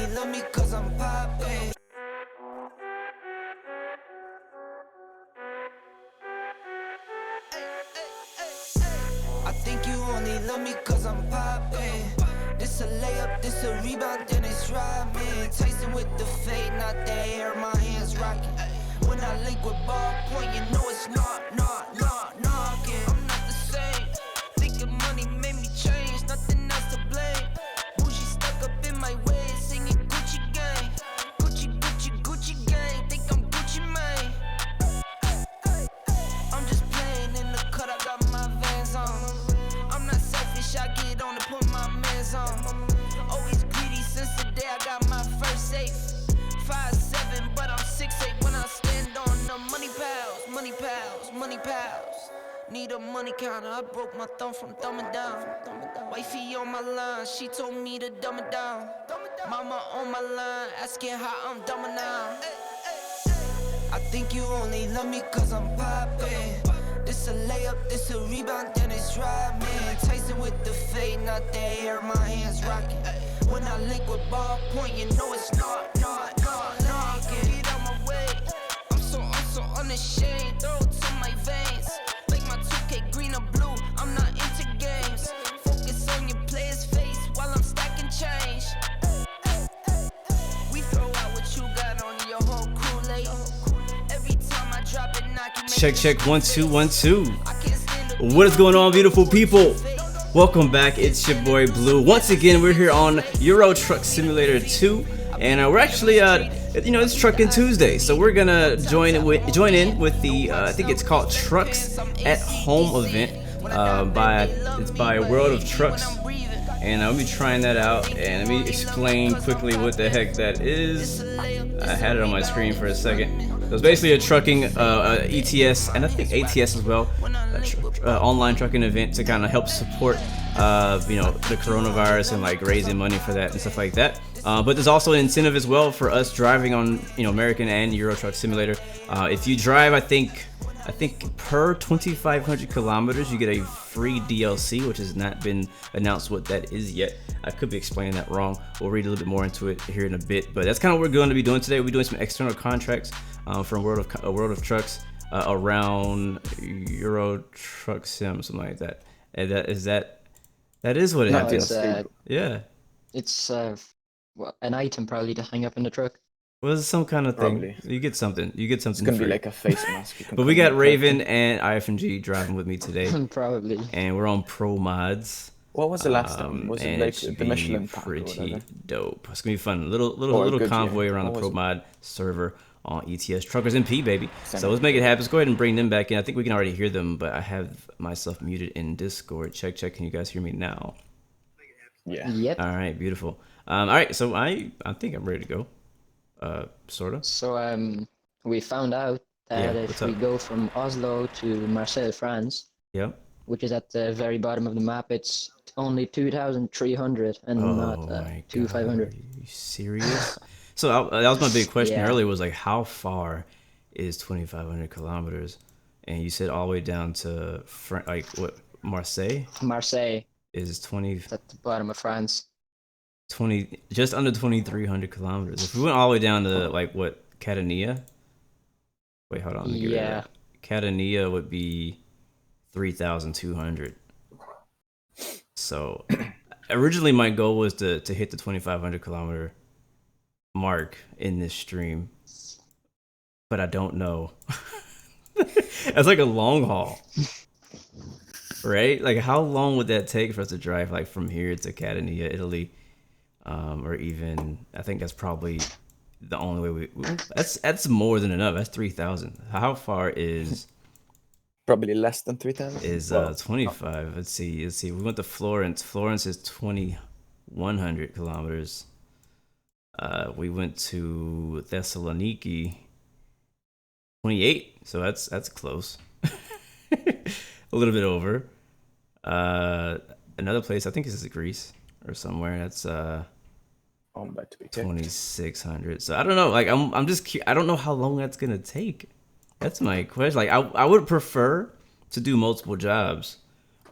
only love me cause I'm poppin'. I think you only love me cause I'm poppin'. This a layup, this a rebound, then it's driving. Tyson with the fade, not the air, my hands rocking. When I link with ballpoint, you know it's knocking. I'm not the same. Thinking money made me change, nothing else to blame. Bougie stuck up in my way, singing Gucci gang. Gucci gang, think I'm Gucci Mane. I'm just playing in the cut, I got my Vans on. I'm not selfish, I get on to put my mans on. Always greedy since the day I got my first safe. 5'7", but I'm 6'8" when I stand on the money pals. Need a money counter, I broke my thumb from thumbing down. Wifey on my line, she told me to dumb it down. Mama on my line, asking how I'm dumbing now. I think you only love me cause I'm poppin'. This a layup, this a rebound, then it's driving. Tyson with the fade, not the air, my hands rocking. When I link with ballpoint, you know it's knocking. Get out my way, I'm so unashamed. Throw it to my veins, like my 2K green or blue, I'm not into games. Focus on your player's face while I'm stacking change. We throw out what you got on your whole crew late. Every time I drop it, knock it. Check 1 2 1 2. What is going on, beautiful people? Welcome back. It's your boy Blue. Once again, we're here on Euro Truck Simulator 2, and we're actually it's Truckin Tuesday, so we're gonna join in with the I think it's called Trucks at Home event by World of Trucks, and I'll be trying that out. And let me explain quickly what the heck that is. I had it on my screen for a second. So it's basically a trucking ETS and I think ATS as well, online trucking event to kind of help support the coronavirus and like raising money for that and stuff like that. But there's also an incentive as well for us driving on American and Euro Truck Simulator. If you drive, I think per 2,500 kilometers you get a free DLC, which has not been announced what that is yet. I could be explaining that wrong. We'll read a little bit more into it here in a bit, but that's kind of what we're going to be doing today. We're doing some external contracts from World of Trucks around Euro Truck Sim, something like that. And that is what it happens. Yeah. It's an item probably to hang up in the truck. Well, it's some kind of thing. Probably. You get something. It's gonna be like a face mask. But we got Raven and IFNG driving with me today. Probably. And we're on ProMods. What was the last time? Was it like the Michelin pack pretty dope. It's gonna be fun. Little convoy around the ProMod server on ETS TruckersMP, baby. So let's make it happen. Let's go ahead and bring them back in. I think we can already hear them, but I have myself muted in Discord. Check. Can you guys hear me now? Yeah. Yep. All right, beautiful. All right, so I think I'm ready to go. Sort of. So we found out that if we go from Oslo to Marseille, France, which is at the very bottom of the map, it's only 2,300 and not 2,500. Are you serious? So that was my big question earlier. Was like, how far is 2,500 kilometers? And you said all the way down to Marseille? Marseille is 20. It's at the bottom of France. 20, just under 2,300 kilometers. If we went all the way down to Catania? Wait, hold on. Yeah. Catania would be 3,200. So originally my goal was to hit the 2,500 kilometer mark in this stream, but I don't know. That's like a long haul, right? Like, how long would that take for us to drive like from here to Catania, Italy? Or even, I think that's probably the only way that's more than enough. That's 3,000. How far is probably less than 3,000? Is 25. Let's see. We went to Florence. Florence is 2,100 kilometers. We went to Thessaloniki, 28. So that's close. A little bit over. Another place, I think this is Greece or somewhere. That's 2,600. So I don't know. Like I'm just I don't know how long that's gonna take. That's my question. Like I would prefer to do multiple jobs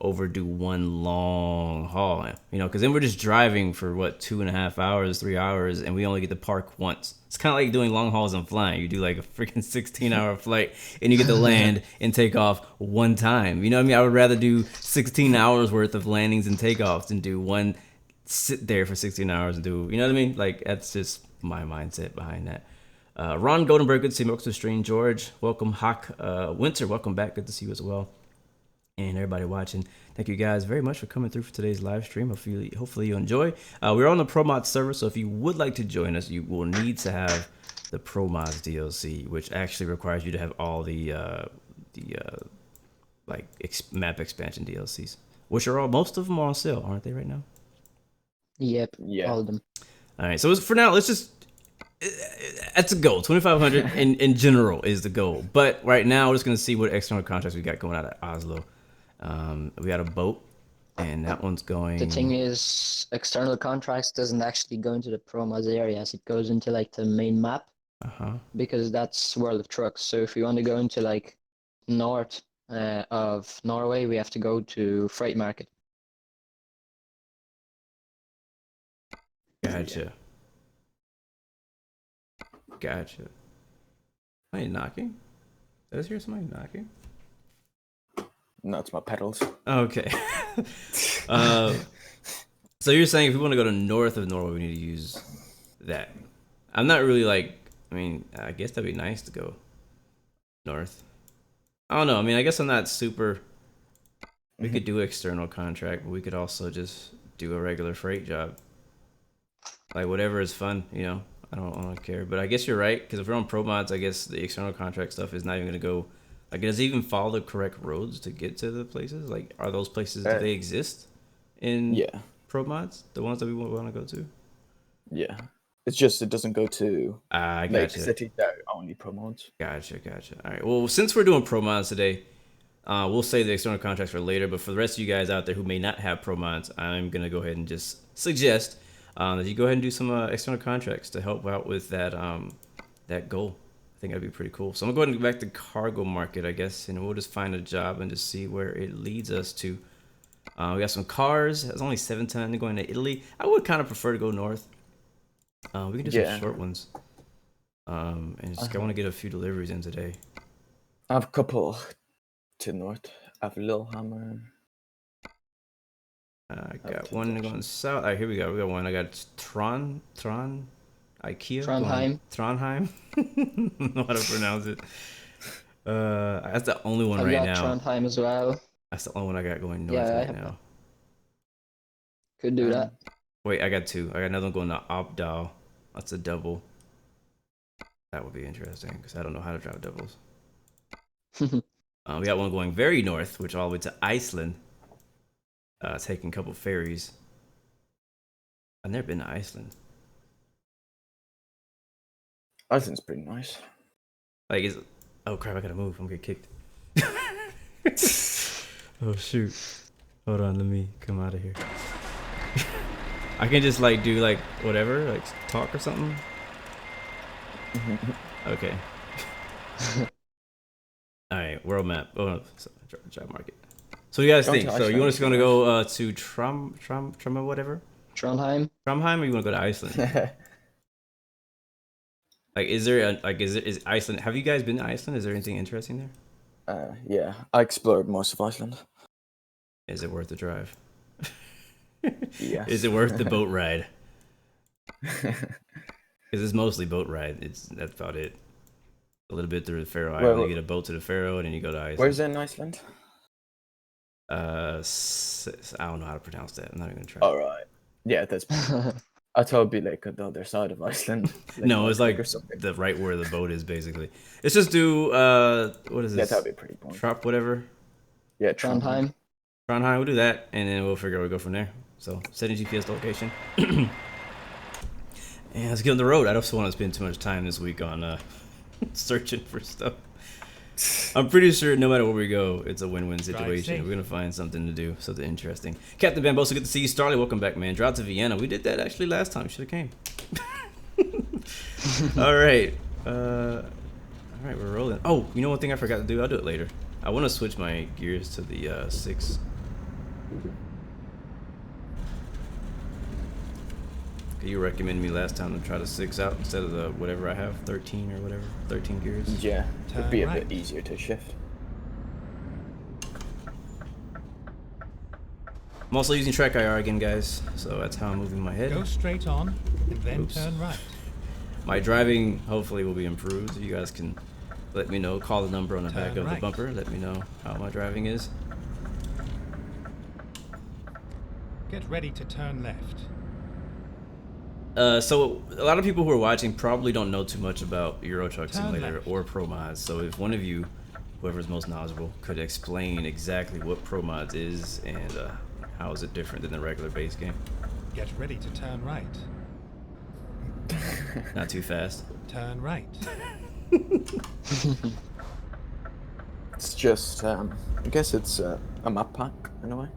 overdo one long haul, you know, because then we're just driving for what 2.5 hours, 3 hours, and we only get to park once. It's kind of like doing long hauls and flying. You do like a freaking 16-hour flight, and you get to land and take off one time. You know what I mean? I would rather do 16 hours worth of landings and takeoffs than do one sit there for 16 hours and do, you know what I mean? Like, that's just my mindset behind that. Ron Goldenberg, good to see you. Welcome to the stream. George, welcome. Hawk Winter, welcome back. Good to see you as well. And everybody watching, thank you guys very much for coming through for today's live stream. Hopefully you enjoy. We're on the ProMod server, so if you would like to join us, you will need to have the ProMods DLC, which actually requires you to have all the map expansion DLCs, which are most of them are on sale, aren't they right now? Yep. Yeah. All of them. All right. So for now, let's just. That's a goal. 2,500 in general is the goal. But right now, we're just gonna see what external contracts we got going out of Oslo. We got a boat, and that one's going. The thing is, external contracts doesn't actually go into the ProMods areas. It goes into like the main map, because that's World of Trucks. So if we want to go into like north of Norway, we have to go to Freight Market. Gotcha. Gotcha. Somebody knocking? Did I hear somebody knocking? No, it's my pedals. Okay. So you're saying if we want to go to north of Norway, we need to use that. I'm not really like, I mean, I guess that'd be nice to go north. I don't know. I mean, I guess I'm not super. We could do external contract, but we could also just do a regular freight job. Like whatever is fun, you know. I don't care, but I guess you're right, because if we're on ProMods, I guess the external contract stuff is not even gonna go. Like, does it even follow the correct roads to get to the places? Like, are those places, do they exist in ProMods, the ones that we want to go to? Yeah, it's just it doesn't go to I gotcha. cities that are only ProMods. Gotcha. All right. Well, since we're doing ProMods today, we'll save the external contracts for later. But for the rest of you guys out there who may not have ProMods, I'm gonna go ahead and just suggest. That you go ahead and do some external contracts to help out with that that goal. I think that'd be pretty cool. So I'm gonna go ahead and go back to cargo market, I guess, and we'll just find a job and just see where it leads us to. We got some cars. It's only 7 ton going to Italy. I would kind of prefer to go north. We can do some short ones. And just I want to get a few deliveries in today. I have a couple to north. I have Lillehammer. I got one going south. All right, here we go. We got one. I got Ikea. Trondheim. Trondheim. I don't know how to pronounce it. That's the only one right now. Trondheim as well. That's the only one I got going north right now. Could do that. Wait, I got two. I got another one going to Opdal. That's a double. That would be interesting because I don't know how to drive doubles. We got one going very north, which all the way to Iceland. Taking a couple ferries. I've never been to Iceland. Iceland's pretty nice. Like, oh crap! I gotta move. I'm gonna get kicked. Oh shoot! Hold on, let me come out of here. I can just like do like whatever, like talk or something. Okay. All right, world map. Oh, no, job market. So you guys think? So you want us gonna go to Trondheim, whatever? Trondheim, or you want to go to Iceland? Like, is Iceland? Have you guys been to Iceland? Is there anything interesting there? Yeah, I explored most of Iceland. Is it worth the drive? Yes. Is it worth the boat ride? Because it's mostly boat ride. That's about it. A little bit through the Faroe Islands. You get a boat to the Faroe, and then you go to Iceland. Where's it in Iceland? I don't know how to pronounce that. I'm not even gonna try. All right. Yeah, that's. I thought it'd be like on the other side of Iceland. Like no, it's like the right where the boat is, basically. Let's just do what is this? Yeah, that'd be pretty boring. Trop, whatever. Yeah, Trondheim. Trondheim. We'll do that, and then we'll figure out where we go from there. So setting GPS location. And let's get on the road. I don't want to spend too much time this week on searching for stuff. I'm pretty sure no matter where we go, it's a win-win situation. We're gonna find something to do, something interesting. Captain Bambosa, good to see you. Starley, welcome back, man. Drive to Vienna. We did that actually last time. Should have came. All right. All right, we're rolling. Oh, you know one thing I forgot to do? I'll do it later. I want to switch my gears to the 6 You recommended me last time to try the 6 out instead of the whatever I have, 13 or whatever, 13 gears. Yeah, it'd be a bit easier to shift. I'm also using Track IR again, guys, so that's how I'm moving my head. Go straight on and then turn right. My driving hopefully will be improved. You guys can let me know. Call the number on the back of the bumper. Let me know how my driving is. Get ready to turn left. So a lot of people who are watching probably don't know too much about Euro Truck Simulator or ProMods. So if one of you, whoever's most knowledgeable, could explain exactly what ProMods is and how is it different than the regular base game? Get ready to turn right. Not too fast. Turn right. It's just, I guess it's a map pack in a way.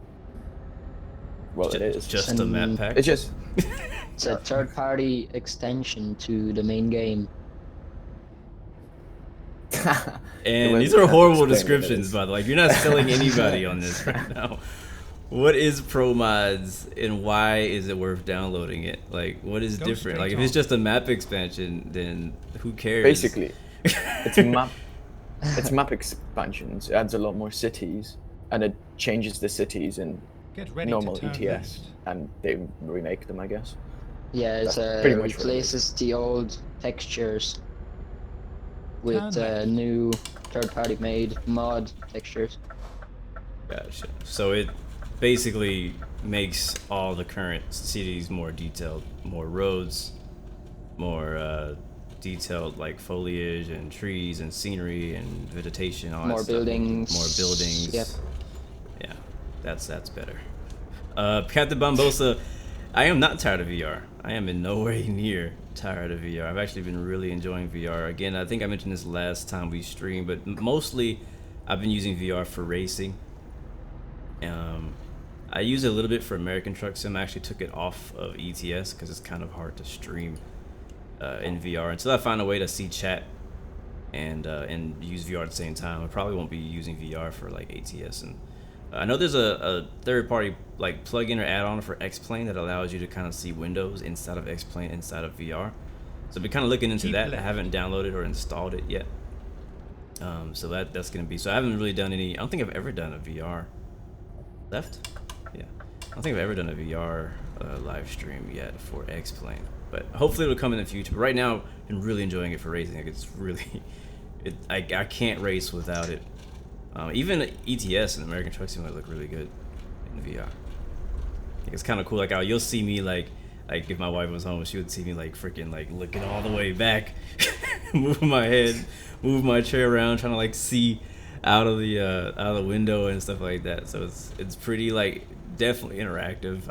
Well, it is. Just a map pack? It's just... It's a third-party extension to the main game. And these are horrible descriptions, by the way. Like, you're not selling anybody on this right now. What is ProMods and why is it worth downloading it? Like, what is different? Like, if it's just a map expansion, then who cares? Basically, it's map expansions. It adds a lot more cities, and it changes the cities in normal ETS, and they remake them, I guess. Yeah, it replaces the old textures with new third-party made mod textures. Gotcha. So it basically makes all the current cities more detailed, more roads, more detailed like foliage and trees and scenery and vegetation, all more that buildings. More buildings. Yep. Yeah, that's better. Captain Bombosa, I am not tired of VR. I am in no way near tired of VR. I've actually been really enjoying VR. Again, I think I mentioned this last time we streamed, but mostly I've been using VR for racing. I use it a little bit for American Truck Sim. I actually took it off of ETS because it's kind of hard to stream in VR until I find a way to see chat and use VR at the same time. I probably won't be using VR for like ATS. And I know there's a third-party like plugin or add-on for X-Plane that allows you to kind of see windows inside of X-Plane inside of VR. So I've been kind of looking into that. I haven't downloaded or installed it yet. So that's gonna be. So I haven't really done any. I don't think I've ever done a VR. Left? Yeah. I don't think I've ever done a VR live stream yet for X-Plane, but hopefully it'll come in the future. But right now, I'm really enjoying it for racing. Like it's really, I can't race without it. Even ETS and American Truck Simulator look really good in VR. Like it's kind of cool. Like you'll see me like if my wife was home, she would see me like freaking like looking all the way back, moving my head, move my chair around, trying to like see out of the window and stuff like that. So it's pretty like definitely interactive.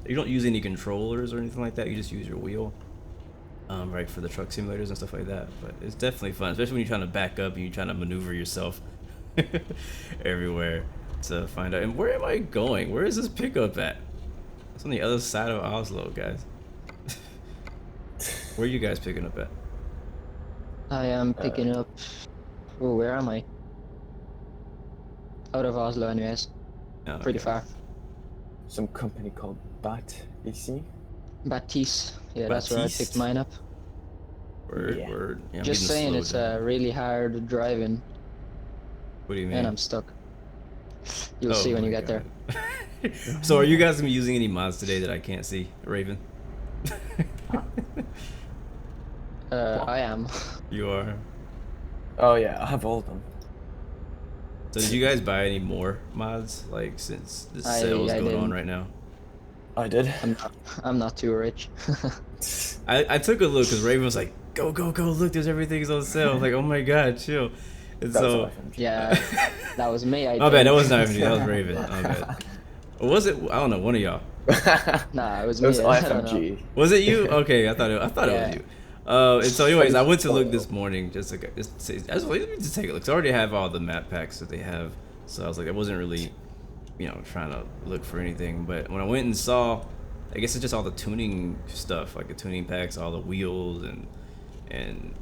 You don't use any controllers or anything like that. You just use your wheel, right, for the truck simulators and stuff like that. But it's definitely fun, especially when you're trying to back up and you're trying to maneuver yourself everywhere to find out. And where am I going? Where is this pickup at? It's on the other side of Oslo, guys. Where are you guys picking up at? I am picking up. Oh, where am I? Out of Oslo, anyways. Oh, pretty far. Some company called Baptiste. Baptiste. Yeah, that's where I picked mine up. Word. Yeah, just saying, it's really hard driving. What do you mean? And I'm stuck. You'll see when you get there. So are you guys gonna be using any mods today that I can't see, Raven? I am. You are? Oh yeah, I have all of them. So did you guys buy any more mods, like, since the sale is going on right now? I did. I'm not too rich. I took a look because Raven was like, go, look, there's everything's on sale. I was like, oh my god, chill. And so yeah, that was me. Oh bad, that was not even you, that was Raven. Oh bad. Or was it? I don't know, one of y'all. Nah, it was me. It was IFMG. Was it you? Okay, I thought it was you. And so anyways, I went to look this morning let me just take a look. 'Cause I already have all the map packs that they have, so I was like, I wasn't really, trying to look for anything. But when I went and saw, I guess it's just all the tuning stuff, like the tuning packs, all the wheels and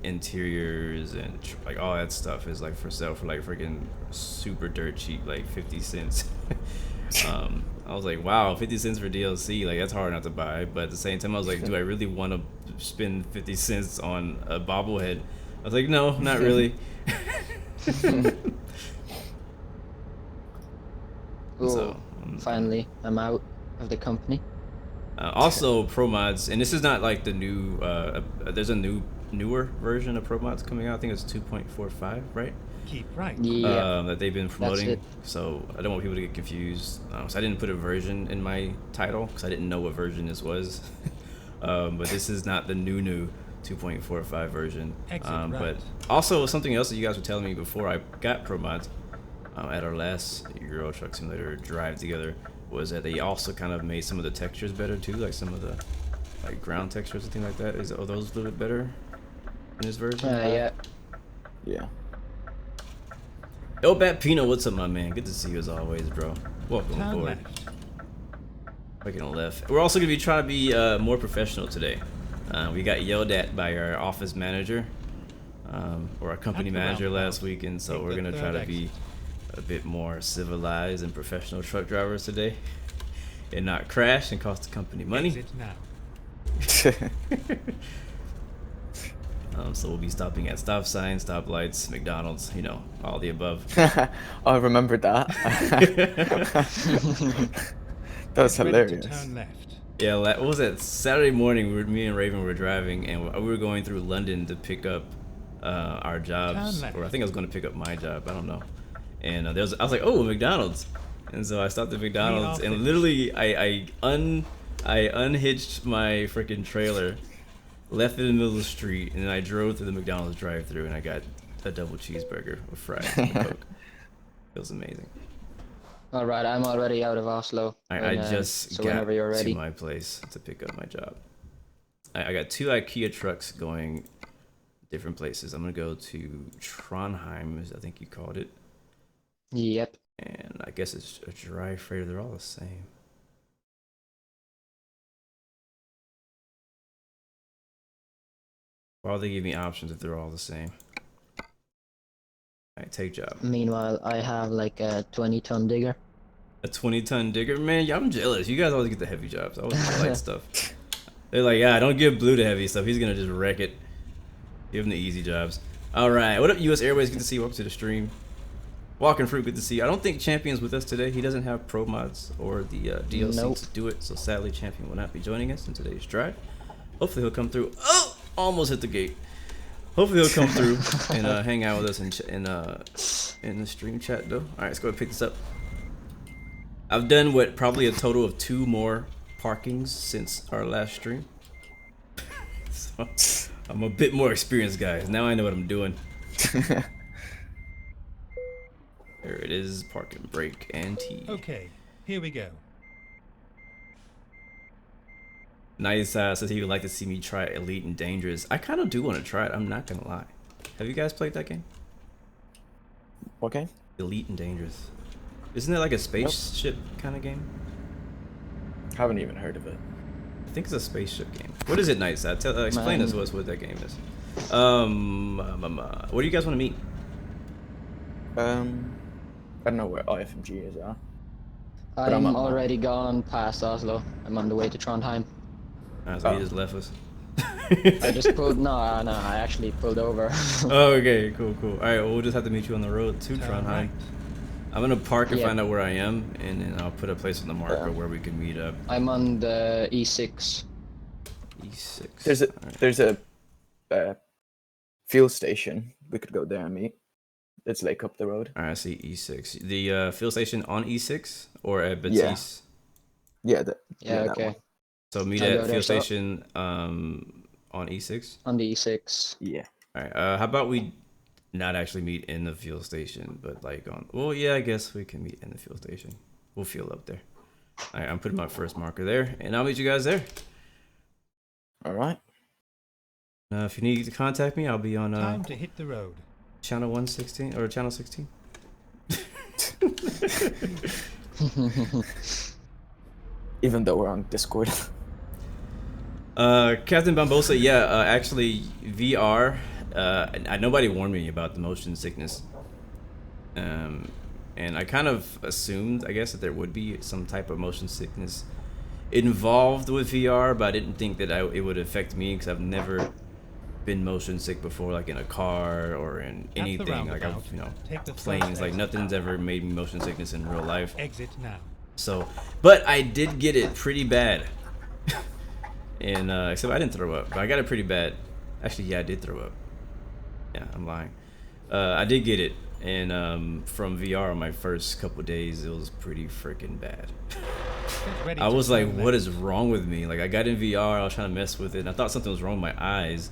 interiors and like all that stuff is like for sale for like freaking super dirt cheap, like 50 cents. I was like, wow, 50 cents for DLC, like that's hard not to buy. But at the same time, I was like, do I really want to spend 50 cents on a bobblehead? I was like, no, not really. So finally, I'm out of the company. Also, ProMods, and this is not like the new. There's a newer version of ProMods coming out. I think it's 2.45, right? Keep right. Yeah. That they've been promoting. So I don't want people to get confused. So I didn't put a version in my title because I didn't know what version this was. But this is not the new 2.45 version. Right. But also something else that you guys were telling me before I got ProMods at our last Euro Truck Simulator drive together was that they also kind of made some of the textures better too, like some of the like ground textures and things like that. Are those a little bit better in this version? Yeah. Yeah. Yo, Bat Pino, what's up, my man? Good to see you as always, bro. Welcome Turn aboard. left. Making a left. We're also gonna be trying to be more professional today. We got yelled at by our office manager, or our company manager last week, and so we're gonna try to be a bit more civilized and professional truck drivers today, and not crash and cost the company money. Exit now. So we'll be stopping at stop signs, stop lights, McDonald's, you know, all the above. I remember that. That was hilarious. Turn left. Yeah, what was it? Saturday morning, me and Raven were driving, and we were going through London to pick up our jobs, or I think I was going to pick up my job. I don't know. And I was like, oh, McDonald's, and so I stopped at McDonald's, and literally I unhitched my freaking trailer, left it in the middle of the street, and then I drove to the McDonald's drive-thru, and I got a double cheeseburger with fries and a Coke. It was amazing. All right, I'm already out of Oslo. I just so got whenever you're ready. to my place to pick up my job. I got 2 IKEA trucks going different places. I'm gonna go to Trondheim, as I think you called it. Yep. And I guess it's a dry freighter. They're all the same. Why would they give me options if they're all the same? Alright, take job. Meanwhile, I have like a 20-ton digger. A 20-ton digger? Man, yeah, I'm jealous. You guys always get the heavy jobs. I always get the light stuff. They're like, yeah, don't give Blue the heavy stuff. He's gonna just wreck it. Give him the easy jobs. Alright, what up, US Airways? Good to see you. Welcome to the stream. Walking Fruit, good to see you. I don't think Champion's with us today. He doesn't have ProMods or the DLC to do it, so sadly Champion will not be joining us in today's drive. Hopefully he'll come through. Oh! Almost hit the gate. Hopefully he'll come through and hang out with us in the stream chat though. All right, let's go ahead and pick this up. I've done probably a total of 2 more parkings since our last stream. So I'm a bit more experienced, guys. Now I know what I'm doing. There it is, parking, brake, and T. Okay, here we go. Nice says he would like to see me try Elite and Dangerous. I kind of do want to try it. I'm not gonna lie. Have you guys played that game? What game? Elite and Dangerous. Isn't it like a spaceship kind of game? Haven't even heard of it. I think it's a spaceship game. What is it, Nice? Explain to us what that game is. What do you guys want to meet? I don't know where IFMG is at. I'm already gone past Oslo. I'm on the way to Trondheim. So he just left us. I just pulled. No, I actually pulled over. Oh, okay, cool. All right, well, we'll just have to meet you on the road to Trondheim. Right. I'm gonna park and find out where I am, and then I'll put a place on the marker where we can meet up. I'm on the E6. E6. There's a fuel station. We could go there and meet. It's like up the road. All right, I see E6. The fuel station on E6 or at Batiste? Yeah. Okay. So meet at fuel station on E6? On the E6. Yeah. All right. How about we not actually meet in the fuel station, but like on... Well, yeah, I guess we can meet in the fuel station. We'll fuel up there. All right, I'm putting my first marker there, and I'll meet you guys there. All right. If you need to contact me, I'll be on... Time to hit the road. Channel 116 or channel 16. Even though we're on Discord. Captain Bambosa, yeah, actually VR. Nobody warned me about the motion sickness. and I kind of assumed, I guess, that there would be some type of motion sickness involved with VR, but I didn't think that it would affect me because I've never been motion sick before, like in a car or in anything. Like I've, planes, like nothing's ever made me motion sickness in real life. Exit now. So, but I did get it pretty bad. And except I didn't throw up, but I got it pretty bad. Actually, yeah, I did throw up. Yeah, I'm lying. I did get it, and from VR on my first couple days, it was pretty freaking bad. I was like, what is wrong with me? Like, I got in VR, I was trying to mess with it, and I thought something was wrong with my eyes.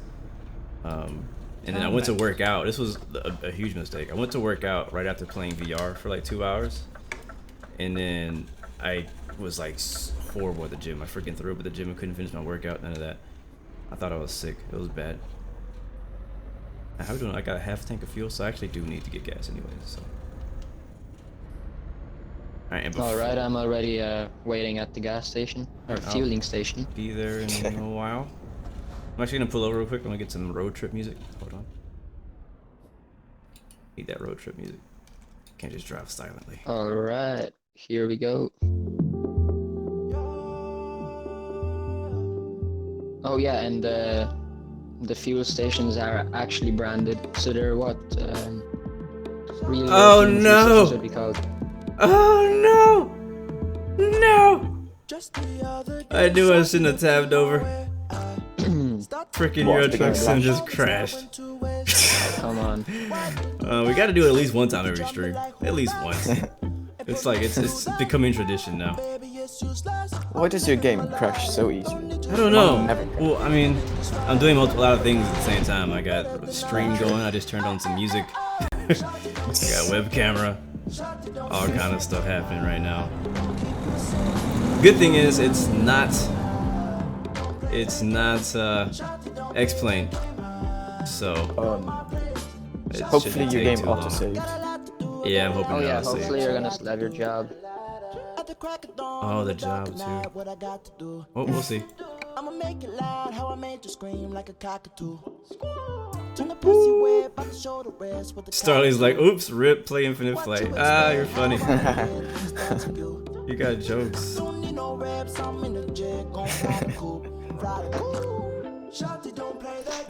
And then I went to work out. This was a huge mistake. I went to work out right after playing VR for like 2 hours, and then I was like horrible at the gym. I freaking threw up at the gym and couldn't finish my workout. None of that. I thought I was sick. It was bad. How are we doing? I got a half tank of fuel, so I actually do need to get gas anyways. So. All right, I'm already waiting at the gas station or fueling station. Be there in a while. I'm actually gonna pull over real quick. I'm gonna get some road trip music. Hold on. Need that road trip music. Can't just drive silently. All right, here we go. Oh yeah, and the fuel stations are actually branded, so they're what? Real oh no! Should be called. Oh no! No! I knew I shouldn't have tabbed over. Freaking Euro Truck Sim just crashed. Come on. We gotta do it at least one time every stream. At least once. It's like, it's becoming tradition now. Why does your game crash so easy? I don't know. Well, I mean, I'm doing a lot of things at the same time. I got a stream going, I just turned on some music. I got a web camera. All kind of stuff happening right now. Good thing is, it's not X-Plane. So hopefully your game auto-saved. Yeah, I'm hoping. Oh yeah, hopefully you're gonna still have your job. Oh, the job too. Oh, we'll see. I'ma make it loud, how I made you scream like a cockatoo. Starly's like, oops, rip, play Infinite Flight. Ah, you're funny. You got jokes.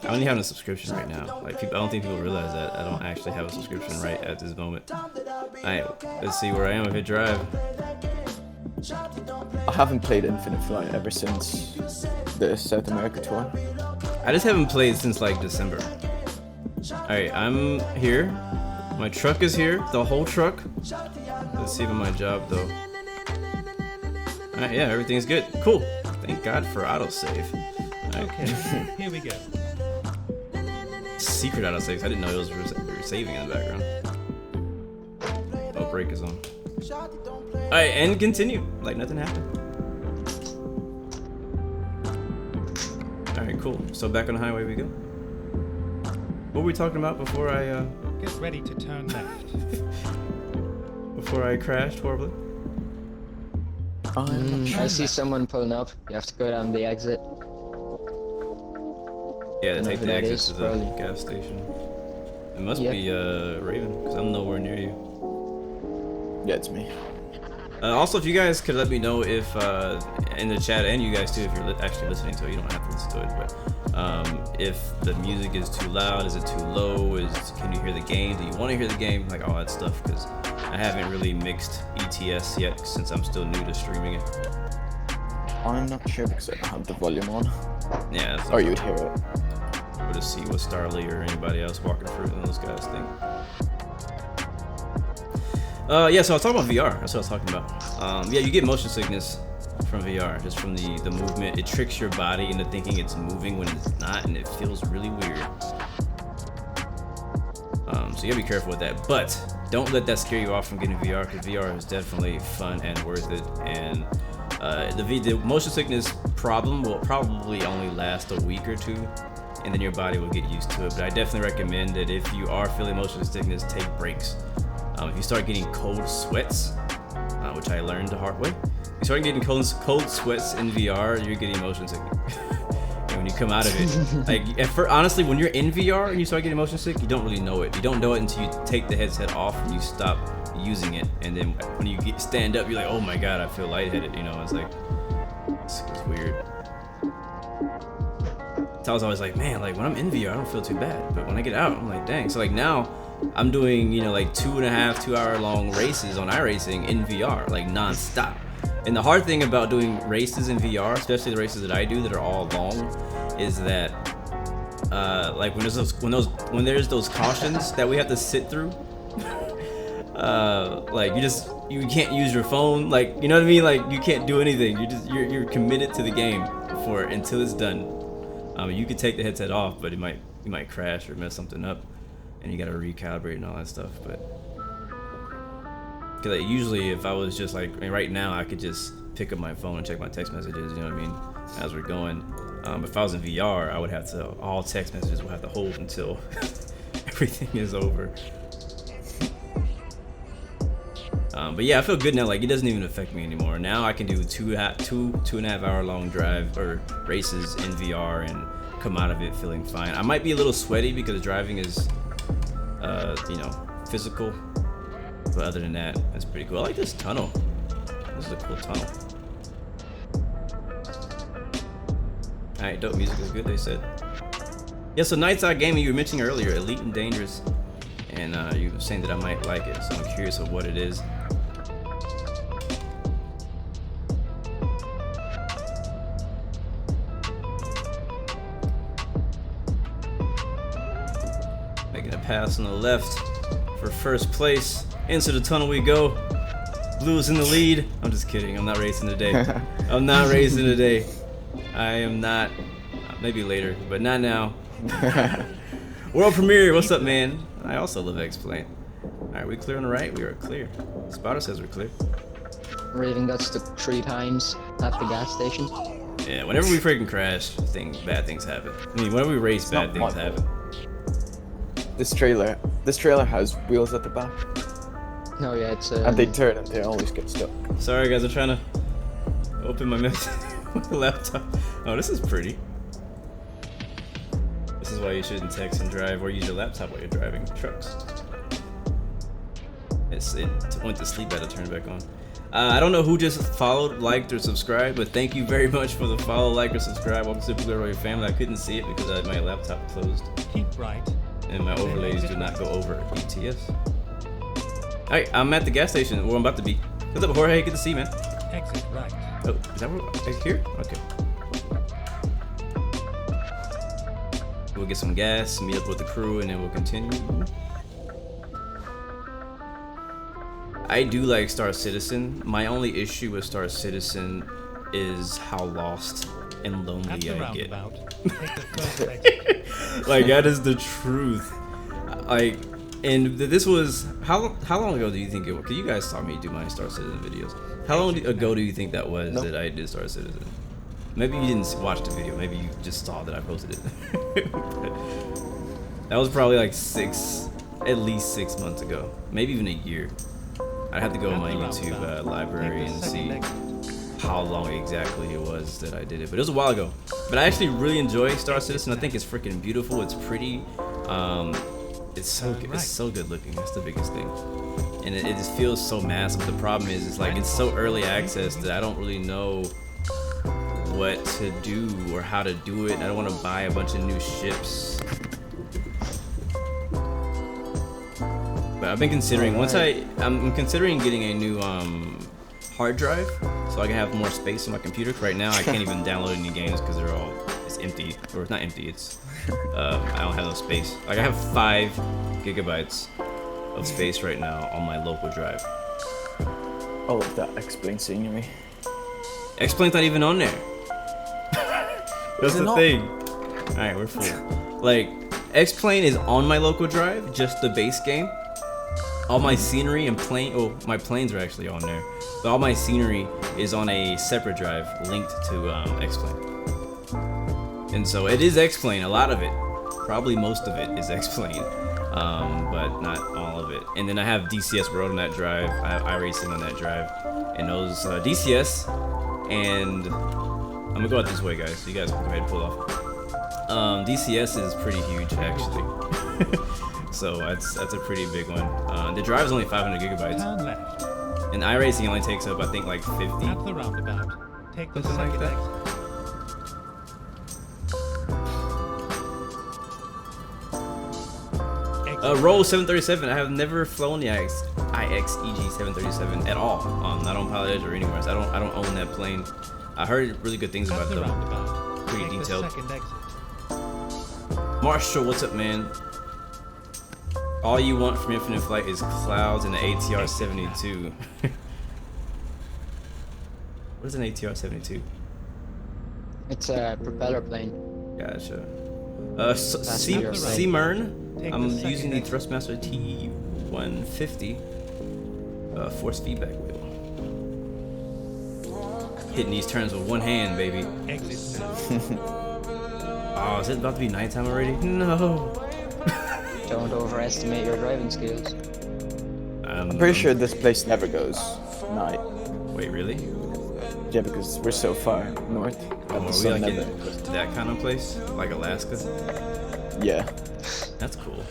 I only have a subscription right now. Like, I don't think people realize that I don't actually have a subscription right at this moment. Alright, let's see where I am if it drive. I haven't played Infinite Flight ever since the South America tour. I just haven't played since like December. Alright, I'm here. My truck is here, the whole truck. Let's see about my job though. Alright, yeah, everything's good. Cool. Thank God for autosave. Okay, here we go. Secret autosaves. I didn't know it was saving in the background. Oh, brake is on. Alright, and continue. Like nothing happened. Alright, cool. So back on the highway we go. What were we talking about before I Get ready to turn left. before I crashed horribly? I see someone pulling up. You have to go down the exit. Yeah, take the exit to the gas station. It must be Raven, because I'm nowhere near you. Yeah, it's me. Also, if you guys could let me know if in the chat, and you guys too, if you're actually listening to it, you don't have to listen to it, but if the music is too loud, is it too low, can you hear the game, do you want to hear the game, like all that stuff, because I haven't really mixed ETS yet since I'm still new to streaming it. I'm not sure because I don't have the volume on. Yeah. Or you'd hear it. Or to see what Starly or anybody else walking through and those guys think. Yeah, so I was talking about VR. That's what I was talking about. Yeah, you get motion sickness from VR, just from the movement. It tricks your body into thinking it's moving when it's not, and it feels really weird. So you gotta be careful with that. But don't let that scare you off from getting VR, because VR is definitely fun and worth it. And the motion sickness problem will probably only last a week or two, and then your body will get used to it. But I definitely recommend that if you are feeling motion sickness, take breaks. If you start getting cold sweats, which I learned the hard way, you start getting cold sweats in VR, you're getting motion sickness. And when you come out of it, like honestly, when you're in VR and you start getting motion sick, you don't really know it. You don't know it until you take the headset off and you stop using it, and then when you stand up, you're like, oh my god, I feel lightheaded. You know, it's like it's weird. So I was always like, man, like when I'm in VR, I don't feel too bad, but when I get out, I'm like, dang. So like now, I'm doing, you know, like 2.5 hour long races on iRacing in VR, like non-stop. And the hard thing about doing races in VR, especially the races that I do that are all long, is that like when there's those cautions that we have to sit through, like you can't use your phone, like, you know what I mean, like you can't do anything. You're committed to the game until it's done. You could take the headset off, but you might crash or mess something up, and you gotta recalibrate and all that stuff. But because like, usually if I was just like, I mean, right now, I could just pick up my phone and check my text messages, you know what I mean, as we're going. If I was in VR, I would have to, all text messages would have to hold until everything is over. But yeah, I feel good now. Like it doesn't even affect me anymore. Now I can do 2.5 hour long drive or races in VR and come out of it feeling fine. I might be a little sweaty because driving is, you know, physical. But other than that, that's pretty cool. I like this tunnel. This is a cool tunnel. Alright, dope music is good, they said. Yeah, so Nights Out Gaming, you were mentioning earlier, Elite and Dangerous. And you were saying that I might like it, so I'm curious of what it is. Making a pass on the left for first place. Into the tunnel we go. Blue is in the lead. I'm just kidding. I'm not racing today. I'm not racing today. I am not. Maybe later, but not now. World premiere. What's up, man? I also love X-Plane. All right, we clear on the right. We are clear. Spotter says we're clear. Raven got stuck 3 times at the gas station. Yeah, whenever we freaking crash, bad things happen. I mean, whenever we race, bad things happen. This trailer has wheels at the back. No, yeah, it's and they turn and they always get stuck. Sorry guys, I'm trying to open my message with the laptop. Oh, this is pretty. This is why you shouldn't text and drive or use your laptop while you're driving trucks. It went to sleep, I had to turn it back on. I don't know who just followed, liked, or subscribed, but thank you very much for the follow, like, or subscribe. Welcome to the Blue Royal family. I couldn't see it because my laptop closed. Keep right. And my overlays do not go over ETS. Alright, I'm at the gas station where I'm about to be. What's up, Jorge? Good to see you, man. Exit right. Oh, is that here? Okay. We'll get some gas, meet up with the crew, and then we'll continue. I do like Star Citizen. My only issue with Star Citizen is how lost and lonely I get. Like, that is the truth. Like, and this was how long ago do you think it was? Because you guys saw me do my Star Citizen videos. How long ago do you think that was that I did Star Citizen? Maybe you didn't watch the video. Maybe you just saw that I posted it. That was probably like at least 6 months ago. Maybe even a year. I'd have to go to my YouTube library and see how long exactly it was that I did it. But it was a while ago. But I actually really enjoy Star Citizen. I think it's freaking beautiful. It's pretty. It's so good looking. That's the biggest thing. And it just feels so massive. The problem is, it's like it's so early access that I don't really know what to do or how to do it. I don't want to buy a bunch of new ships. But I've been considering I'm considering getting a new hard drive so I can have more space on my computer. Right now I can't even download any games because it's empty, or it's not empty. It's I don't have no space. Like, I have 5 gigabytes of space right now on my local drive. All of that X-Plane scenery. X-Plane's not even on there. That's the thing. All right, we're full. Like, X-Plane is on my local drive, just the base game. All my scenery and my planes are actually on there. But all my scenery is on a separate drive linked to X-Plane. And so it is X-Plane, a lot of it. Probably most of it is X-Plane, but not all of it. And then I have DCS World on that drive. I have iRacing on that drive. And those DCS, and I'm gonna go out this way, guys, so you guys can go ahead and pull off. DCS is pretty huge, actually. So that's a pretty big one. The drive is only 500 gigabytes. Turn left. And iRacing only takes up, I think, like 50. At the roundabout, take the Something second like that. exit. Roll 737. I have never flown the IXEG 737 at all. Not on Pilot Edge or anywhere else. I don't own that plane. I heard really good things about At it the though. roundabout, Pretty take detailed. the second exit. Marshall, what's up, man? All you want from Infinite Flight is clouds and the ATR 72. What is an ATR 72? It's a propeller plane. Gotcha. Passenger plane. Seamern. Take I'm the second using the exit. Thrustmaster T150 force feedback wheel. Hitting these turns with one hand, baby. Exit now. Oh, is it about to be nighttime already? No. Don't overestimate your driving skills. I'm pretty sure this place never goes night. Wait, really? Yeah, because we're so far north. Oh, That the are we sun like never in goes. that kind of place? Like Alaska? Yeah. That's cool.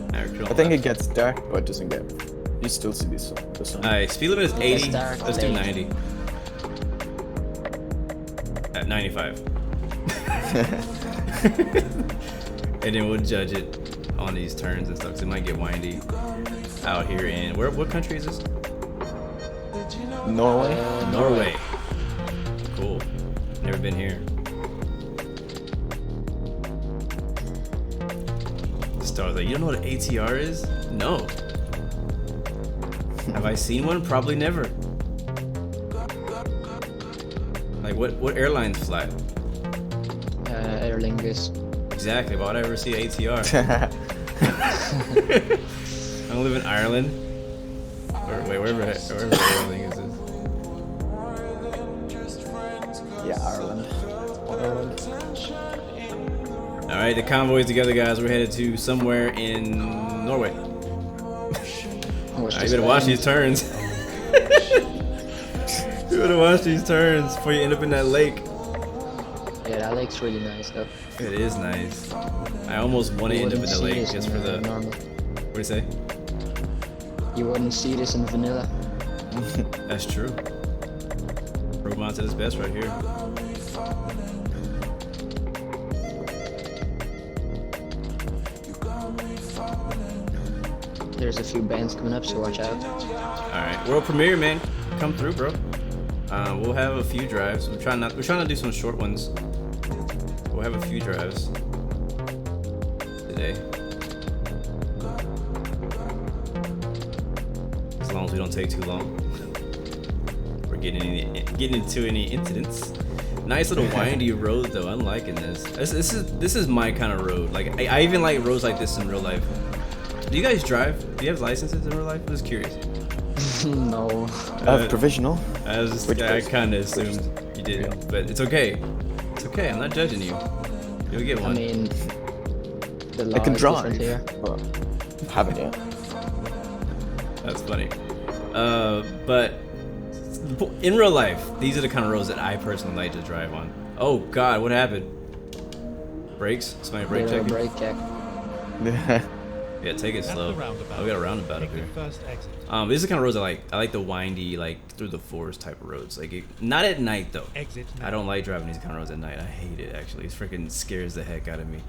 I think it gets dark, but it doesn't get. You still see the sun. Alright, speed limit is 80. dark Let's do late. 90. At 95. And then we'll judge it on these turns and stuff, 'cause it might get windy out here in what country is this? Norway. Norway. Cool. Never been here. Star's like, you don't know what an ATR is? No. Have I seen one? Probably never. Like what airlines fly? Aer Lingus. Exactly. Why would I ever see ATR? I don't live in Ireland. Or wait, wherever everything is. Yeah, Ireland. All right, the convoy's together, guys. We're headed to somewhere in Norway. All right, you better watch these turns. You better watch these turns before you end up in that lake. Yeah, that lake's really nice though. It is nice. I almost want to end up in the lake just for the. normal. What do you say? You wouldn't see this in vanilla. That's true. ProMod's at his best right here. There's a few bands coming up, so watch out. Alright, world premiere, man. Come through, bro. We'll have a few drives. We're trying to do some short ones. We'll have a few drives today. As long as we don't take too long. We're getting into any incidents. Nice little windy road though. I'm liking this. This is my kind of road. Like I even like roads like this in real life. Do you guys drive? Do you have licenses in real life? I'm just curious. No. Provisional. I kind of assumed you did, but it's okay. It's okay. I'm not judging you. You'll get one. I mean, the law I can is drive, different here. but haven't yet. That's funny. But in real life, these are the kind of roads that I personally like to drive on. Oh God, what happened? Brakes? Somebody brake check? Brake check. Yeah, take it slow. Oh, we got a roundabout up here. First exit. These are the kind of roads I like. I like the windy, like through the forest type of roads. Like not at night though. Exit now. I don't like driving these kind of roads at night. I hate it actually. It freaking scares the heck out of me.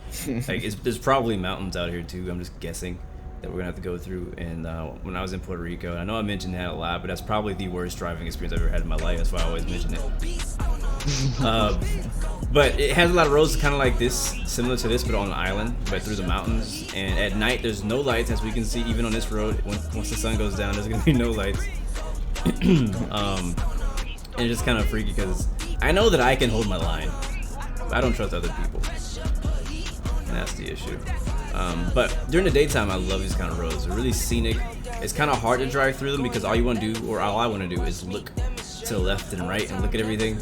Like there's probably mountains out here too. I'm just guessing that we're gonna have to go through. And when I was in Puerto Rico, and I know I mentioned that a lot, but that's probably the worst driving experience I've ever had in my life. That's why I always mention it. But it has a lot of roads kind of like this, similar to this, but on an island, but through the mountains. And at night, there's no lights, as we can see, even on this road. Once the sun goes down, there's gonna be no lights. And it's just kind of freaky because I know that I can hold my line, but I don't trust other people, and that's the issue. But during the daytime, I love these kind of roads. They're really scenic. It's kind of hard to drive through them because all you want to do, or all I want to do, is look to the left and right and look at everything.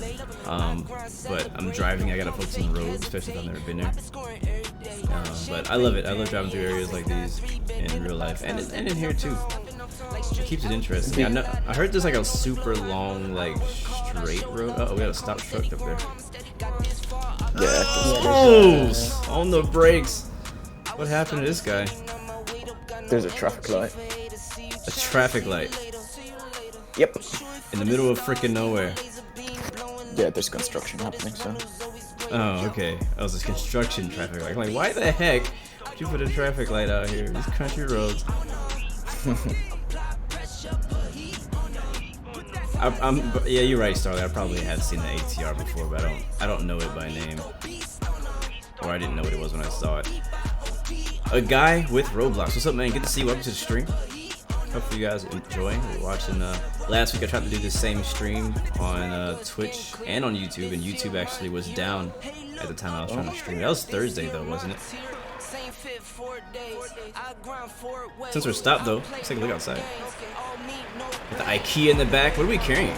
But I'm driving, I gotta focus on the road, especially if I've never been there. But I love it. I love driving through areas like these in real life, and in here too. It keeps it interesting. I heard there's like a super long, like straight road. Oh, we got a stop truck up there. Yeah. Oh, on the brakes. What happened to this guy? There's a traffic light. A traffic light? Yep. In the middle of freaking nowhere. Yeah, there's construction happening, so. Oh, okay. That was a construction traffic light. I'm like, why the heck would you put a traffic light out here? These country roads. Yeah, you're right, Starlight. I probably have seen the ATR before, but I don't know it by name. Or I didn't know what it was when I saw it. A guy with Roblox. What's up, man? Good to see you. Welcome to the stream. Hopefully you guys enjoy. We're watching. Last week I tried to do the same stream on Twitch and on YouTube, and YouTube actually was down at the time I was trying to stream. That was Thursday though, wasn't it? Since we're stopped though, let's take a look outside. With the IKEA in the back. What are we carrying?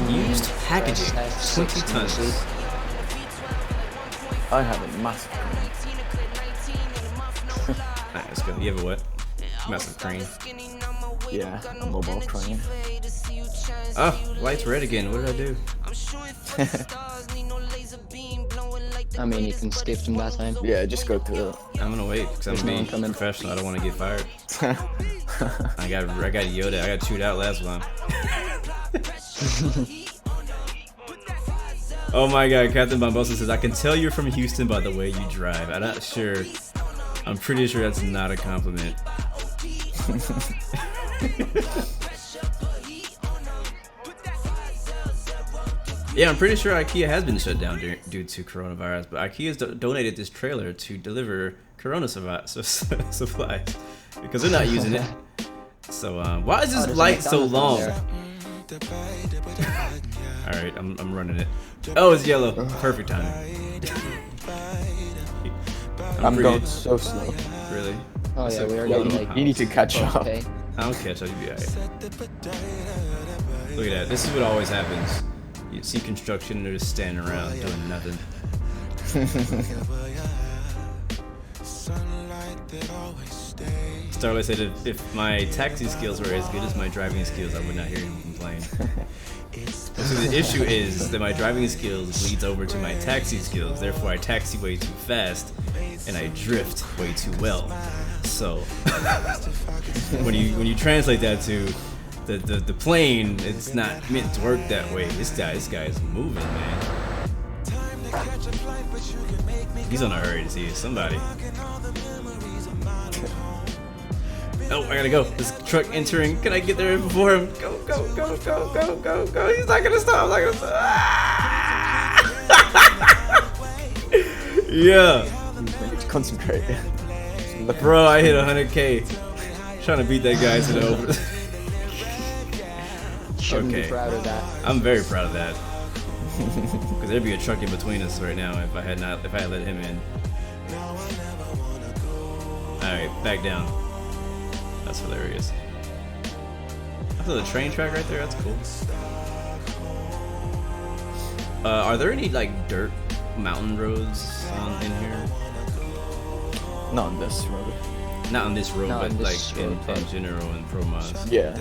Used packaging. 20 tons. I have a massive. Alright, let's go. You have a what? Massive crane. Yeah, a mobile crane. Oh, light's red again. What did I do? I mean, you can skip them that time. Yeah, just go through it. I'm gonna wait because I'm being professional. I don't want to get fired. I got Yoda. I got chewed out last time. Oh my God, Captain Bombosa says, I can tell you're from Houston by the way you drive. I'm not sure. I'm pretty sure that's not a compliment. Yeah, I'm pretty sure IKEA has been shut down due to coronavirus, but IKEA's donated this trailer to deliver Corona supplies because they're not using it. So, why is this light so long? Alright, I'm running it. Oh, it's yellow. Perfect timing. I'm going so slow. Really? Oh yeah, we are going like... You need to catch up. Okay. I'll catch up, you'll be alright. Look at that, this is what always happens. You see construction and they're just standing around doing nothing. Starlight said if my taxi skills were as good as my driving skills, I would not hear him complain. So the issue is that my driving skills leads over to my taxi skills, therefore I taxi way too fast and I drift way too well. So when you translate that to the plane, it's not meant to work that way. This guy is moving, man. He's on a hurry to see somebody. Oh, I gotta go. This truck entering. Can I get there before him? Go, go, go, go, go, go, go. He's not gonna stop. I'm not gonna stop. Ah! Yeah. Concentrate. Bro, I hit 100K. Trying to beat that guy to the over. Shouldn't be proud of that. I'm very proud of that. Because there'd be a truck in between us right now if I had let him in. Alright, back down. That's hilarious. I saw the train track right there, that's cool. Are there any like dirt mountain roads in here? Not on this road. Not on this road, Not but like in general in ProMods. Yeah.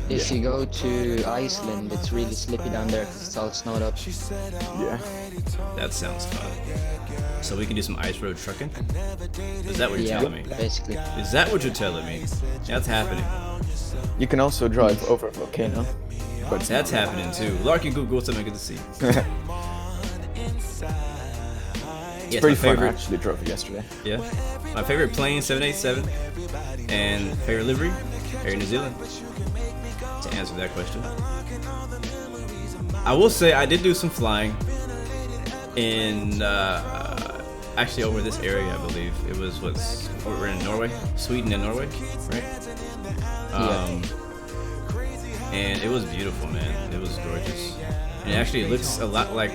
If you go to Iceland, it's really slippy down there because it's all snowed up. Yeah. That sounds fun. So we can do some ice road trucking? Is that what you're telling me? Basically. Is that what you're telling me? That's happening. You can also drive over a volcano. But that's happening too. Larky Google, what's up, man? Good to see you. It's pretty fun. I actually drove it yesterday. Yeah. My favorite plane, 787. And favorite livery, Air New Zealand. To answer that question. I will say I did do some flying in actually over this area, I believe. It was we're in Norway, Sweden and Norway, right? And it was beautiful, man. It was gorgeous. And actually it looks a lot like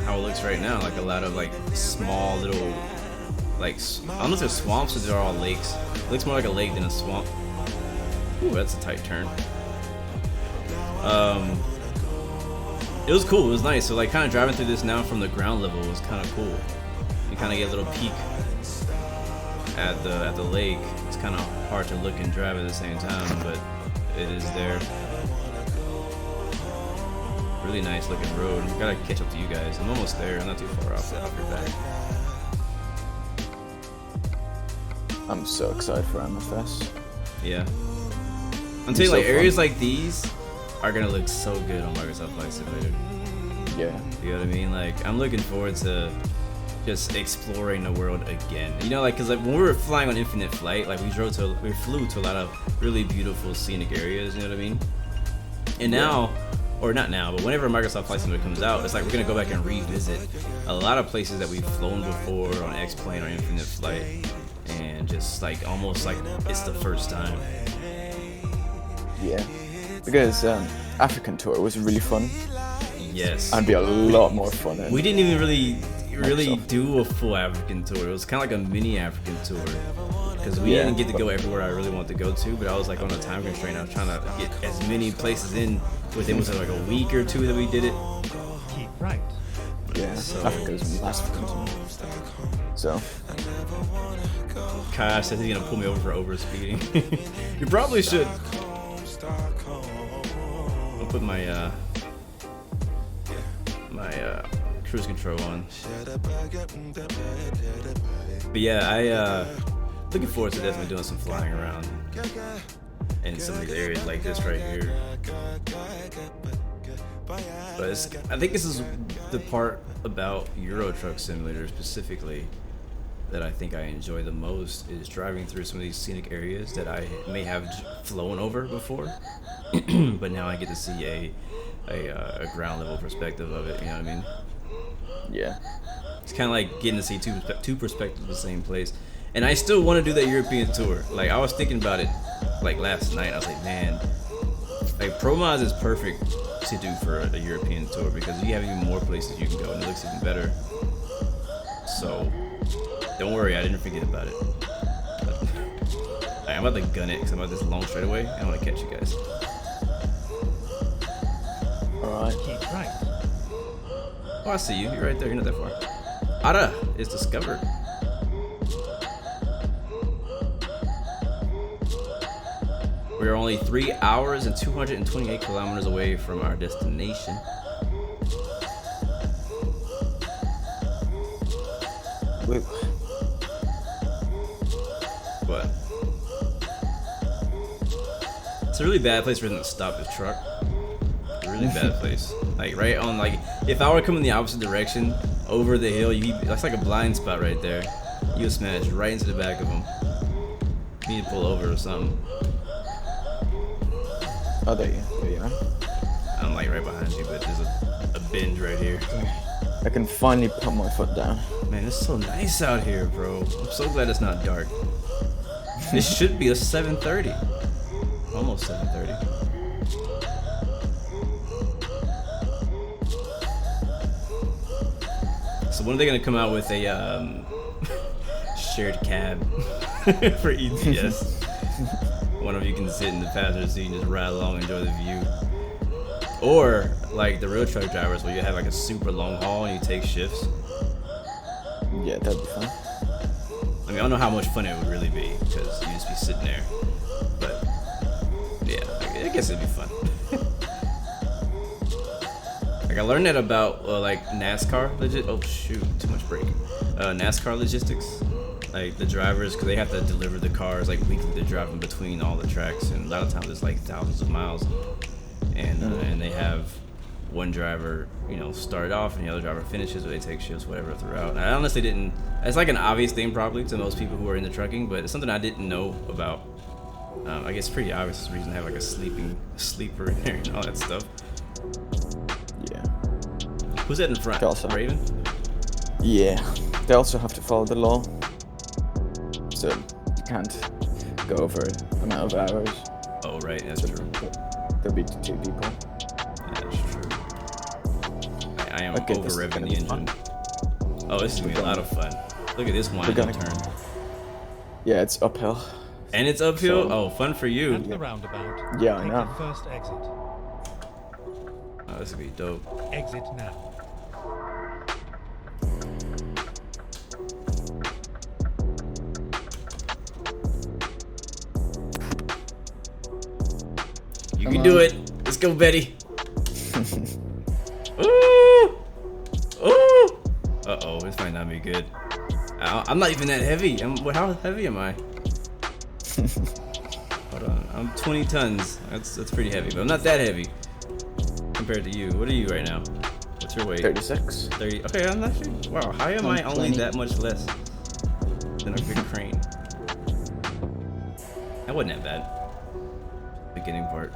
how it looks right now, like a lot of like small little like, I don't know if they're swamps or they're all lakes. It looks more like a lake than a swamp. Ooh, that's a tight turn. It was cool, it was nice. So like kind of driving through this now from the ground level was kind of cool. You kind of get a little peek at the lake. It's kind of hard to look and drive at the same time, but it is there. Really nice looking road. Gotta catch up to you guys. I'm almost there. I'm not too far off your back. I'm so excited for MFS. Yeah. I'm telling you, like, areas like these are gonna look so good on Microsoft Flight Simulator. Yeah. You know what I mean? Like, I'm looking forward to just exploring the world again. You know, like, cause like when we were flying on Infinite Flight, like we flew to a lot of really beautiful scenic areas. You know what I mean? And now, or not now, but whenever Microsoft Flight Simulator comes out, it's like we're gonna go back and revisit a lot of places that we've flown before on X-Plane or Infinite Flight, and just like almost like it's the first time. Yeah, because African tour was really fun. Yes. And be a lot more fun. We didn't even really do a full African tour. It was kind of like a mini African tour because we didn't get to go everywhere I really wanted to go to. But I was like on a time constraint. I was trying to get as many places in within was it like a week or two that we did it. Keep right. Yeah, so. Africa's last fun. So. Kai said he's gonna pull me over for overspeeding. You probably should. I'll put my cruise control on. But yeah, looking forward to definitely doing some flying around in some of these areas like this right here. But I think this is the part about Euro Truck Simulator specifically that I think I enjoy the most, is driving through some of these scenic areas that I may have flown over before, but now I get to see a ground level perspective of it. You know what I mean? Yeah. It's kind of like getting to see two perspectives of the same place. And I still want to do that European tour. Like, I was thinking about it like last night. I was like, man, like ProMods is perfect to do for a European tour because you have even more places you can go and it looks even better. So don't worry, I didn't forget about it. I'm about to gun it because I'm about this long straightaway. I want to catch you guys. Alright. Keep right. Oh, I see you. You're right there. You're not that far. Ada is discovered. We are only 3 hours and 228 kilometers away from our destination. Wait. What? It's a really bad place for him to stop his truck. Really bad place. Like right on, like if I were coming the opposite direction over the hill, that's like a blind spot right there. You'll smash right into the back of him. You need to pull over or something. Oh, there you are. I'm like right behind you, but there's a bend right here. I can finally put my foot down. Man, it's so nice out here, bro. I'm so glad it's not dark. This should be a 7:30. Almost 7:30. So when are they gonna come out with a shared cab for ETS? One of you can sit in the passenger seat and just ride along and enjoy the view. Or like the real truck drivers where you have like a super long haul and you take shifts. Yeah, that'd be fun. I mean, I don't know how much fun it would really be because you just be sitting there. But yeah, I guess it'd be fun. Like I learned that about like NASCAR oh shoot, too much braking. NASCAR logistics. Like the drivers, because they have to deliver the cars like weekly. They're driving between all the tracks, and a lot of times it's like thousands of miles. And they have one driver, you know, start off, and the other driver finishes, or they take shifts, whatever, throughout. And I honestly didn't. It's like an obvious thing probably to most people who are in the trucking, but it's something I didn't know about. I guess it's pretty obvious reason to have like a sleeper in there and all that stuff. Yeah. Who's that in front? Also, Raven? Yeah. They also have to follow the law. So you can't go over the amount of hours. Oh, right, that's true. There'll be 2 people. That's true. I am Okay, over revving the engine. Oh, this is gonna be a lot of fun. Look at this one turn. Yeah, it's uphill. And it's uphill? So, oh, fun for you. At the roundabout. Yeah, I take know. the first exit. Oh, this would be dope. Exit now. You can do it. Let's go, Betty. Ooh! Ooh! Uh-oh, this might not be good. I'm not even that heavy. How heavy am I? Hold on, I'm 20 tons. That's pretty heavy, but I'm not that heavy compared to you. What are you right now? What's your weight? 36. 30. Okay, I'm not sure. Wow, how am I only that much less than a big crane? That wasn't that bad. Beginning part.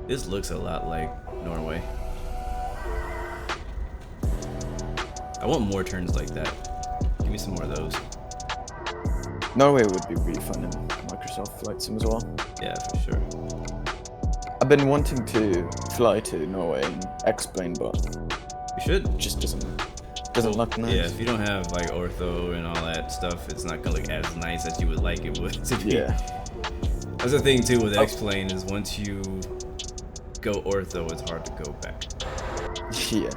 This looks a lot like Norway. I want more turns like that. Give me some more of those. Norway would be really fun in Microsoft Flight Sim as well. Yeah, for sure. I've been wanting to fly to Norway and X-Plane, but you should. It just doesn't look nice. Yeah, if you don't have like ortho and all that stuff, it's not gonna look as nice as you would like it would to be. Yeah. That's the thing too with X-Plane is once you go ortho, it's hard to go back. Yeah.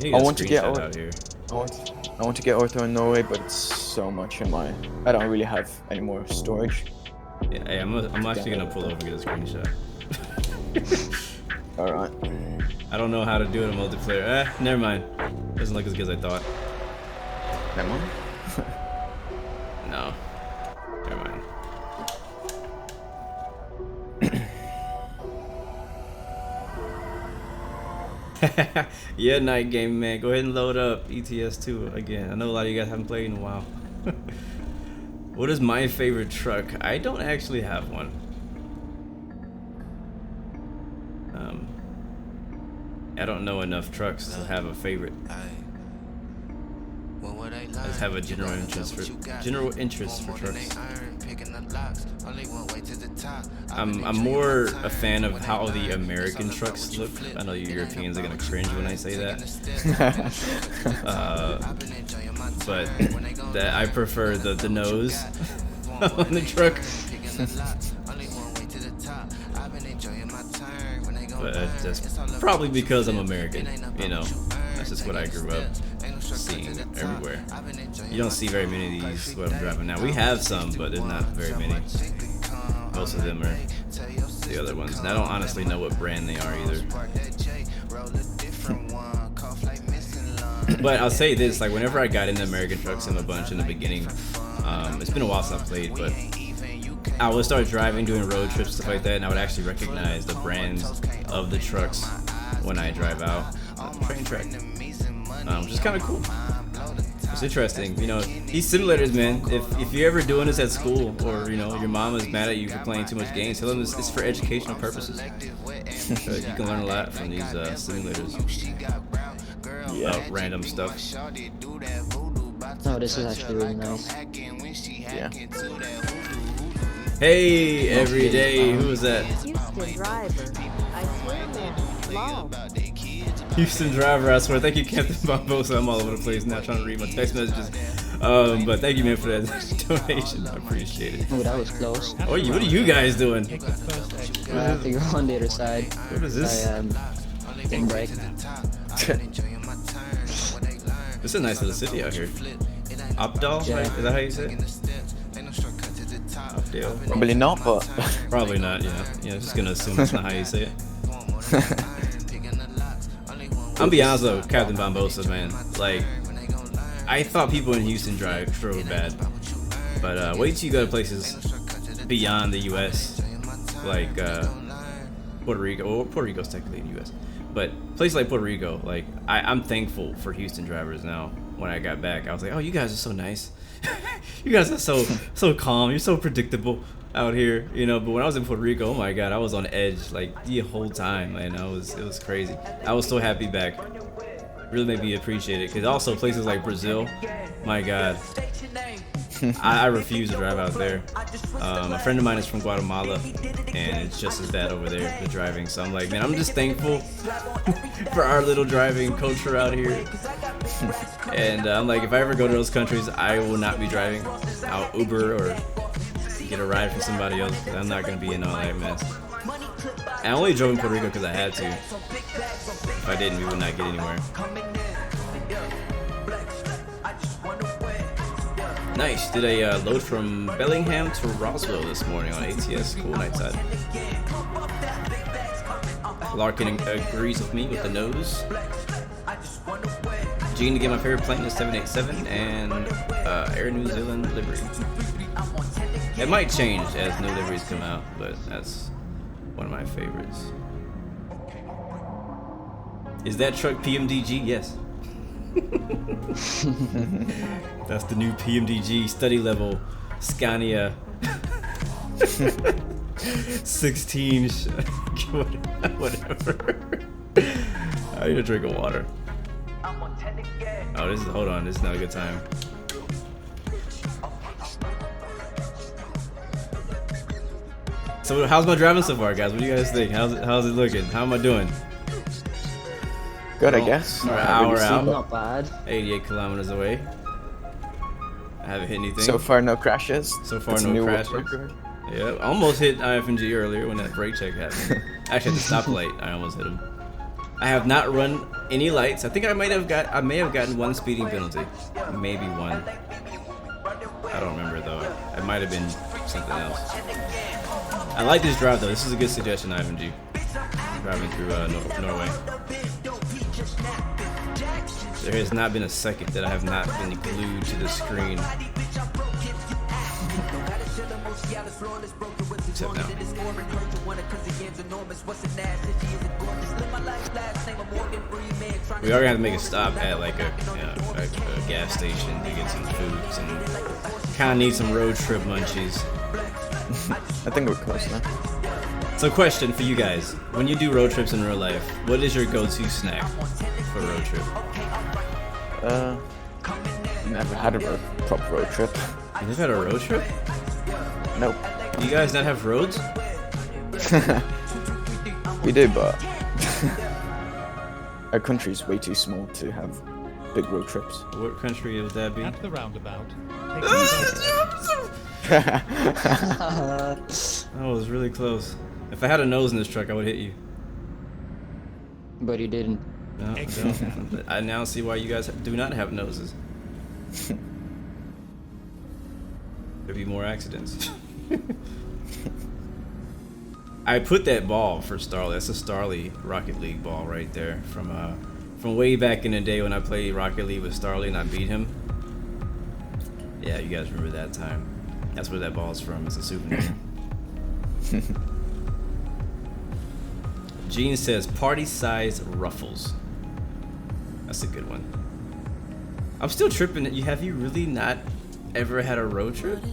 I want to get out here. I want to get ortho in Norway, but it's so much in my. I don't really have any more storage. Yeah, hey, I'm actually gonna pull over and get a screenshot. All right. I don't know how to do it in multiplayer. Never mind. Doesn't look as good as I thought. Never mind. No. Never mind. Yeah, night game, man. Go ahead and load up ETS2 again. I know a lot of you guys haven't played in a while. What is my favorite truck? I don't actually have one. I don't know enough trucks to have a favorite. I just have a general interest for trucks. I'm more a fan of how the American trucks look. I know you Europeans are gonna cringe when I say that. But that I prefer the nose on the truck. But that's probably because I'm American, you know. That's just what I grew up seeing everywhere. You don't see very many of these what I'm driving now. We have some, but there's not very many. Most of them are the other ones. And I don't honestly know what brand they are either. But I'll say this, like whenever I got into American trucks in a bunch in the beginning, it's been a while since I played, but I would start driving, doing road trips, stuff like that, and I would actually recognize the brands of the trucks when I drive out train track, which is kind of cool. It's interesting, you know. These simulators, man. If you're ever doing this at school, or you know your mom is mad at you for playing too much games, tell them it's for educational purposes. You can learn a lot from these simulators. About random stuff. Oh, this is actually really nice. Yeah. Hey, every day. Who was that? Houston driver. I swear, man. Long. Houston driver, I swear. Thank you, Captain Barbosa. I'm all over the place now trying to read my text messages. But thank you, man, for that donation. I appreciate it. Oh, that was close. Oh, what are you guys doing? I have to go on the other side. What is this? Didn't break. This is a nice little city out here. Opdal, yeah. Right? Is that how you say it? Opdal. Probably not, but probably not. Yeah. Just gonna assume that's not how you say it. I'm be honest though, Captain Bombosa, man. Like, I thought people in Houston drove bad, but wait till you go to places beyond the U.S. like Puerto Rico. Well, Puerto Rico's technically in the U.S. But places like Puerto Rico, like I'm thankful for Houston drivers now. When I got back, I was like, oh, you guys are so nice. You guys are so calm. You're so predictable out here, you know. But when I was in Puerto Rico, oh my God, I was on edge like the whole time, man. It was crazy. I was so happy back. Really made me appreciate it. Cause also places like Brazil, my God, I refuse to drive out there. A friend of mine is from Guatemala, and it's just as bad over there, the driving. So I'm like, man, I'm just thankful for our little driving culture out here. And I'm like, if I ever go to those countries, I will not be driving. I'll Uber or get a ride from somebody else. I'm not gonna be in all that mess. I only drove in Puerto Rico because I had to. If I didn't, we would not get anywhere. Nice. Did a load from Bellingham to Roswell this morning on ATS. Cool. Night side. Larkin agrees with me with the nose. Gene to get my favorite plane is 787 and Air New Zealand livery. It might change as new liveries come out, but that's one of my favorites. Is that truck PMDG? Yes. That's the new PMDG study level Scania 16 whatever. I need a drink of water. Oh, hold on, this is not a good time. So how's my driving so far, guys? What do you guys think? How's it looking? How am I doing? Good, I guess. We're an hour out. Not bad. 88 kilometers away. I haven't hit anything. So far, no crashes. So far, no crashes. Yeah, almost hit IF&G earlier when that brake check happened. Actually, at the stoplight, I almost hit him. I have not run any lights. I think I may have gotten one speeding penalty, maybe one. I don't remember though. It might have been something else. I like this drive though. This is a good suggestion, IF&G. Driving through Norway. There has not been a second that I have not been glued to the screen. Except now. We are gonna have to make a stop at like a gas station to get some food. Kind of need some road trip munchies. I think we're close now. So, question for you guys: when you do road trips in real life, what is your go-to snack for a road trip? Never had a proper road trip. You never had a road trip? Nope. You guys not have roads? We do, but our country's way too small to have big road trips. What country would that be? At the roundabout. That was really close. If I had a nose in this truck, I would hit you. But you didn't. No, I don't. I now see why you guys do not have noses. There'd be more accidents. I put that ball for Starly. That's a Starly Rocket League ball right there from way back in the day when I played Rocket League with Starly and I beat him. Yeah, you guys remember that time. That's where that ball is from. It's a souvenir. Gene says party size ruffles. That's a good one. I'm still tripping that have you really not ever had a road trip?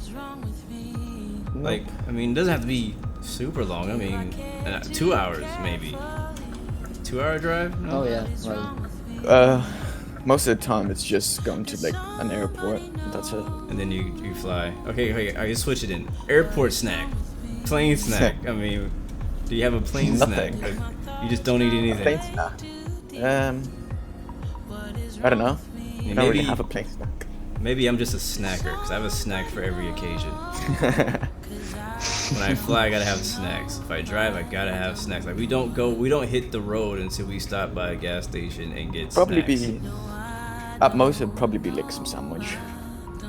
Like, I mean, it doesn't have to be super long. I mean, 2 hours maybe. 2 hour drive? No? Oh yeah. Well, most of the time it's just going to like an airport. That's it. And then you fly. Okay, I just switch it in. Airport snack, plane snack. I mean, do you have a plane snack? Like, you just don't eat anything. Plane snack. I don't know. I don't really have a plane snack. Maybe I'm just a snacker because I have a snack for every occasion. When I fly, I gotta have snacks. If I drive, I gotta have snacks. Like we don't hit the road until we stop by a gas station and get snacks. At most it'd probably be like some sandwich.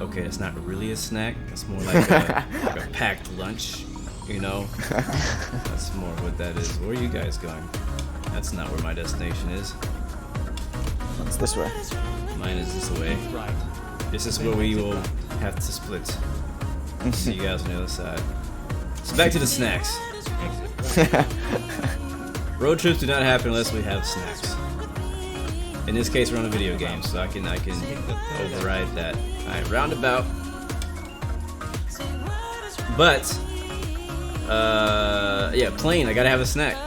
Okay, that's not really a snack. It's more like a packed lunch, you know? That's more what that is. Where are you guys going? That's not where my destination is. It's this way. Mine is this way. Right. This is where we will have to split. See you guys on the other side. So back to the snacks. Road trips do not happen unless we have snacks. In this case, we're on a video game, so I can override that. All right, roundabout. But yeah, plane. I gotta have a snack.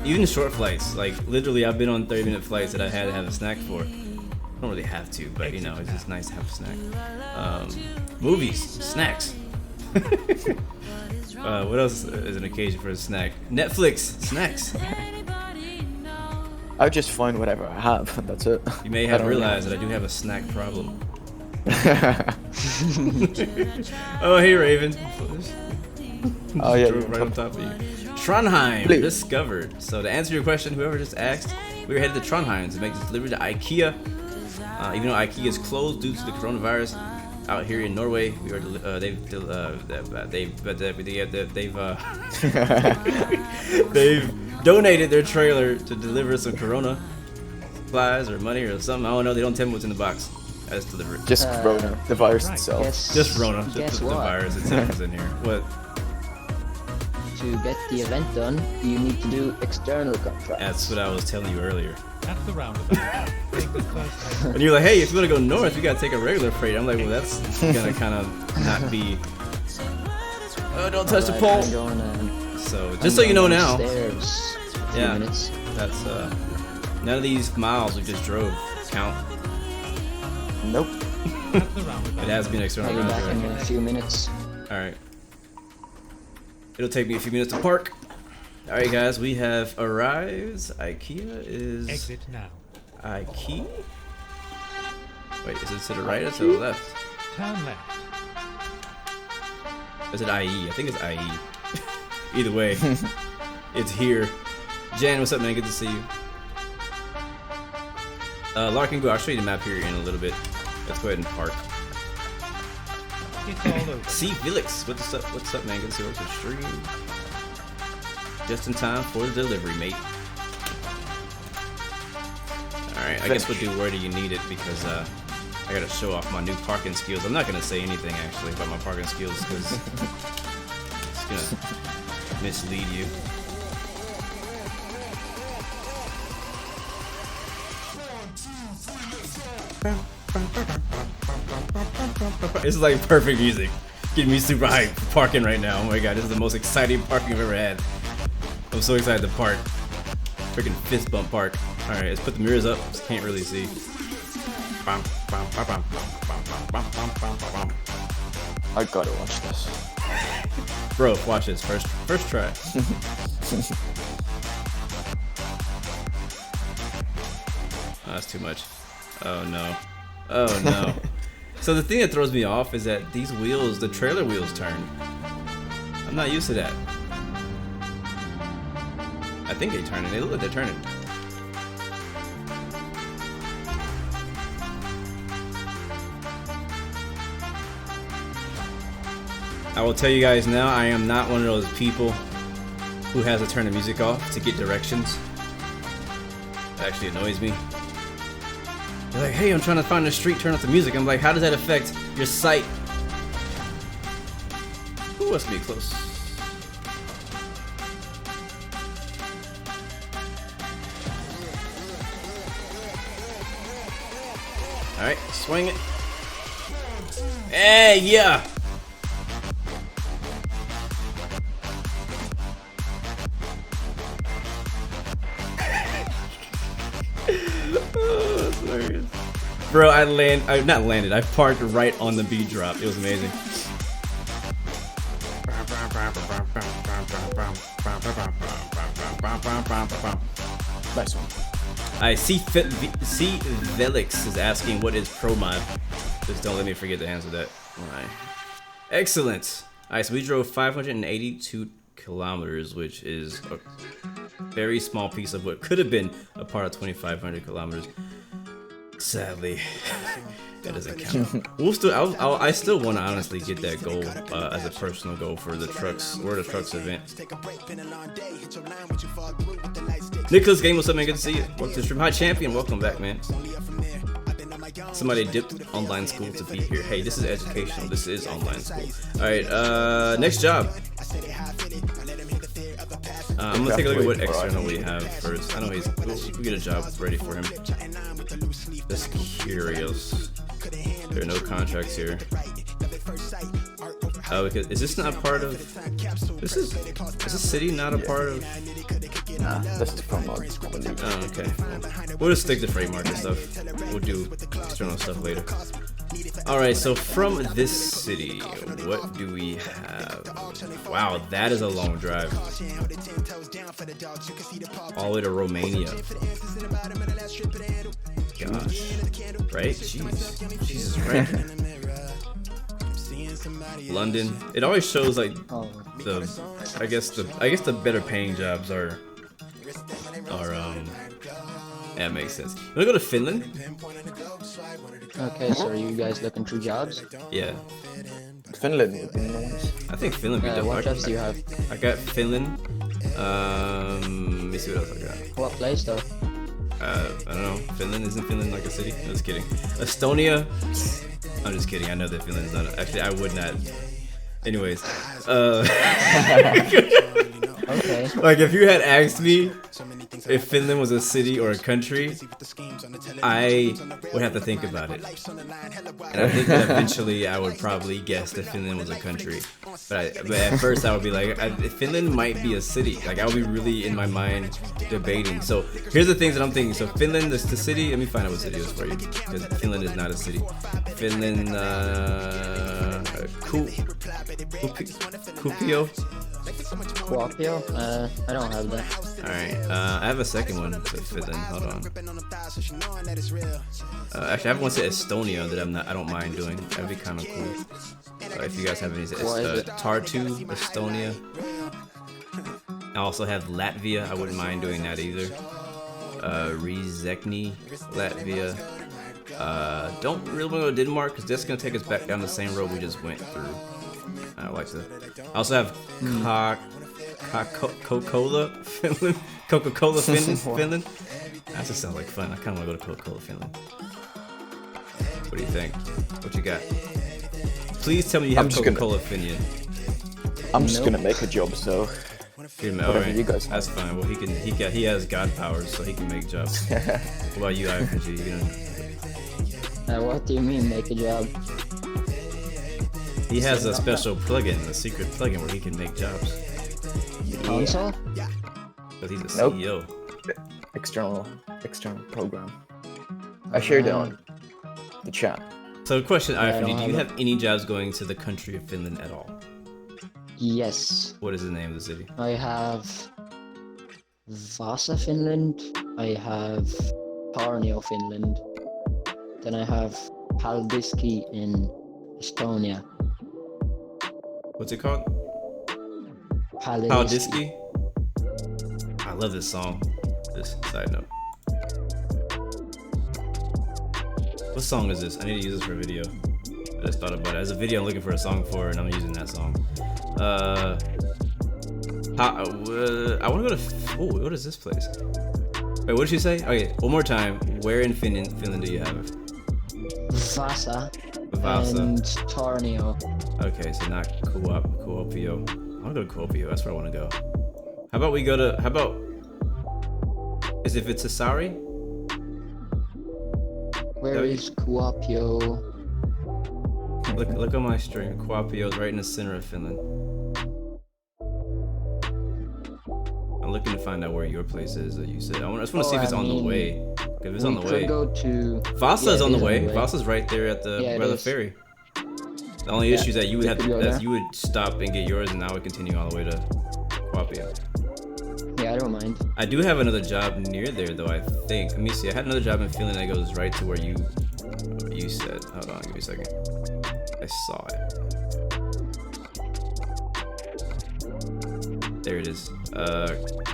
Even short flights, like literally, I've been on 30-minute flights that I had to have a snack for. I don't really have to, but you know, it's just nice to have a snack. Movies, snacks. What else is an occasion for a snack? Netflix, snacks. I'll just find whatever I have, and that's it. You may have realized that I do have a snack problem. Oh, hey, Raven. Oh yeah, right on top of you. Trondheim discovered. So to answer your question, whoever just asked, we were headed to Trondheim to make this delivery to IKEA. Even though IKEA is closed due to the coronavirus, out here in Norway, we are they've donated their trailer to deliver some Corona. supplies or money or something. I don't know. They don't tell me what's in the box. I just deliver it. Just Rona, the virus itself. Just Rona, guess the what? virus itself is in here. What? To get the event done, you need to do external contracts. That's what I was telling you earlier. At the roundabout, take the first And you're like, hey, if you want to go north, you gotta take a regular freight. I'm like, well, that's gonna kind of not be. Oh, don't touch the pole. So just so you know now. Yeah, minutes. that's none of these miles we just drove count. Nope. at the roundabout. It has been external I'll be back in round. a few minutes. All right. It'll take me a few minutes to park. All right, guys, we have arrived. IKEA is. Exit now. IKEA. Wait, is it to the right or to the left? Turn left. Is it IE? I think it's IE. Either way, it's here. Jan, what's up, man? Good to see you. Larkin, go. I'll show you the map here in a little bit. Let's go ahead and park. It's all over. See, Felix, what's up? What's up, man? Good to see you on the stream. Just in time for the delivery, mate. All right, I guess we'll do where do you need it because I gotta show off my new parking skills. I'm not gonna say anything actually about my parking skills because it's gonna mislead you. It's like perfect music. Getting me super hyped for parking right now. Oh my god, this is the most exciting parking I've ever had. I'm so excited to park. Freaking fist bump park. Alright, let's put the mirrors up. Just can't really see. I gotta watch this. Bro, watch this. First try. Oh, that's too much. Oh no. Oh no. So the thing that throws me off is that these wheels, the trailer wheels turn. I'm not used to that. I think they turn. They look like they're turning. I will tell you guys now, I am not one of those people who has to turn the music off to get directions. That actually annoys me. They're like, hey, I'm trying to find the street, turn off the music. I'm like, how does that affect your sight? Who wants to be close? Alright, swing it. Hey, yeah! Oh, that's hilarious. Bro, I parked right on the beat drop. It was amazing. Nice one. I see Velix is asking what is ProMod. Just don't let me forget to answer that. Alright. Excellent. Alright, so we drove 582 kilometers, which is a very small piece of what could have been a part of 2,500 kilometers. Sadly, that doesn't count. I still want to honestly get that goal as a personal goal for the trucks or the trucks event. Nicholas Game, what's up, man? Good to see you. Welcome to the stream. Hi, champion. Welcome back, man. Somebody dipped online school to be here. Hey, this is educational. This is online school. All right, next job. I'm gonna take a look at what external we have first. I know we'll get a job ready for him. Just curious. There are no contracts here. Oh, because is this not part of? Is this city not a part of? Nah, this is ProMod. Oh, okay. We'll just stick to freight market stuff. We'll do external stuff later. Alright, so from this city, what do we have? Wow, that is a long drive. All the way to Romania. Gosh. Right? Jeez. Jesus, right? London. It always shows like I guess the better paying jobs are that makes sense. You wanna go to Finland? Okay, so are you guys looking through jobs? Yeah. Finland would be nice. I think Finland would be dope. What jobs do you have? I got Finland. Let me see what else I got. What place though? I don't know. Finland, isn't Finland like a city? I'm just kidding. Estonia. I'm just kidding. I know that Finland's not. Actually, I would not. Anyways, Okay. like if you had asked me if Finland was a city or a country, I would have to think about it. And I think that eventually I would probably guess that Finland was a country. But at first I would be like, Finland might be a city. Like I would be really in my mind debating. So here's the things that I'm thinking. So Finland is the city. Let me find out what city it is for you, because Finland is not a city. Finland, Kuopio. Kuopio? I don't have that. Alright, I have a second one to Finland. Hold on. Actually, I have one to Estonia that I don't mind doing. That'd be kind of cool. If you guys have any, Tartu, Estonia. I also have Latvia. I wouldn't mind doing that either. Rizekni, Latvia. Don't really want to go to Denmark because that's gonna take us back down the same road we just went through. I like that. I also have Coca-Cola, Finland. Coca-Cola, Finland. That just sounds like fun. I kind of want to go to Coca-Cola, Finland. What do you think? What you got? Please tell me you have Coca-Cola, Finland. I'm just gonna make a job, so. Whatever you guys. That's fine. Well, he has God powers, so he can make jobs. What about you, IFG? What do you mean, make a job? He has a special plugin, a secret plugin where he can make jobs. Console? Because he's a CEO. External program. I shared it on the chat. So, question, IFG, do you have any jobs going to the country of Finland at all? Yes. What is the name of the city? I have Vasa, Finland. I have Tornio, Finland. Then I have Paldiski in Estonia. What's it called? Paldiski. I love this song. This side note. What song is this? I need to use this for a video. I just thought about it. As a video I'm looking for a song for, and I'm using that song. I want to go to. Oh, what is this place? Wait, what did she say? Okay, one more time. Where in Finland do you have it? Vasa. And Tornio. Okay, so not Kuopio. I want to go to Kuopio. That's where I want to go. How about we go to? How about? Is it Vitasari? Where is Kuopio? Look on my stream. Kuopio is right in the center of Finland. I'm looking to find out where your place is that you said. I just want to see if it's on the way. If it's on the way. Go to Vasa is on the way. Vasa's right there at the by the ferry. The only issue is that you would have to, that you would stop and get yours, and now we continue all the way to Kuopio. Yeah, I don't mind. I do have another job near there, though. I think. Let me see. I had another job in Finland that goes right to where you said. Hold on, give me a second. I saw it. There it is.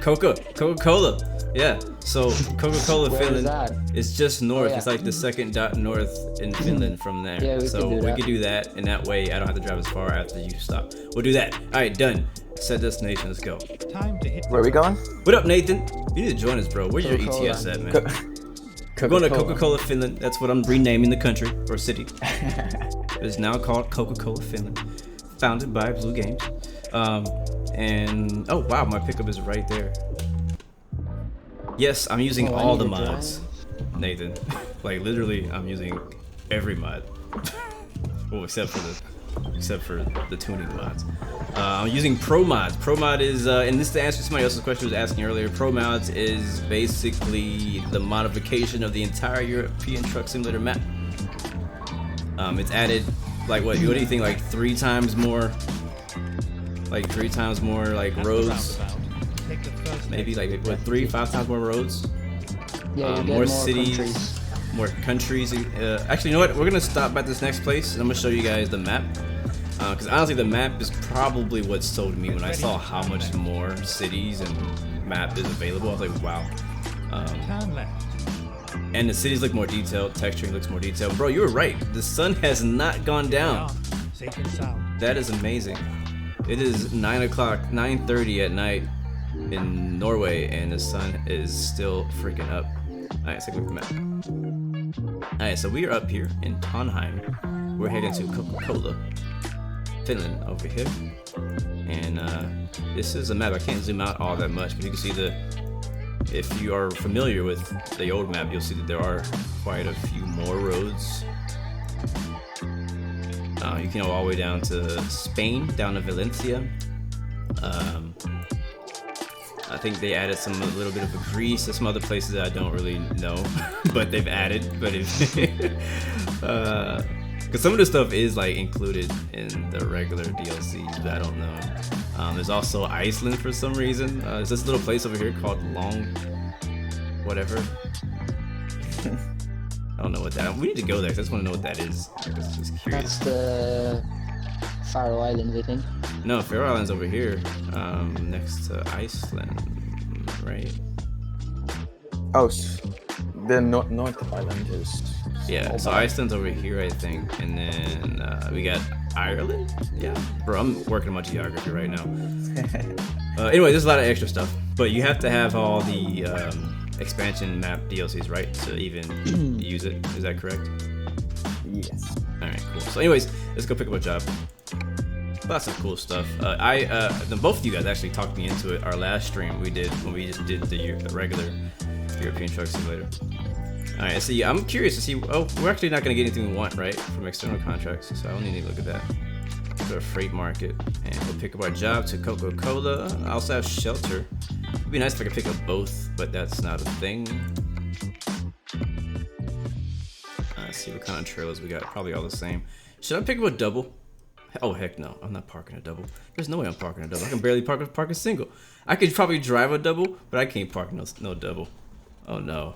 Coca-Cola. Yeah. So Coca-Cola Finland is just north. It's like the second dot north in Finland from there. Yeah, we could do that, and that way I don't have to drive as far after you stop. We'll do that. All right, done. Set destination. Let's go. Time to hit. Where are we going? What up, Nathan? You need to join us, bro. Where's your ETS at, man? We're going to Coca-Cola Finland. That's what I'm renaming the country or city. It is now called Coca-Cola Finland, founded by Blue Games. And oh wow, my pickup is right there. Yes, I'm using all the mods, Nathan. Like literally, I'm using every mod. Well, except for the tuning mods. I'm using ProMods. ProMod is, and this is to answer somebody else's question was asking earlier. ProMods is basically the modification of the entire European Truck Simulator map. It's added, like what do you think? Like 3 times more. Like 3 times more like roads. Maybe like what 3-5 times more roads. Yeah, more cities. More countries. Actually, you know what? We're gonna stop at this next place, and I'm gonna show you guys the map. Because honestly, the map is probably what sold me when I saw how much more cities and map is available. I was like, wow. And the cities look more detailed. Texturing looks more detailed. Bro, you were right. The sun has not gone down. That is amazing. It is 9:30 at night in Norway, and the sun is still freaking up. Alright, so look at the map. Alright, so we are up here in Tonheim. We're heading to Coca-Cola, Finland over here. And this is a map. I can't zoom out all that much, but you can see if you are familiar with the old map, you'll see that there are quite a few more roads. You can go all the way down to Spain, down to Valencia. I think they added a little bit of Greece. There's some other places that I don't really know, but they've added. But because some of the stuff is like included in the regular DLCs, but I don't know. There's also Iceland for some reason. There's this little place over here called Long, whatever. I don't know what that. We need to go there. I just want to know what that is. I'm just curious. That's the Faroe Islands, I think. No, Faroe Islands over here, next to Iceland, right? Oh, the North Island is. Yeah, so Iceland's over here, I think, and then we got Ireland. Yeah, bro, I'm working on my geography right now. Anyway, there's a lot of extra stuff, but you have to have all the expansion map DLCs, right, to even use it. Is that correct? Yes. All right, cool. So, anyways, let's go pick up a job. Lots of cool stuff. Both of you guys actually talked me into it. Our last stream we did when we just did the regular European Truck Simulator. All right, so yeah, I'm curious to see. Oh, we're actually not going to get anything we want, right, from external contracts. So I don't need to look at that. Go to freight market and we'll pick up our job to Coca-Cola. I also have shelter. It'd be nice if I could pick up both, but that's not a thing. Let's see what kind of trailers we got. Probably all the same. Should I pick up a double? Oh heck no, I'm not parking a double. There's no way I'm parking a double. I can barely park a single. I could probably drive a double, but I can't park no double. Oh no,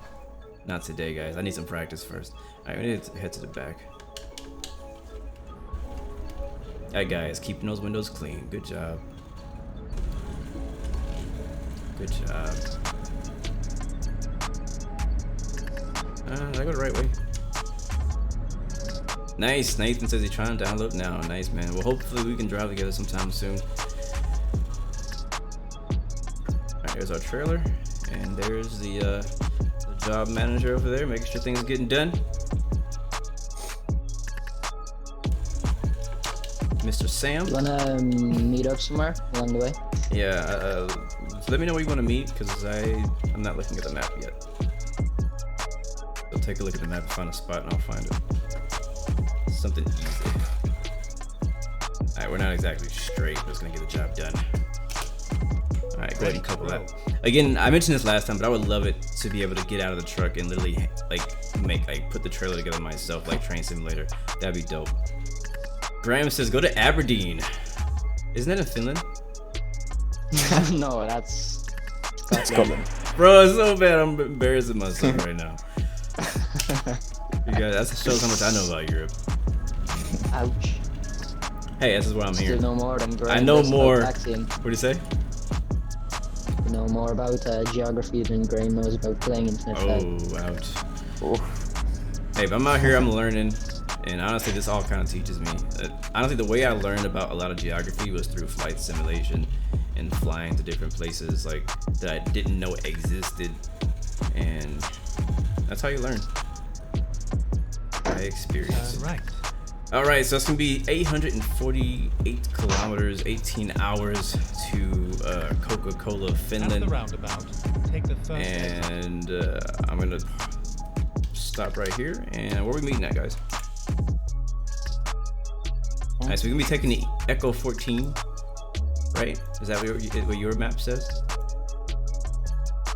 not today, guys. I need some practice first. All right, we need to head to the back. Alright guys, keeping those windows clean. Good job. Good job. Did I go the right way? Nice. Nathan says he's trying to download now. Nice, man. Well, hopefully we can drive together sometime soon. Alright, here's our trailer. And there's the job manager over there, making sure things are getting done. Mr. Sam. You wanna meet up somewhere along the way? Yeah, so let me know where you want to meet, because I'm not looking at the map yet. So take a look at the map and find a spot and I'll find it. Something easy. Alright, we're not exactly straight, but it's gonna get the job done. Alright, go ahead and couple that. Again, I mentioned this last time, but I would love it to be able to get out of the truck and literally put the trailer together myself, like Train Simulator. That'd be dope. Graham says go to Aberdeen. Isn't that in Finland? No, that's Scotland. Bro, it's so bad. I'm embarrassing myself right now. You guys, that shows how much I know about Europe. Ouch. Hey, this is why I'm here. Still know more than Graham. I know more. What do you say? You know more about geography than Graham knows about playing Infinite Oh, ouch. Oh. Hey, but I'm out here, I'm learning. And honestly, this all kind of teaches me. Honestly, the way I learned about a lot of geography was through flight simulation and flying to different places like that I didn't know existed. And that's how you learn. By experience. Right. All right, so it's gonna be 848 kilometers, 18 hours to Coca-Cola, Finland. At the roundabout, take the first and I'm gonna stop right here. And where are we meeting at, guys? Alright, so we're gonna be taking the Echo 14, right? Is that what your map says?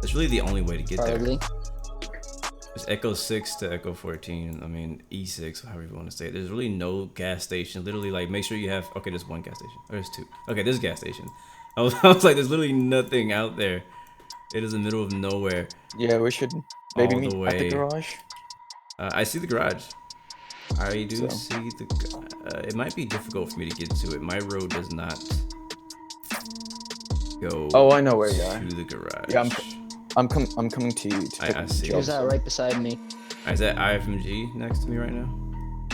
It's really the only way to get Probably. there. It's Echo 6 to Echo 14. I mean, E6, however you want to say it. There's really no gas station. Literally, like, make sure you have. Okay, there's one gas station. Oh, there's two. Okay, there's a gas station. I was like, there's literally nothing out there. It is in the middle of nowhere. Yeah, we should maybe all meet the at the way. garage. I see the garage. I do see the. It might be difficult for me to get to it. My road does not go. Oh, I know where you are. To the garage. Yeah, I'm coming to you. I see. Who's that right beside me? Is that IFMG next to me right now?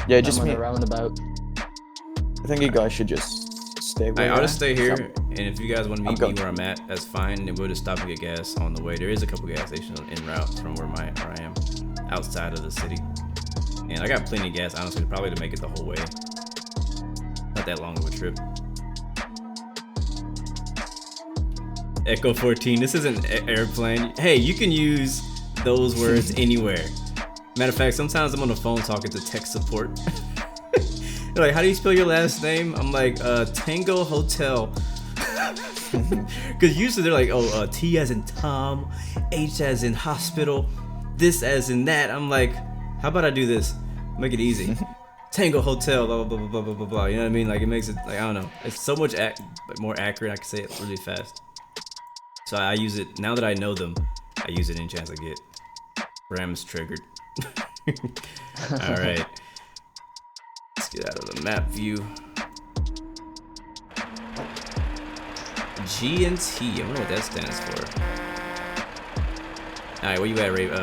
Yeah, just I'm me. on a roundabout. I think you guys should just stay where I'll you're just at. stay here, and if you guys want to meet me going. where I'm at, that's fine. And we'll just stop to get gas on the way. There is a couple gas stations en route from where I am, outside of the city. And I got plenty of gas, honestly, probably to make it the whole way. Not that long of a trip. Echo 14, this isn't an airplane. Hey, you can use those words anywhere. Matter of fact, sometimes I'm on the phone talking to tech support. They're like, how do you spell your last name? I'm like, Tango Hotel. Because usually they're like, oh, T as in Tom, H as in hospital, this as in that. I'm like, how about I do this? Make it easy. Tango Hotel, blah, blah, blah, blah, blah, blah, blah. You know what I mean? Like, it makes it, like, I don't know. It's so much more accurate. I can say it really fast. So I use it, now that I know them, I use it any chance I get. Rams triggered. Alright. Let's get out of the map view. G and T, I wonder what that stands for. Alright, where you at, Raven?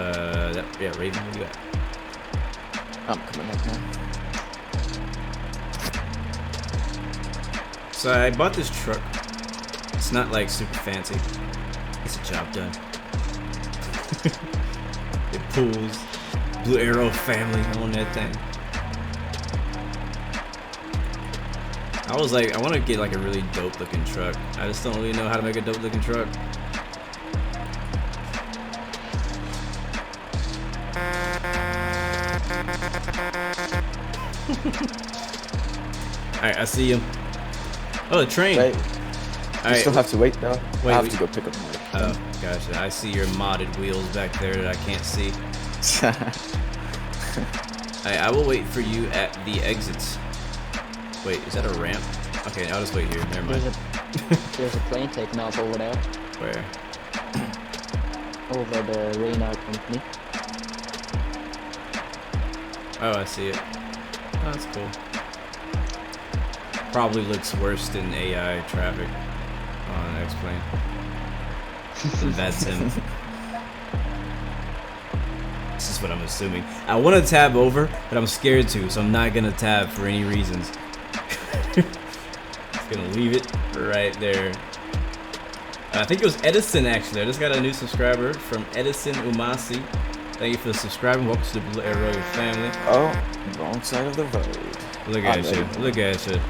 Yeah, Raven, where you at? I'm coming up now. So I bought this truck. It's not like super fancy. It's a job done. It pulls. Blue Arrow family on that thing. I was like, I want to get like a really dope looking truck. I just don't really know how to make a dope looking truck. Alright, I see him. Oh, the train. Wait. Alright. Still have to wait though. Wait, I have to go pick up my. Oh, gotcha. I see your modded wheels back there that I can't see. I will wait for you at the exits. Wait, is that a ramp? Okay, I'll just wait here. Never mind. There's a plane taking off over there. Where? Over the Reynard company. Oh, I see it. Oh, that's cool. Probably looks worse than AI traffic on X-Plane. That's him. This is what I'm assuming. I want to tab over, but I'm scared to, so I'm not gonna tab for any reasons. Just gonna leave it right there. I think it was Edison actually. I just got a new subscriber from Edison Umasi. Thank you for subscribing. Welcome to the Blue Arrow family. Oh, wrong side of the road. Look at you. Look at you.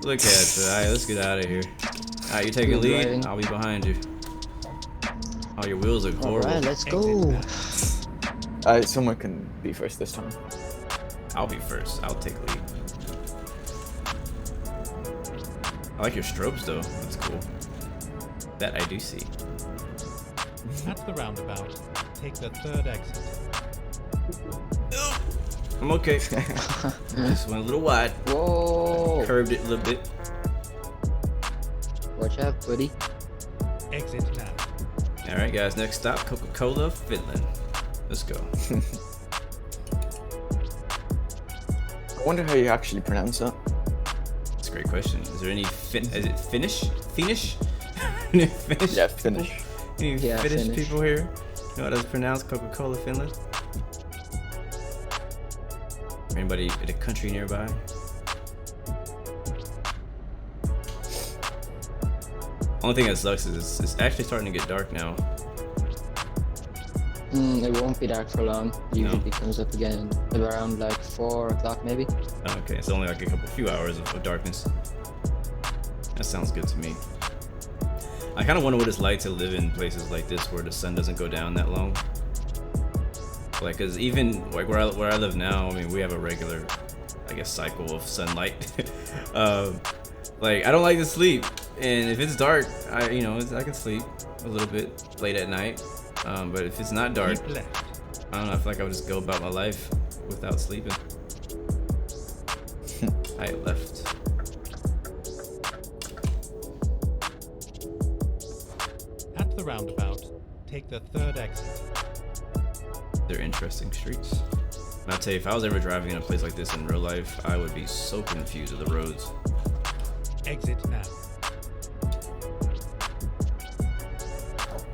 Look at you. Alright, let's get out of here. Alright, you're taking lead. Driving. I'll be behind you. Oh, your wheels are horrible. Alright, let's go. Someone can be first this time. I'll be first. I'll take lead. I like your strobes though. That's cool. That I do see. At the roundabout, take the third exit. I'm okay. Just went a little wide. Whoa! Curved it a little bit. Watch out, buddy. Exit now. Alright guys, next stop, Coca-Cola, Finland. Let's go. I wonder how you actually pronounce that. That's a great question. Is there any is it Finnish? Finnish? Finnish? Yeah, Finnish. Any Yeah, Finnish Finnish. people here? Know how to pronounce Coca-Cola, Finland? Or anybody in a country nearby? Only thing that sucks is it's actually starting to get dark now. It won't be dark for long. Usually it comes up again around like 4 o'clock maybe. Oh, okay, it's only like a few hours of darkness. That sounds good to me. I kind of wonder what it's like to live in places like this where the sun doesn't go down that long. Like, cause even like where I live now, I mean, we have a regular, I guess, cycle of sunlight. Like, I don't like to sleep, and if it's dark, I can sleep a little bit late at night. But if it's not dark, Keep left. I don't know. I feel like I would just go about my life without sleeping. I left. At the roundabout, take the third exit. They're interesting streets. And I'll tell you, if I was ever driving in a place like this in real life, I would be so confused with the roads. Exit now.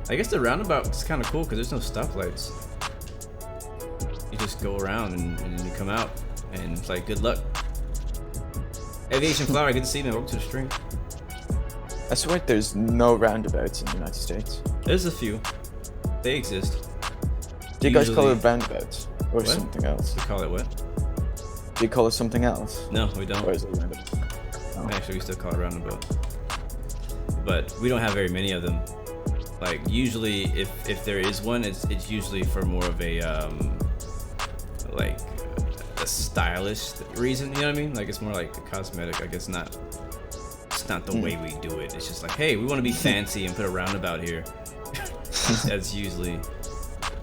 I guess the roundabout is kind of cool because there's no stoplights. You just go around and you come out, and it's like, good luck. Aviation Flower, good to see you, man. Welcome to the stream. I swear there's no roundabouts in the United States. There's a few. They exist. Do you guys call it roundabouts or what? Something else? We call it what? Do you call it something else? No, we don't. Or is it roundabout? Oh. Actually, we still call it roundabout. But we don't have very many of them. Like usually, if there is one, it's usually for more of a like a stylish reason. You know what I mean? Like it's more like a cosmetic. Like it's not the way we do it. It's just like, hey, we want to be fancy and put a roundabout here. That's usually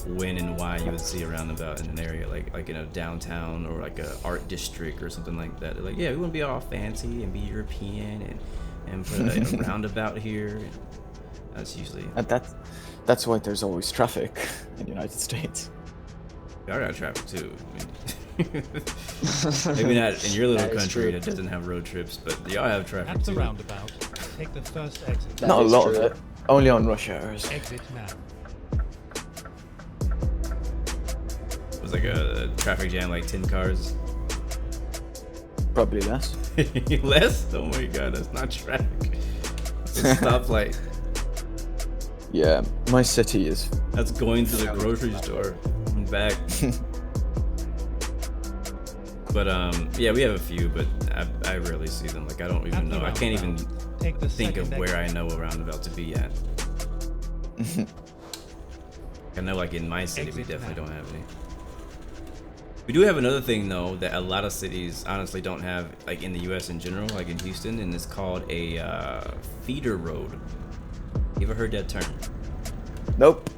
when and why you would see a roundabout in an area like in a downtown or like a art district or something like that. They're like, yeah, we want to be all fancy and be European and put a roundabout here. And that's usually. And that's why there's always traffic in the United States. Y'all got traffic too. I mean, maybe not in your little country that doesn't have road trips, but y'all have traffic At too. the roundabout, take the first exit. Not a lot of it. Only on rush hours. Exit now. It was like a traffic jam, like 10 cars. Probably less. Less? Oh my god, that's not traffic. It's a stoplight. Yeah, my city is. That's going to the grocery store and back. But yeah, we have a few, but I rarely see them. Like I don't even know. I can't even think of where I know a roundabout to be at. I know, like in my city, we definitely don't have any. We do have another thing though that a lot of cities honestly don't have, like in the U.S. in general, like in Houston, and it's called a feeder road. You ever heard that term? Nope.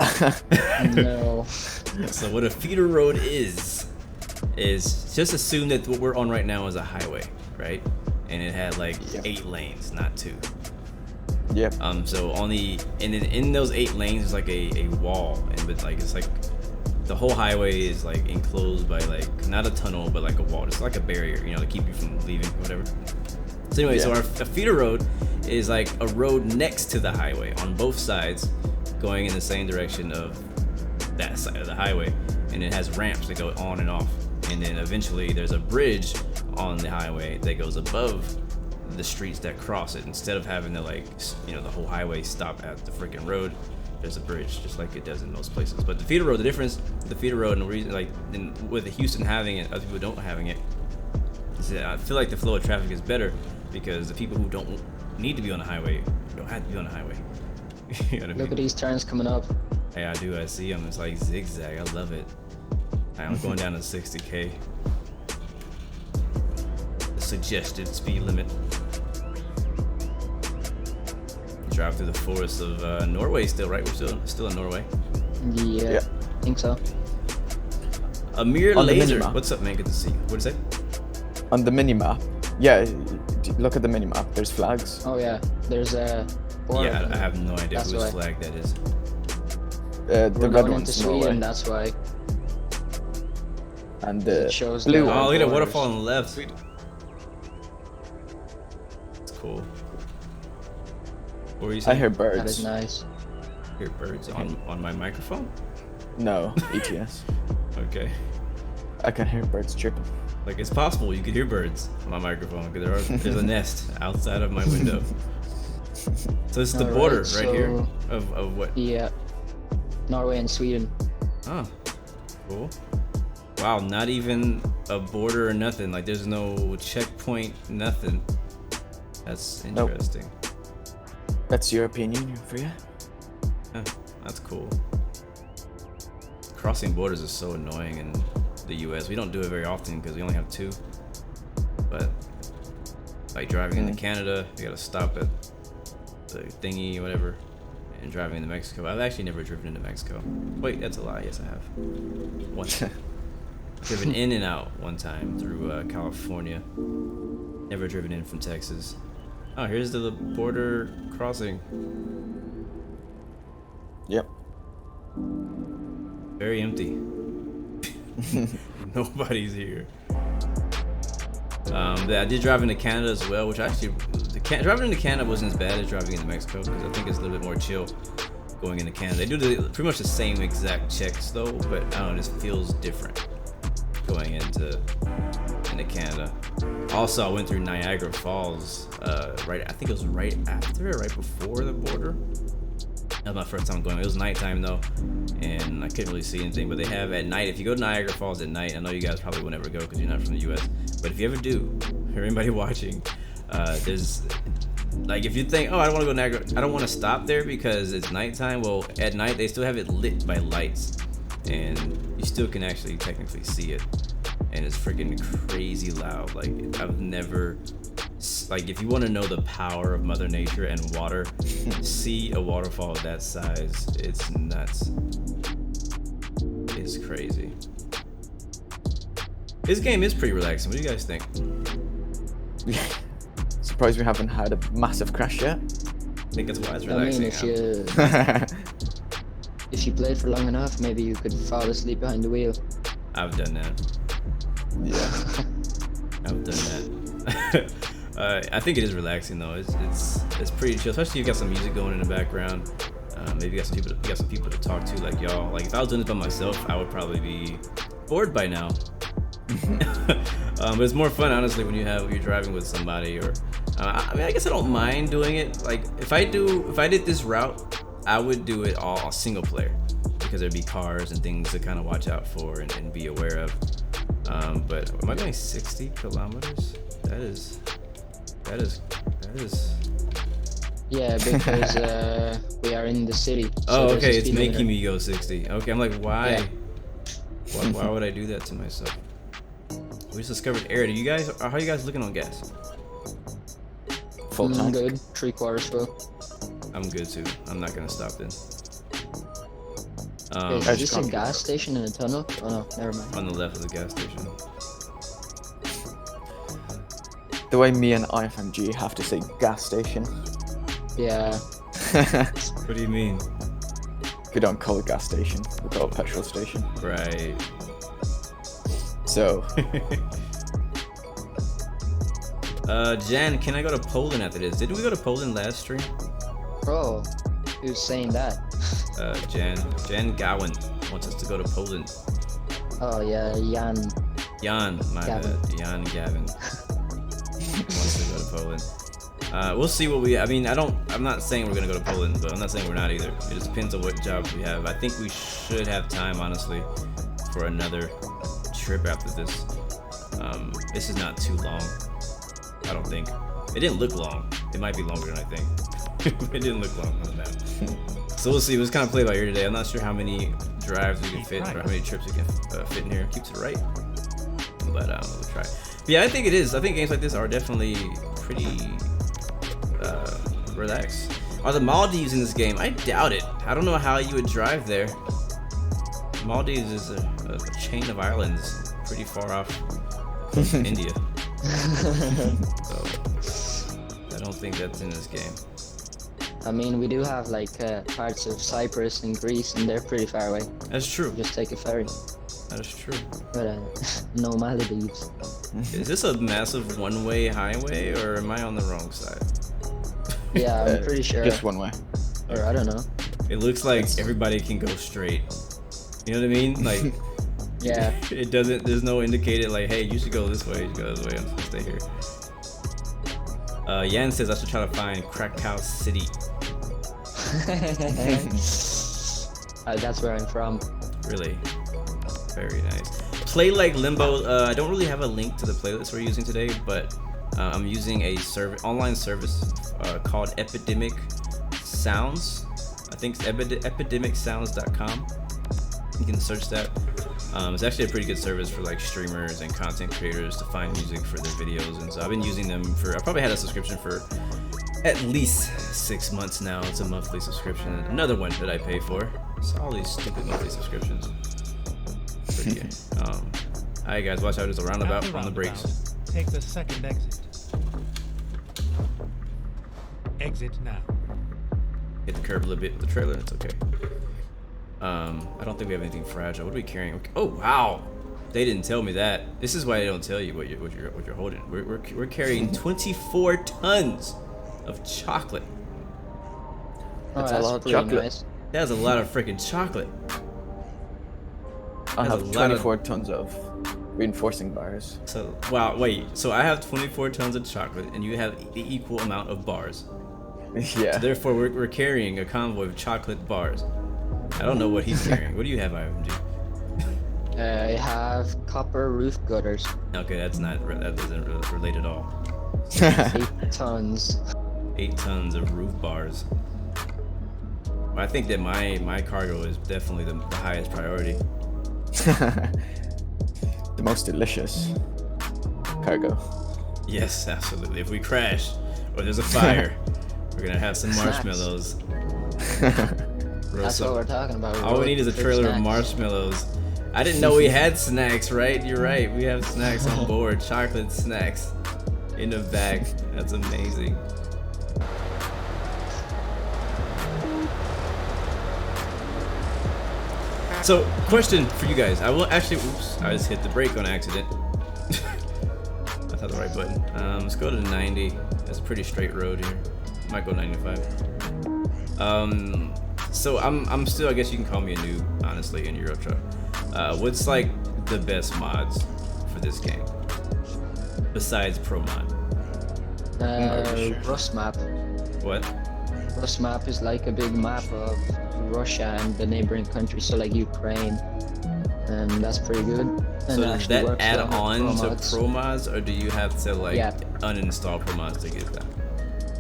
No. So what a feeder road is just assume that what we're on right now is a highway, right? And it had like 8 lanes, not 2. Yep. So on the in those 8 lanes is like a wall, and but like it's like the whole highway is like enclosed by like not a tunnel but like a wall. It's like a barrier, you know, to keep you from leaving, whatever. So anyway, so a feeder road is like a road next to the highway on both sides, going in the same direction of that side of the highway, and it has ramps that go on and off, and then eventually there's a bridge on the highway that goes above the streets that cross it. Instead of having to like, you know, the whole highway stop at the freaking road, there's a bridge, just like it does in most places. But the feeder road, the difference, the feeder road, and the reason, like, with Houston having it, other people don't having it, is that I feel like the flow of traffic is better because the people who don't need to be on the highway don't have to be on the highway. You know what I mean? Look at these turns coming up. Hey, I do. I see them. It's like zigzag. I love it. I'm going down to 60K. The suggested speed limit. Drive through the forests of Norway still, right? We're still in Norway. Yeah, I think so. A mere laser. What's up, man? Good to see you. What is it? On the mini-map. Yeah, look at the mini-map. There's flags. Oh yeah, there's a border. Yeah, I have no idea whose flag that is. The red one's Sweden, Norway. that's why. And the shows blue one. Oh, look at that borders. waterfall on the left. It's cool. What were you saying? I hear birds. That is nice. Hear birds on my microphone? No, ETS. Okay. I can hear birds chirping. Like, it's possible you could hear birds on my microphone because there's a nest outside of my window. So it's the border right here of what? Yeah, Norway and Sweden. Oh, cool. Wow, not even a border or nothing. Like, there's no checkpoint, nothing. That's interesting. Nope. That's European Union for you. Huh, that's cool. Crossing borders is so annoying in the US. We don't do it very often because we only have 2. But like driving into Canada, you gotta stop at the thingy, whatever, and driving into Mexico. I've actually never driven into Mexico. Wait, that's a lie. Yes, I have. Once. Driven in and out one time through California. Never driven in from Texas. Oh, here's the border crossing. Yep. Very empty. Nobody's here. I did drive into Canada as well, which actually, driving into Canada wasn't as bad as driving into Mexico because I think it's a little bit more chill going into Canada. They do pretty much the same exact checks though, but I don't know, it just feels different going into into Canada. Also, I went through Niagara Falls. I think it was right after, right before the border. That was my first time going. It was nighttime though, and I couldn't really see anything. But they have at night. If you go to Niagara Falls at night, I know you guys probably will never go because you're not from the U.S. But if you ever do, or anybody watching, there's like if you think, oh, I don't want to go to Niagara, I don't want to stop there because it's nighttime. Well, at night they still have it lit by lights, and you still can actually technically see it, and it's freaking crazy loud. Like I've never. Like if you want to know the power of Mother Nature and water, see a waterfall of that size. It's nuts. It's crazy. This game is pretty relaxing. What do you guys think? Surprised we haven't had a massive crash yet. I think that's why it's relaxing. I mean, if you played for long enough, maybe you could fall asleep behind the wheel. I've done that. Yeah. I've done that. I think it is relaxing though. It's pretty chill, especially if you got some music going in the background. Maybe you got some people to talk to, like y'all. Like if I was doing this by myself, I would probably be bored by now. But it's more fun, honestly, when you're driving with somebody. Or I mean, I guess I don't mind doing it. Like if I did this route, I would do it all single player because there'd be cars and things to kind of watch out for and be aware of. But am I going 60 kilometers? That is. Yeah, because we are in the city. So okay, it's making me go 60. Okay, I'm like, why? Yeah. Why would I do that to myself? We just discovered air. How are you guys looking on gas? Full tank. Good, 3/4 full. I'm good too. I'm not gonna stop then. Is this a gas station in a tunnel? Oh no, never mind. On the left of the gas station. The way me and IFMG have to say gas station. Yeah. What do you mean? We don't call it gas station, we call it petrol station. Right. So. Jan, can I go to Poland after this? Didn't we go to Poland last stream? Bro, who's saying that? Jan Gowan wants us to go to Poland. Oh yeah, Jan, my bad. Jan Gavin. Wants to go to Poland. We'll see what I'm not saying we're gonna go to Poland, but I'm not saying we're not either. It just depends on what jobs we have. I think we should have time, honestly, for another trip after this. This is not too long. I don't think. It didn't look long. It might be longer than I think. It didn't look long on the map. So we'll see. We'll just kind of play by ear today. I'm not sure how many drives we can fit or how many trips we can fit in here. Keep to the right. But we'll try. But yeah, I think it is. I think games like this are definitely pretty relaxed. Are the Maldives in this game? I doubt it. I don't know how you would drive there. Maldives is a chain of islands pretty far off from India. So I don't think that's in this game. I mean, we do have like parts of Cyprus and Greece, and they're pretty far away. That's true. Just take a ferry. That is true. But no Maldives. Is this a massive one-way highway, or am I on the wrong side? Yeah, I'm pretty sure. Just one way. Or I don't know. It looks like everybody can go straight. You know what I mean? Like, yeah. It doesn't. There's no indicated like, hey, you should go this way. You should go this way. I'm supposed to stay here. Jan says I should try to find Krakow City. That's where I'm from. Really? Very nice. Play like Limbo. I don't really have a link to the playlist we're using today, but I'm using a online service called Epidemic Sounds. I think it's epidemicsounds.com. You can search that. It's actually a pretty good service for like streamers and content creators to find music for their videos, and so I've been using them I probably had a subscription for at least 6 months now. It's a monthly subscription. Another one that I pay for. It's all these stupid monthly subscriptions. Pretty good. Alright guys, watch out, there's a roundabout on the brakes. Take the second exit. Exit now. Hit the curb a little bit with the trailer, it's okay. I don't think we have anything fragile. What are we carrying? Oh wow, they didn't tell me that. This is why they don't tell you what you're holding. We're carrying 24 tons of chocolate. That's a lot of chocolate. Nice. That's a lot of freaking chocolate. I have 24 tons of reinforcing bars. So wow, wait. So I have 24 tons of chocolate, and you have the equal amount of bars. Yeah. So therefore, we're carrying a convoy of chocolate bars. I don't know what he's carrying. What do you have, IMG? I have copper roof gutters. Okay, that doesn't relate at all. 8 tons. 8 tons of roof bars. Well, I think that my cargo is definitely the highest priority. The most delicious cargo. Yes, absolutely. If we crash or there's a fire, we're gonna have some marshmallows. That's what we're talking about. All we need is a trailer of marshmallows. I didn't know we had snacks, right? You're right. We have snacks on board. Chocolate snacks in the bag. That's amazing. So, question for you guys. I will actually, oops, I just hit the brake on accident. That's not the right button. Let's go to 90. That's a pretty straight road here. Might go 95. So I'm still, I guess you can call me a noob, honestly, in Euro Truck. What's like the best mods for this game besides ProMod? Rust map. What? Rust map is like a big map of Russia and the neighboring countries, so like Ukraine, and that's pretty good. And so does that add on to ProMods, or do you have to like uninstall ProMods to get that?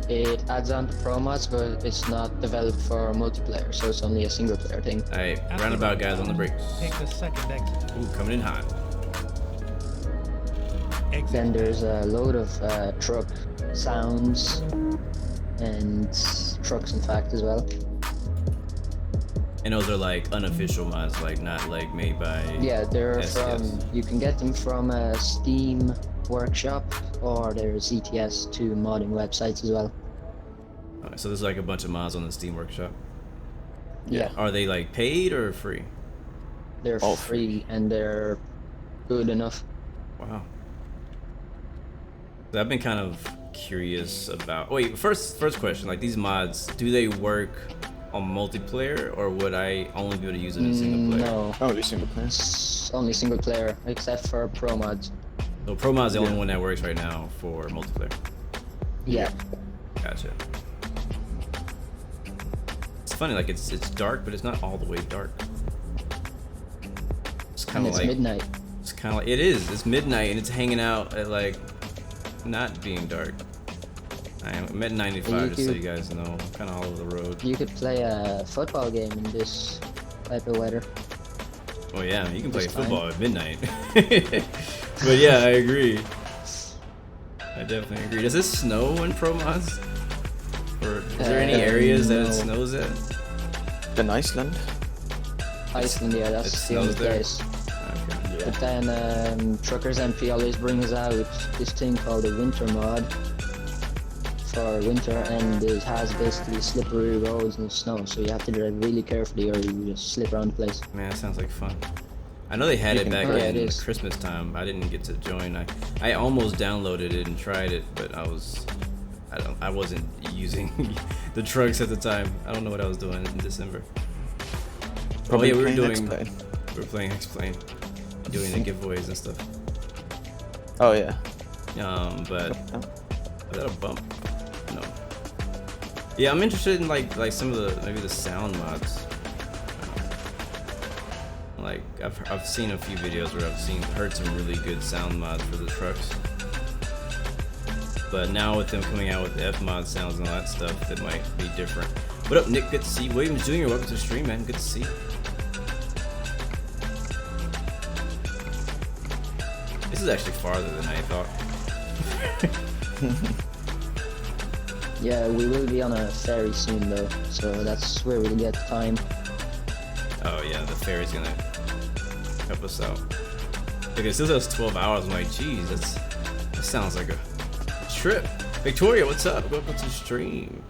It adds on to ProMods, but it's not developed for multiplayer, so it's only a single player thing. Alright, roundabout guys on the brakes. Take the second exit. Ooh, coming in hot. Exit. Then there's a load of truck sounds and trucks, in fact, as well. And those are like unofficial mods, like not like made by. Yeah, they're SCS. from. You can get them from a Steam workshop, or there's ETS2 modding websites as well. Alright, so there's like a bunch of mods on the Steam workshop. Yeah. Are they like paid or free? They're free and they're good enough. Wow. So I've been kind of curious about. Wait, first question. Like these mods, do they work on multiplayer, or would I only be able to use them in single player? No. Only single player. It's only single player, except for ProMods. So ProMod's the only one that works right now for multiplayer. Yeah. Gotcha. It's funny, like it's dark, but it's not all the way dark. It's kind of like midnight. It's kind of like it is. It's midnight and it's hanging out at like not being dark. I'm at 95, just so you guys know. I'm kind of all over the road. You could play a football game in this type of weather. Oh yeah, you can play football at midnight. But yeah, I agree. I definitely agree. Does this snow in ProMods? Or is there any areas that it snows in? In Iceland? Iceland, yeah, that's the only place. Okay. But then TruckersMP always brings out this thing called a winter mod for winter, and it has basically slippery roads and snow, so you have to drive really carefully or you just slip around the place. Man, that sounds like fun. I know they had it back in Christmas time. I didn't get to join. I almost downloaded it and tried it, but I wasn't using the trucks at the time. I don't know what I was doing in December. Probably we were playing X-Plane, doing the giveaways and stuff. Oh yeah. But was that a bump? No. Yeah, I'm interested in like some of maybe the sound mods. Like I've seen a few videos where I've heard some really good sound mods for the trucks. But now with them coming out with the F-mod sounds and all that stuff, that might be different. What up, Nick? Good to see you. Williams Jr., welcome to the stream, man. Good to see you. This is actually farther than I thought. Yeah, we will be on a ferry soon though, so that's where we'll get time. Oh yeah, the ferry's gonna help us out. Like, it still says 12 hours. I'm like, geez, that sounds like a trip. Victoria, what's up? Welcome to the stream.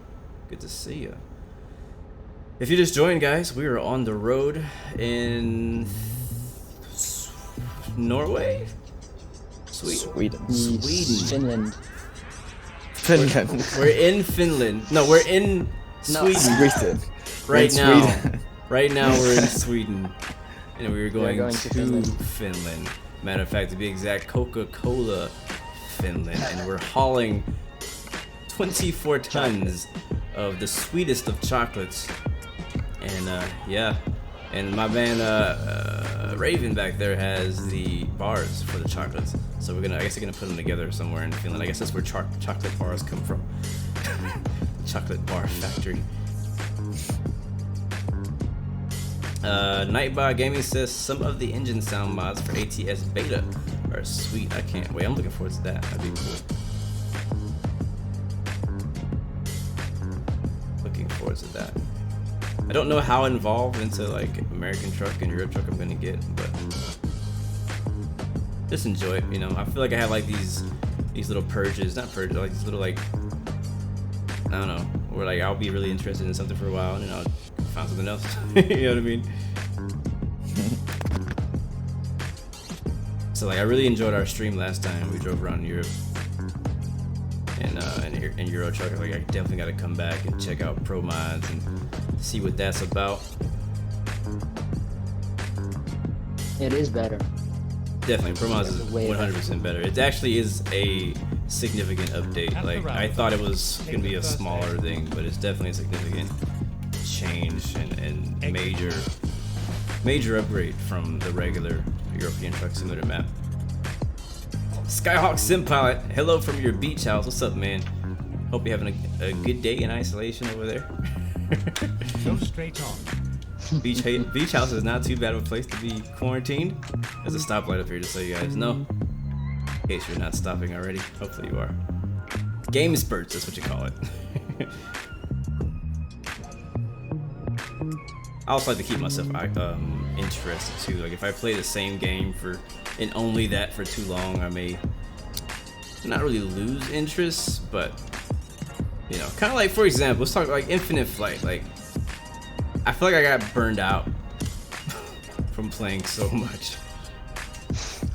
Good to see you. If you just joined, guys, we are on the road in Norway? Sweden. Finland. We're in Finland. No, we're in Sweden. Right now. Right now we're in Sweden. And we were going to Finland. Matter of fact, to be exact, Coca-Cola, Finland, and we're hauling 24 tons of the sweetest of chocolates. And yeah, and my man Raven back there has the bars for the chocolates. So I guess we're gonna put them together somewhere in Finland. I guess that's where chocolate bars come from. Chocolate bar factory. Nightbot Gaming says some of the engine sound mods for ATS beta are sweet. I can't wait. I'm looking forward to that. That'd be cool. Looking forward to that. I don't know how involved into like American truck and Euro truck I'm gonna get, but just enjoy it. You know, I feel like I have like these little purges, not purges, like these little like, I don't know, where like I'll be really interested in something for a while and then I'll find something else. You know what I mean? So like I really enjoyed our stream last time we drove around Europe and Euro truck. Like I definitely got to come back and check out ProMods and see what that's about. It is better. Definitely, ProMods is 100% better. It actually is a significant update. Like I thought it was gonna be a smaller thing, but it's definitely a significant change and major upgrade from the regular European Truck Simulator map. Skyhawk Sim Pilot, hello from your beach house. What's up, man? Hope you're having a good day in isolation over there. Go straight on. Beach house is not too bad of a place to be quarantined. There's a stoplight up here, just so you guys know. In case you're not stopping already. Hopefully you are. Game spurts, that's what you call it. I also like to keep myself interested too. Like if I play the same game and only that for too long, I may not really lose interest, but you know, kind of like, for example, let's talk like Infinite Flight. Like I feel like I got burned out from playing so much.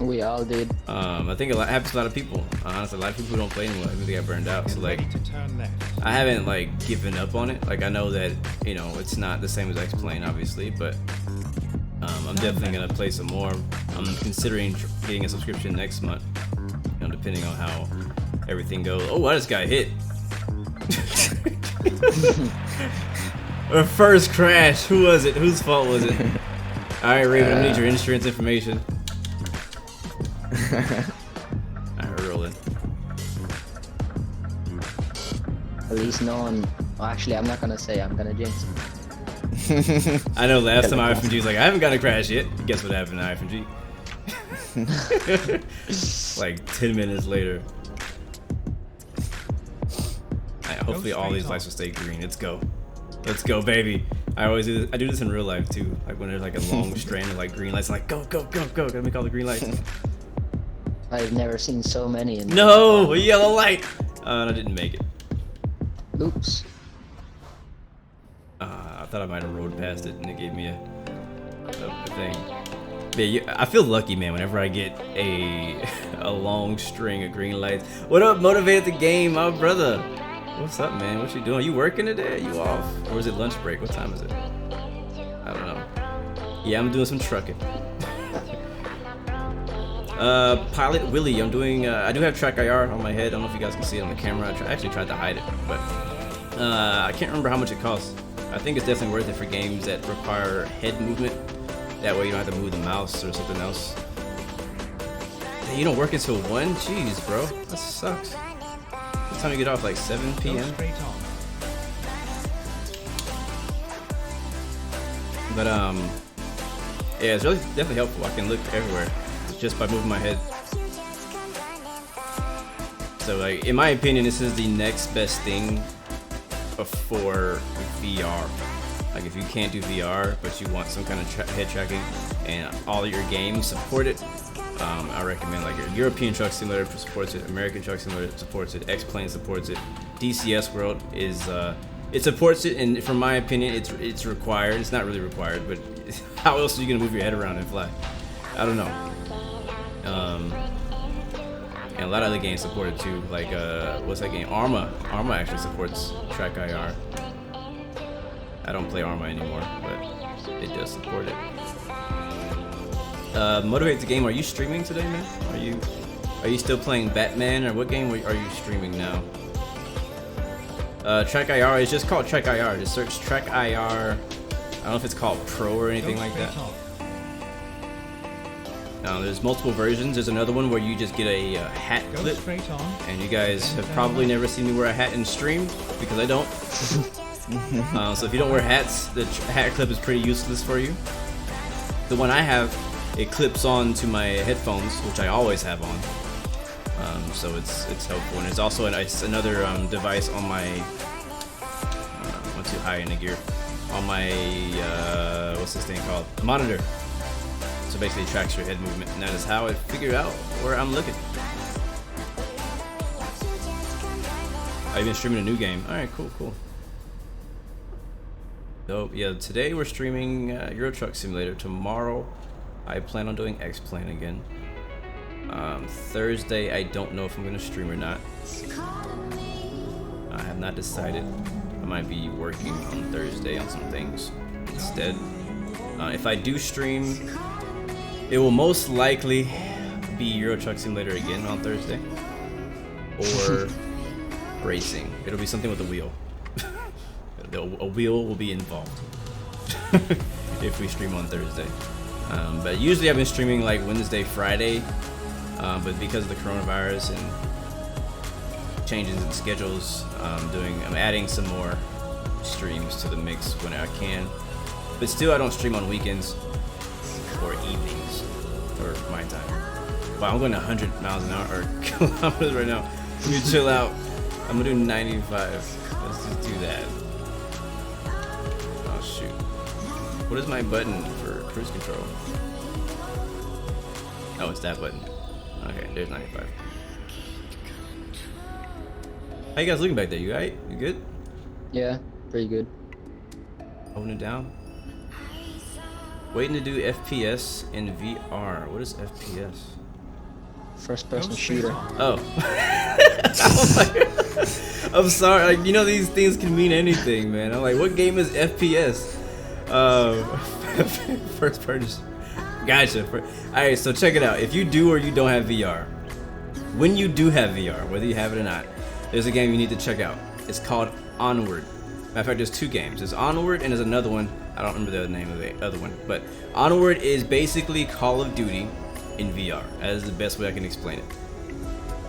We all did. I think it happens to a lot of people. Honestly, a lot of people who don't play anymore, I think they got burned out. So like, I haven't like given up on it. Like I know that, you know, it's not the same as X Plane, obviously, but I'm definitely gonna play some more. I'm considering getting a subscription next month, you know, depending on how everything goes. Oh, I just got hit. Our first crash. Who was it? Whose fault was it? All right, Raven, I need your insurance information. Alright, we're rolling. At least no one. Well, actually, I'm not gonna say. I'm gonna jinx it. I know. Last time IFMG was like, I haven't got a crash yet. Guess what happened to IFMG? Like 10 minutes later. Alright, hopefully all these lights will stay green. Let's go. Let's go, baby. I always do this. I do this in real life too. Like when there's like a long strand of like green lights, I'm like go, go, go, go. Gotta make all the green lights. I've never seen so many. No, a yellow light. I didn't make it. Oops. I thought I might have rode past it and it gave me a thing. But yeah, I feel lucky, man, whenever I get a long string of green lights. What up, Motivated the Game, my brother? What's up, man? What you doing? You working today? Are you off? Or is it lunch break? What time is it? I don't know. Yeah, I'm doing some trucking. Pilot Willie, I'm doing, I do have track IR on my head. I don't know if you guys can see it on the camera. I actually tried to hide it, but I can't remember how much it costs. I think it's definitely worth it for games that require head movement. That way you don't have to move the mouse or something else. Hey, you don't work until 1? Jeez, bro. That sucks. What time you get off? Like 7 p.m.? But, yeah, it's really definitely helpful. I can look everywhere just by moving my head. So like, in my opinion, this is the next best thing for VR. Like if you can't do VR, but you want some kind of head tracking and all of your games support it, I recommend like your European Truck Simulator supports it, American Truck Simulator supports it, X-Plane supports it, DCS World is, it supports it, and from my opinion, it's required. It's not really required, but how else are you gonna move your head around and fly? I don't know. And a lot of other games support it too, like what's that game? Arma actually supports track IR. I don't play Arma anymore, but it does support it. Motivate the game. Are you streaming today, man? Are you still playing Batman, or what game are you streaming now? Track IR is just called Track IR. Just search Track IR. I don't know if it's called Pro or anything like that. There's multiple versions. There's another one where you just get a hat clip, and you guys have probably never seen me wear a hat in stream because I don't. So if you don't wear hats, the hat clip is pretty useless for you. The one I have, it clips on to my headphones, which I always have on. So it's helpful, and it's also another device on my. Went too high in the gear. On my what's this thing called? Monitor. So basically, it tracks your head movement, and that is how I figure out where I'm looking. I've been streaming a new game. All right, cool. So yeah, today we're streaming Euro Truck Simulator. Tomorrow, I plan on doing X-Plane again. Thursday, I don't know if I'm gonna stream or not. I have not decided. I might be working on Thursday on some things instead. If I do stream, it will most likely be Euro Truck Simulator again on Thursday, or racing. It'll be something with a wheel. A wheel will be involved if we stream on Thursday. But usually I've been streaming like Wednesday, Friday, but because of the coronavirus and changes in schedules, I'm adding some more streams to the mix when I can. But still, I don't stream on weekends or evenings for my time. Wow, I'm going 100 miles an hour or kilometers right now. Let me chill out. I'm gonna do 95. Let's just do that. Oh shoot. What is my button for cruise control? Oh, it's that button. Okay, there's 95. How you guys looking back there? You alright? You good? Yeah, pretty good. Holding it down. Waiting to do FPS in VR. What is FPS? First person shooter. Oh. I'm sorry. Like, you know, these things can mean anything, man. I'm like, what game is FPS? First person. Gotcha. Alright, so check it out. If you do or you don't have VR, when you do have VR, whether you have it or not, there's a game you need to check out. It's called Onward. Matter of fact, there's two games. There's Onward and there's another one. I don't remember the name of the other one. But Onward is basically Call of Duty in VR. That is the best way I can explain it.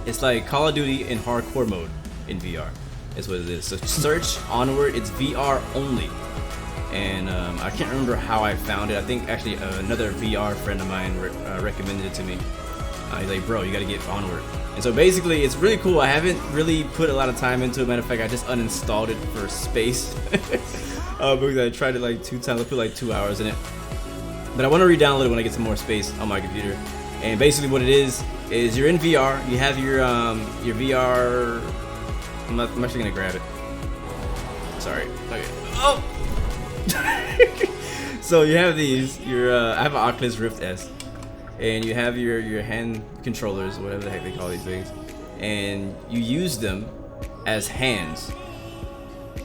It's like Call of Duty in hardcore mode in VR. That's what it is. So search Onward. It's VR only. And I can't remember how I found it. I think actually another VR friend of mine recommended it to me. He's like, bro, you gotta get Onward. And so basically, it's really cool. I haven't really put a lot of time into it. Matter of fact, I just uninstalled it for space. Because I tried it like 2 times. I put like 2 hours in it. But I want to re-download it when I get some more space on my computer. And basically what it is you're in VR. You have your VR... I'm actually gonna grab it. Sorry. Okay. Oh! So you have these. I have an Oculus Rift S. And you have your hand controllers, whatever the heck they call these things, and you use them as hands.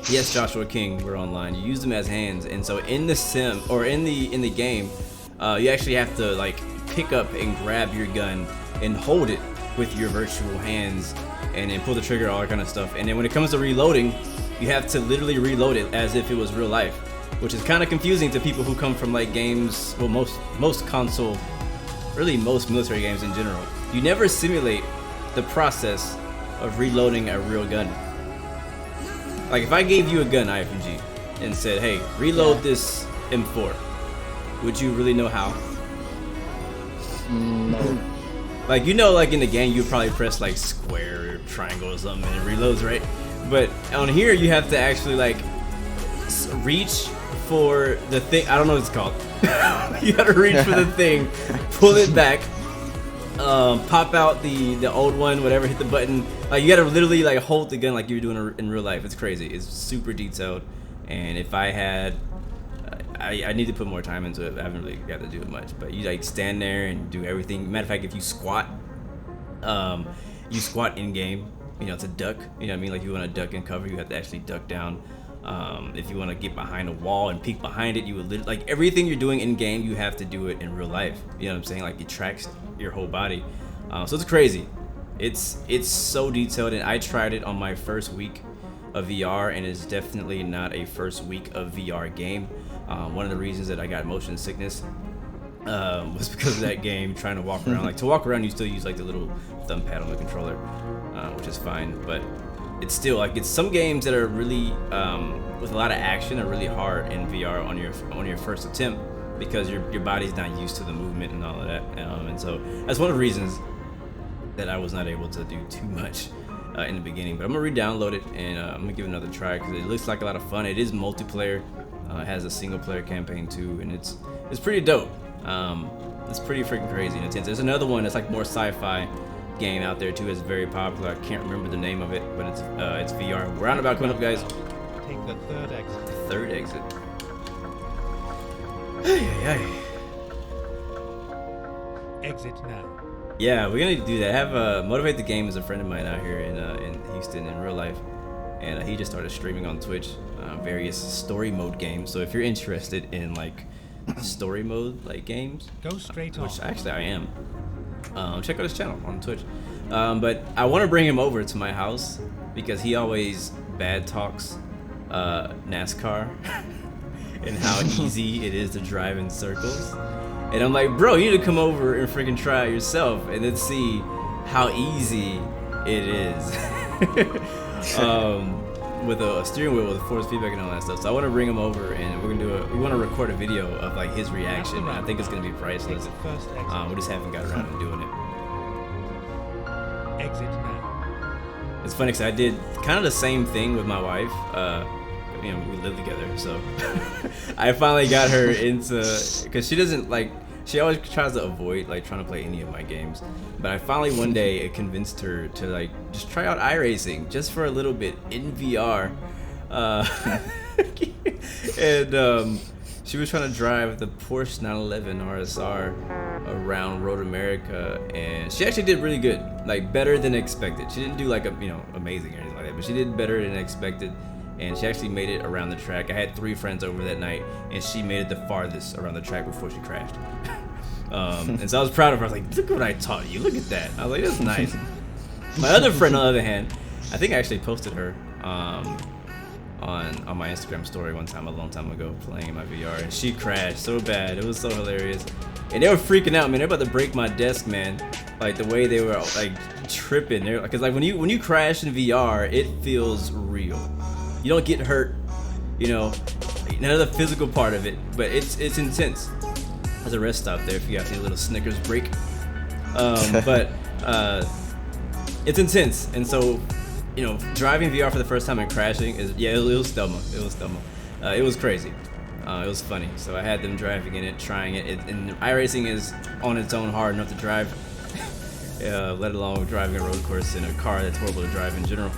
Yes, Joshua King, we're online. You use them as hands, and so in the sim or in the game, you actually have to like pick up and grab your gun and hold it with your virtual hands, and then pull the trigger, all that kind of stuff. And then when it comes to reloading, you have to literally reload it as if it was real life, which is kind of confusing to people who come from like games. Well, most console. Really most military games in general, you never simulate the process of reloading a real gun. Like if I gave you a gun, IFMG, and said, hey, reload this M4, would you really know how? No. Like, you know, like in the game, you probably press like square or triangle or something and it reloads, right? But on here, you have to actually like reach for the thing. I don't know what it's called. You gotta reach for the thing, pull it back, pop out the old one, whatever, hit the button. Like you gotta literally like hold the gun like you're doing in real life. It's crazy. It's super detailed. And if I had, I need to put more time into it. I haven't really got to do it much. But you like stand there and do everything. Matter of fact, if you squat in game, you know, to duck. You know what I mean? Like you want to duck and cover, you have to actually duck down. If you want to get behind a wall and peek behind it, you would like everything you're doing in game, you have to do it in real life. You know what I'm saying? Like it tracks your whole body. So it's crazy. It's so detailed, and I tried it on my first week of VR, and it's definitely not a first week of VR game. One of the reasons that I got motion sickness was because of that game, trying to walk around. Like to walk around, you still use like the little thumb pad on the controller, which is fine, but it's still like it's some games that are really with a lot of action are really hard in VR on your first attempt, because your body's not used to the movement and all of that, and so that's one of the reasons that I was not able to do too much in the beginning. But I'm gonna re-download it, and I'm gonna give it another try because it looks like a lot of fun. It is multiplayer. It has a single player campaign too, and it's pretty dope. It's pretty freaking crazy and intense. There's another one that's like more sci-fi game out there too. It's very popular. I can't remember the name of it, but it's VR. Roundabout coming up, guys. Take the third exit. The third exit. Exit now. Yeah, we're gonna do that. I have Motivate the Game is a friend of mine out here in Houston in real life, and he just started streaming on Twitch various story mode games. So if you're interested in like story mode like games, go straight on. Which actually I am. Check out his channel on Twitch. But I want to bring him over to my house because he always bad talks NASCAR and how easy it is to drive in circles. And I'm like, bro, you need to come over and freaking try it yourself and then see how easy it is. With a steering wheel with force feedback and all that stuff. So I want to bring him over, and we're gonna we want to record a video of like his reaction. And I think it's gonna be priceless. We just haven't got around to doing it. Exit now. It's funny because I did kind of the same thing with my wife. You know, we live together, so I finally got her into, because she doesn't like, she always tries to avoid like trying to play any of my games, but I finally one day convinced her to like just try out iRacing just for a little bit in VR, and she was trying to drive the Porsche 911 RSR around Road America, and she actually did really good, like better than expected. She didn't do like amazing or anything like that, but she did better than expected. And she actually made it around the track. I had 3 friends over that night, and she made it the farthest around the track before she crashed. And so I was proud of her. I was like, look what I taught you. Look at that. I was like, that's nice. My other friend, on the other hand, I think I actually posted her on my Instagram story one time, a long time ago, playing in my VR. And she crashed so bad. It was so hilarious. And they were freaking out, man. They're about to break my desk, man. Like the way they were like tripping. They're because like when you crash in VR, it feels real. You don't get hurt, you know, none of the physical part of it, but it's intense. There's a rest stop there if you guys need a little Snickers break. But it's intense, and so, you know, driving VR for the first time and crashing is, yeah, it was Thelma. It was Thelma. It was crazy. It was funny. So I had them driving in it, trying it, and iRacing is on its own hard enough to drive, let alone driving a road course in a car that's horrible to drive in general.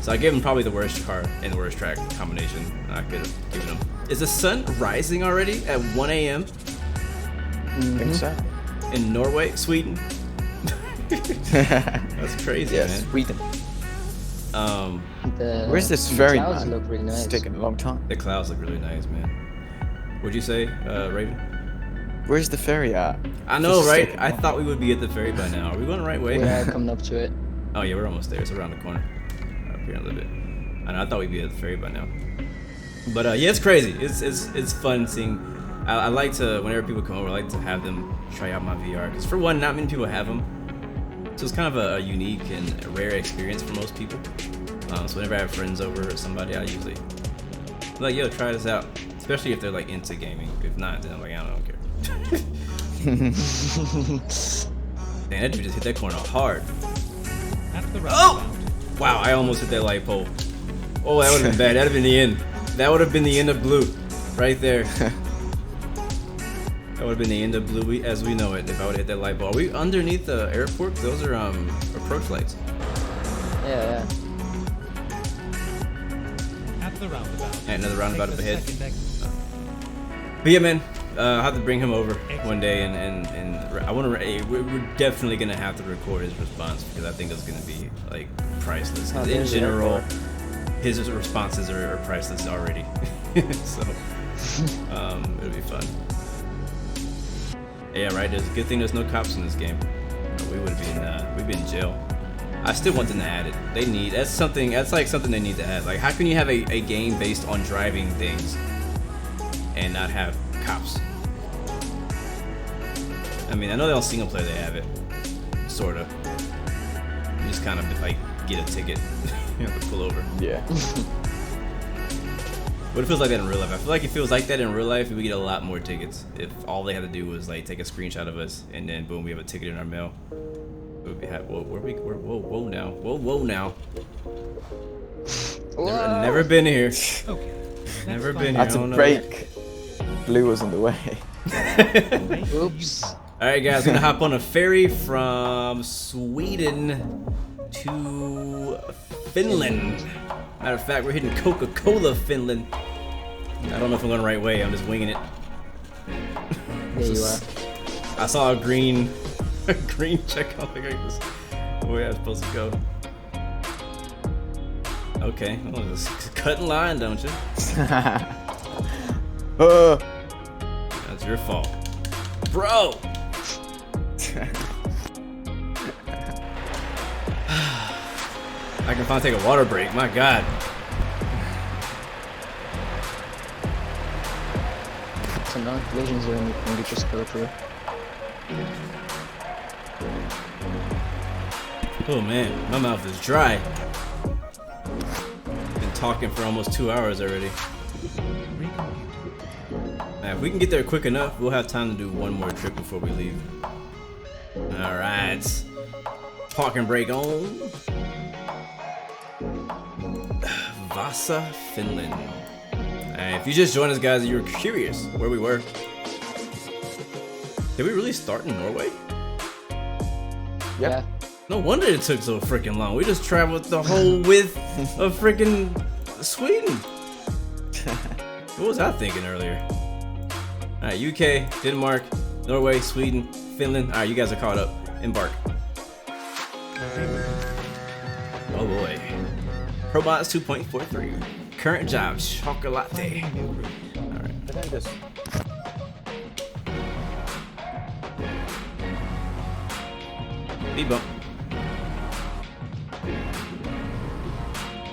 So I gave him probably the worst car and the worst track combination I could have given him. Is the sun rising already at 1 a.m.? I think so. In Norway? Sweden? That's crazy, man. Sweden. Where's this ferry, clouds man? look really nice. It's taking a long time. The clouds look really nice, man. What'd you say, Raven? Where's the ferry at? I know, right? I thought we would be at the ferry by now. Are we going the right way? We are coming up to it. Oh yeah, we're almost there. It's around the corner. Up here a little bit. I know, I thought we'd be at the ferry by now. But yeah, it's crazy. It's fun seeing. I like to, whenever people come over, I like to have them try out my VR. Because for one, not many people have them. So it's kind of a unique and a rare experience for most people. So whenever I have friends over or somebody, I usually be like, yo, try this out. Especially if they're like into gaming. If not, then I'm like, I don't care. Man, that dude just hit that corner hard. Oh! Wow, I almost hit that light pole. Oh, that would have been bad. That would have been the end. That would have been the end of blue. Right there. That would have been the end of blue as we know it if I would have hit that light bulb. Are we underneath the airport? Those are approach lights. Yeah. At the roundabout. Yeah, another roundabout up ahead. But yeah, man, I'll have to bring him over one day, and I want to. We're definitely gonna have to record his response because I think it's gonna be like priceless. 'Cause in general, his responses are priceless already. So it'll be fun. Yeah, right. There's a good thing there's no cops in this game. We would have been in jail. I still want them to add it. That's like something they need to add. Like, how can you have a game based on driving things and not have cops? I mean, I know they're on single player, they have it, sort of. You just kind of like get a ticket, you have to pull over. Yeah. But it feels like that in real life. I feel like it feels like that in real life. We get a lot more tickets if all they had to do was like take a screenshot of us and then boom, we have a ticket in our mail. Whoa now. Never been here. Okay. Never been here. That's a break. Blue was in the way. Oops. Alright guys, we're gonna hop on a ferry from Sweden to Finland. Matter of fact, we're hitting Coca-Cola, Finland. I don't know if I'm going the right way, I'm just winging it. There you are. I saw a green check. I think I was where I was supposed to go. Okay, well, just cut in line, don't you? That's your fault. Bro! I can finally take a water break, my god. Some non-collision zone you can just go through. Oh man, my mouth is dry. Been talking for almost 2 hours already. Now, if we can get there quick enough, we'll have time to do one more trip before we leave. Alright. Parking brake on. Vasa, Finland. If you just joined us, guys, and you were curious where we were. Did we really start in Norway? Yeah. No wonder it took so freaking long. We just traveled the whole width of freaking Sweden. What was I thinking earlier? Alright, UK, Denmark, Norway, Sweden, Finland. Alright, you guys are caught up. Embark. Oh boy. ProMods 2.43. Current job, chocolate. Alright. Did I just... Speed bump.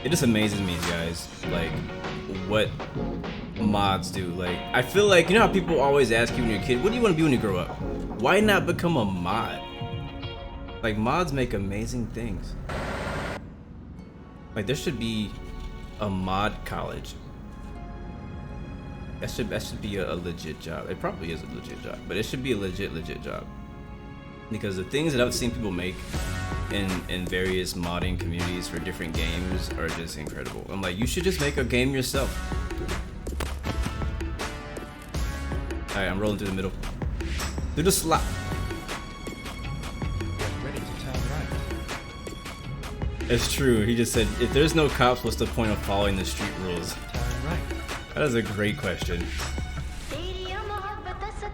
It just amazes me, guys, like what mods do. Like, I feel like, you know how people always ask you when you're a kid, what do you want to be when you grow up? Why not become a mod? Like, mods make amazing things. Like, there should be a mod college. That should be a legit job. It probably is a legit job, but it should be a legit job. Because the things that I've seen people make in various modding communities for different games are just incredible. I'm like, you should just make a game yourself. Alright, I'm rolling through the middle. Through the slot. Ready to turn right. It's true. He just said, if there's no cops, what's the point of following the street rules? Turn right. That is a great question.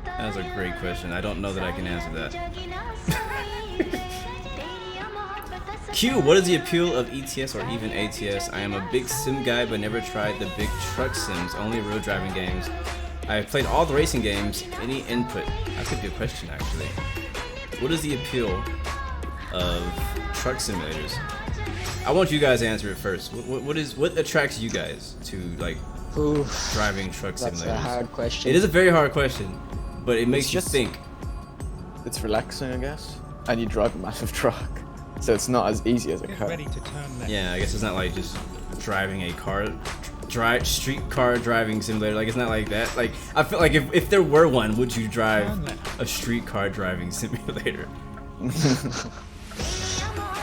That is a great question. I don't know that I can answer that. Q, what is the appeal of ETS or even ATS? I am a big sim guy but never tried the big truck sims, only real driving games. I have played all the racing games. Any input? That's a good question, actually. What is the appeal of truck simulators? I want you guys to answer it first. What attracts you guys to like driving truck simulators? That's a hard question. It is a very hard question, but it makes you think. It's relaxing, I guess, and you drive a massive truck, so it's not as easy as a car. Ready to turn left. Yeah, I guess it's not like just driving a car, street car driving simulator. Like, it's not like that. Like, I feel like if there were one, would you drive a street car driving simulator?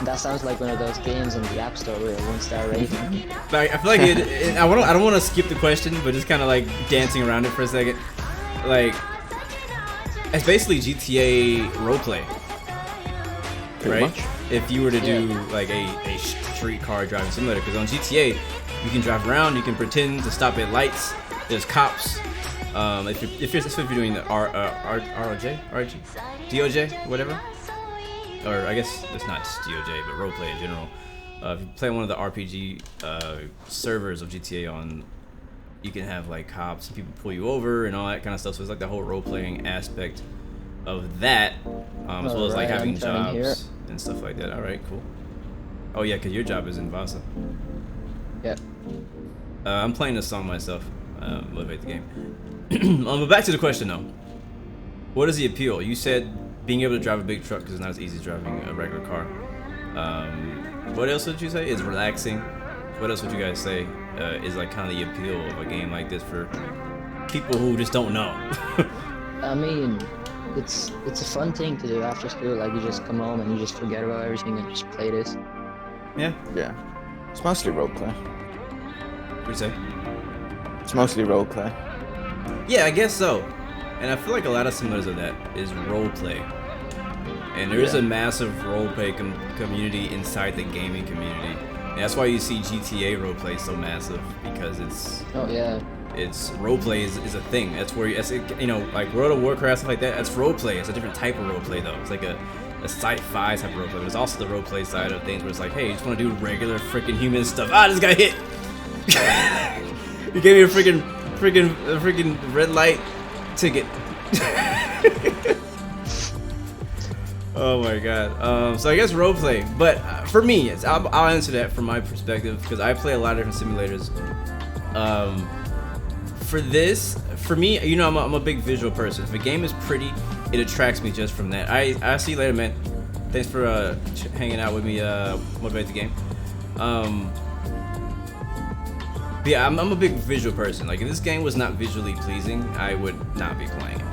That sounds like one of those games in the App Store with a 1-star rating. Like, I feel like I don't want to skip the question, but just kind of like dancing around it for a second. Like, it's basically GTA roleplay, right? Much. If you were to do like a street car driving simulator, because on GTA you can drive around, you can pretend to stop at lights. There's cops. If you're doing the DOJ, whatever, or I guess it's not just DOJ, but roleplay in general. if you play one of the RPG servers of GTA on, you can have like cops and people pull you over and all that kind of stuff. So it's like the whole role-playing aspect of that, as well as like having jobs and stuff like that. All right, cool. Oh yeah, because your job is in Vasa. Yeah. I'm playing this song myself. Motivate the game. But back to the question though. What is the appeal? You said being able to drive a big truck because it's not as easy as driving a regular car. What else did you say? Is relaxing. What else would you guys say is like kind of the appeal of a game like this for people who just don't know? I mean, it's a fun thing to do after school. Like you just come home and you just forget about everything and just play this. Yeah. Yeah. It's mostly roleplay. What do you say? It's mostly roleplay. Yeah, I guess so. And I feel like a lot of similars of that is roleplay. And there is a massive roleplay community inside the gaming community. And that's why you see GTA roleplay so massive, because it's it's roleplay is a thing. That's where you know, like World of Warcraft, stuff like that. That's roleplay. It's a different type of roleplay though. It's like a sci-fi type of roleplay. But there's also the roleplay side of things where it's like, hey, you just want to do regular freaking human stuff. Ah, this guy hit. You gave me a freaking red light ticket. Oh my god. So I guess roleplay, but for me, I'll answer that from my perspective because I play a lot of different simulators. For me, you know, I'm a big visual person. If a game is pretty, it attracts me just from that. I see you later, man. Thanks for hanging out with me. Motivate the game. But yeah, I'm a big visual person. Like if this game was not visually pleasing, I would not be playing it.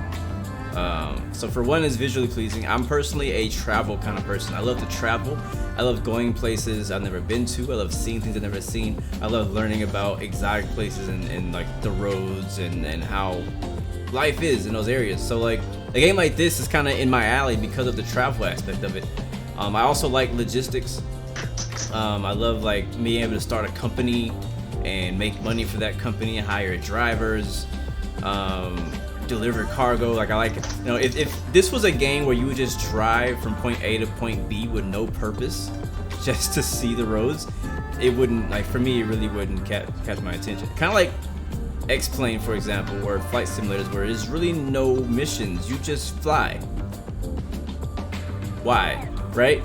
So for one, it's visually pleasing. I'm personally a travel kind of person. I love to travel. I love going places I've never been to. I love seeing things I've never seen. I love learning about exotic places and like the roads and how life is in those areas. So like a game like this is kind of in my alley because of the travel aspect of it. I also like logistics. I love like being able to start a company and make money for that company, hire drivers, deliver cargo. Like I like it. You know, if this was a game where you would just drive from point A to point B with no purpose, just to see the roads, it wouldn't, like for me, it really wouldn't catch my attention. Kind of like X-Plane, for example, or flight simulators where there's really no missions. You just fly. Why? Right?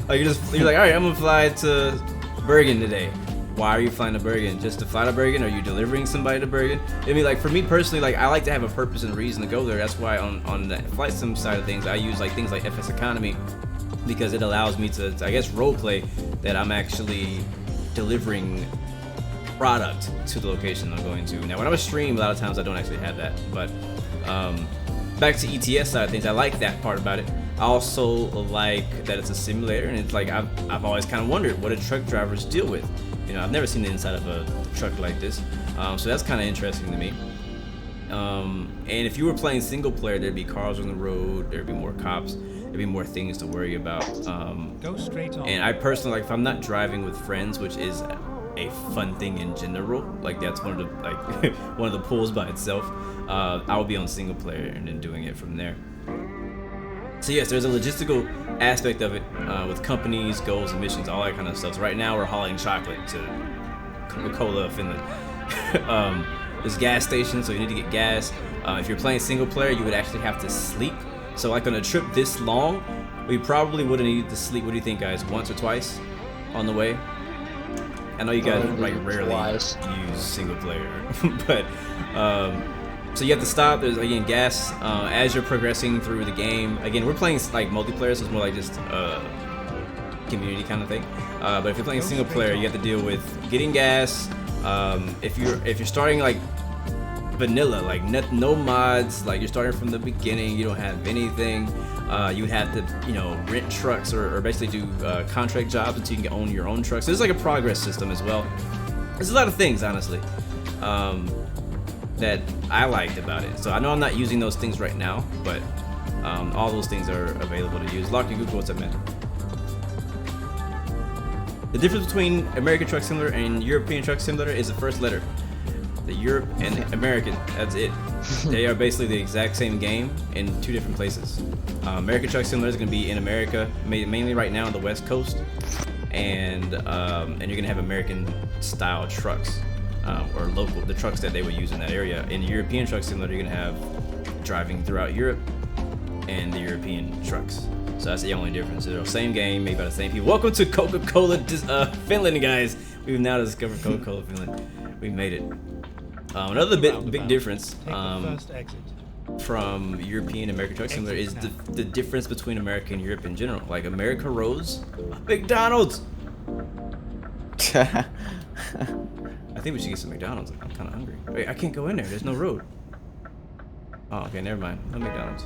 Like you're like, all right, I'm gonna fly to Bergen today. Why are you flying to Bergen? Just to fly to Bergen? Are you delivering somebody to Bergen? I mean, like for me personally, like I like to have a purpose and reason to go there. That's why on the flight sim side of things, I use like things like FS Economy because it allows me to I guess role play that I'm actually delivering product to the location I'm going to. Now, when I was streaming, a lot of times I don't actually have that. But back to ETS side of things, I like that part about it. I also like that it's a simulator, and it's like I've always kind of wondered what do truck drivers deal with. You know, I've never seen the inside of a truck like this, so that's kind of interesting to me. And if you were playing single player, there'd be cars on the road, there'd be more cops, there'd be more things to worry about. Go straight on. And I personally, like, if I'm not driving with friends, which is a fun thing in general, like that's one of the one of the pulls by itself, I would be on single player and then doing it from there. So yes, there's a logistical aspect of it with companies, goals, and missions, all that kind of stuff. So right now we're hauling chocolate to Coca-Cola, Finland. There's gas stations, so you need to get gas. If you're playing single player, you would actually have to sleep. So like on a trip this long, we probably would have needed to sleep, what do you think guys, once or twice on the way? I know you guys like rarely use single player, but so you have to stop. There's again gas as you're progressing through the game. Again, we're playing like multiplayer, so it's more like just community kind of thing. But if you're playing single player, you have to deal with getting gas. If you're starting like vanilla, like no mods, like you're starting from the beginning, you don't have anything. You would have to, you know, rent trucks or basically do contract jobs until you can own your own trucks. So there's like a progress system as well. There's a lot of things, honestly, that I liked about it. So I know I'm not using those things right now, but all those things are available to use. Lock and Google, what's up, man? The difference between American Truck Simulator and European Truck Simulator is the first letter. The Europe and American, that's it. They are basically the exact same game in two different places. American Truck Simulator is going to be in America, mainly right now on the West Coast. and you're gonna have American style trucks, or the trucks that they would use in that area. In the European Truck Simulator, you're gonna have driving throughout Europe and the European trucks. So that's the only difference. They're the same game, made by the same people. Welcome to Coca-Cola Finland, guys. We've now discovered Coca-Cola Finland. We made it. Another big difference from European American Truck Simulator is the difference between America and Europe in general. Like America roads, McDonald's. I think we should get some McDonald's. I'm kind of hungry. Wait, I can't go in there. There's no road. Oh, okay, never mind. No McDonald's.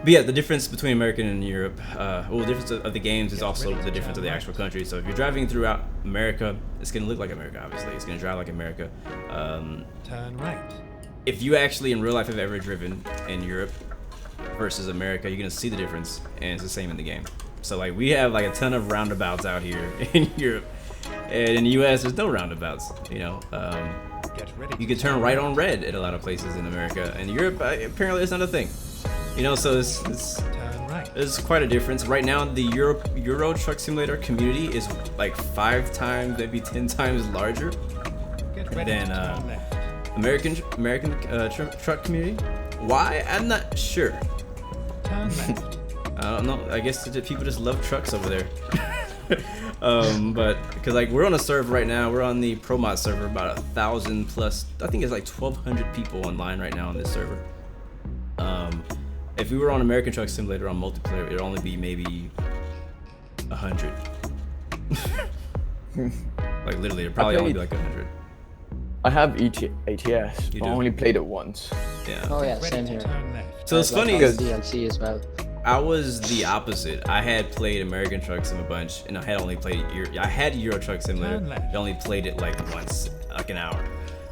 But yeah, the difference between American and Europe, well, the difference of the games is also the difference of the actual country. So if you're driving throughout America, it's going to look like America, obviously. It's going to drive like America. Turn right. If you actually in real life have ever driven in Europe versus America, you're going to see the difference, and it's the same in the game. So like we have like a ton of roundabouts out here in Europe, and in the US there's no roundabouts, you know. You can turn right on red at a lot of places in America. In Europe, apparently it's not a thing. You know, so it's quite a difference. Right now, the Euro Truck Simulator community is like 5 times, maybe 10 times larger than American truck community. Why? I'm not sure. I don't know. I guess people just love trucks over there. But because like we're on a server right now, we're on the ProMod server, about 1,000 plus. I think it's like 1,200 people online right now on this server. If we were on American Truck Simulator on multiplayer, it'd only be maybe 100. Like literally, it'd probably only be like 100. I have ATS, but I only played it once. Yeah. Oh yeah, same here. So it's funny because DLC as well. I was the opposite. I had played American Truck Sim a bunch, and I had only played I had Euro Truck Simulator. I only played it like once, like an hour.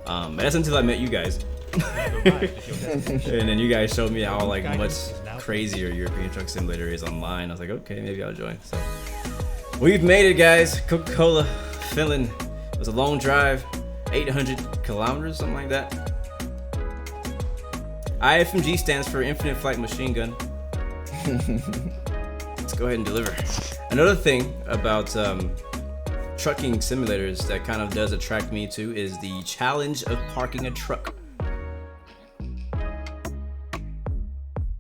But that's until I met you guys. And then you guys showed me how like much crazier European Truck Simulator is online. I was like, okay, maybe I'll join. So we've made it, guys. Coca-Cola Finland. It was a long drive, 800 kilometers, something like that. IFMG stands for Infinite Flight Machine Gun. Let's go ahead and deliver. Another thing about trucking simulators that kind of does attract me to is the challenge of parking a truck.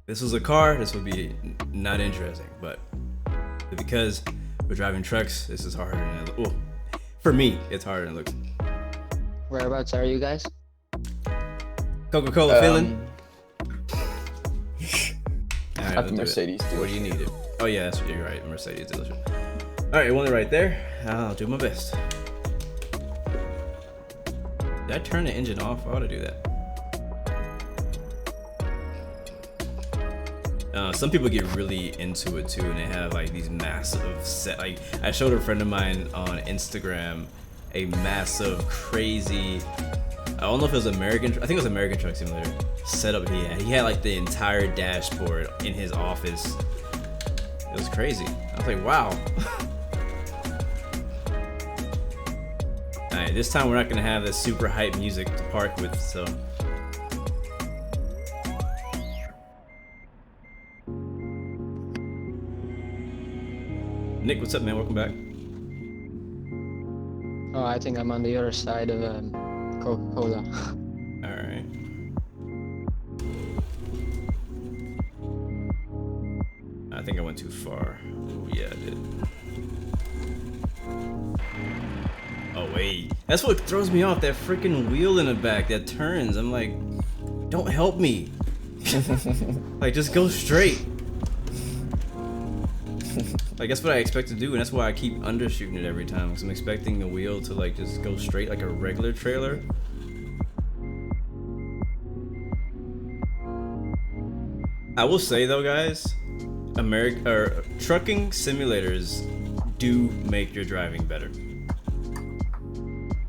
This was a car, this would be not interesting, but because we're driving trucks, this is harder than it looks. Well, for me, it's harder than it looks. Whereabouts are you guys? Coca-Cola Finland. Right, at the Mercedes dealership. What do you need it? Oh yeah, that's you're right. Mercedes dealership. All right, one right there. I'll do my best. Did I turn the engine off? I ought to do that. Some people get really into it too, and they have like these massive set. Like I showed a friend of mine on Instagram a massive, crazy. I don't know if it was American. I think it was American Truck Simulator setup he had. He had like the entire dashboard in his office. It was crazy. I was like, wow. All right, this time we're not gonna have this super hype music to park with, so. Nick, what's up, man? Welcome back. Oh, I think I'm on the other side of Coca-Cola. All right. I think I went too far. Oh, yeah, I did. Oh, wait. That's what throws me off. That freaking wheel in the back that turns. I'm like, don't help me. Like, just go straight. Like, that's what I expect to do, and that's why I keep undershooting it every time, because I'm expecting the wheel to like just go straight like a regular trailer. I will say though, guys, trucking simulators do make your driving better.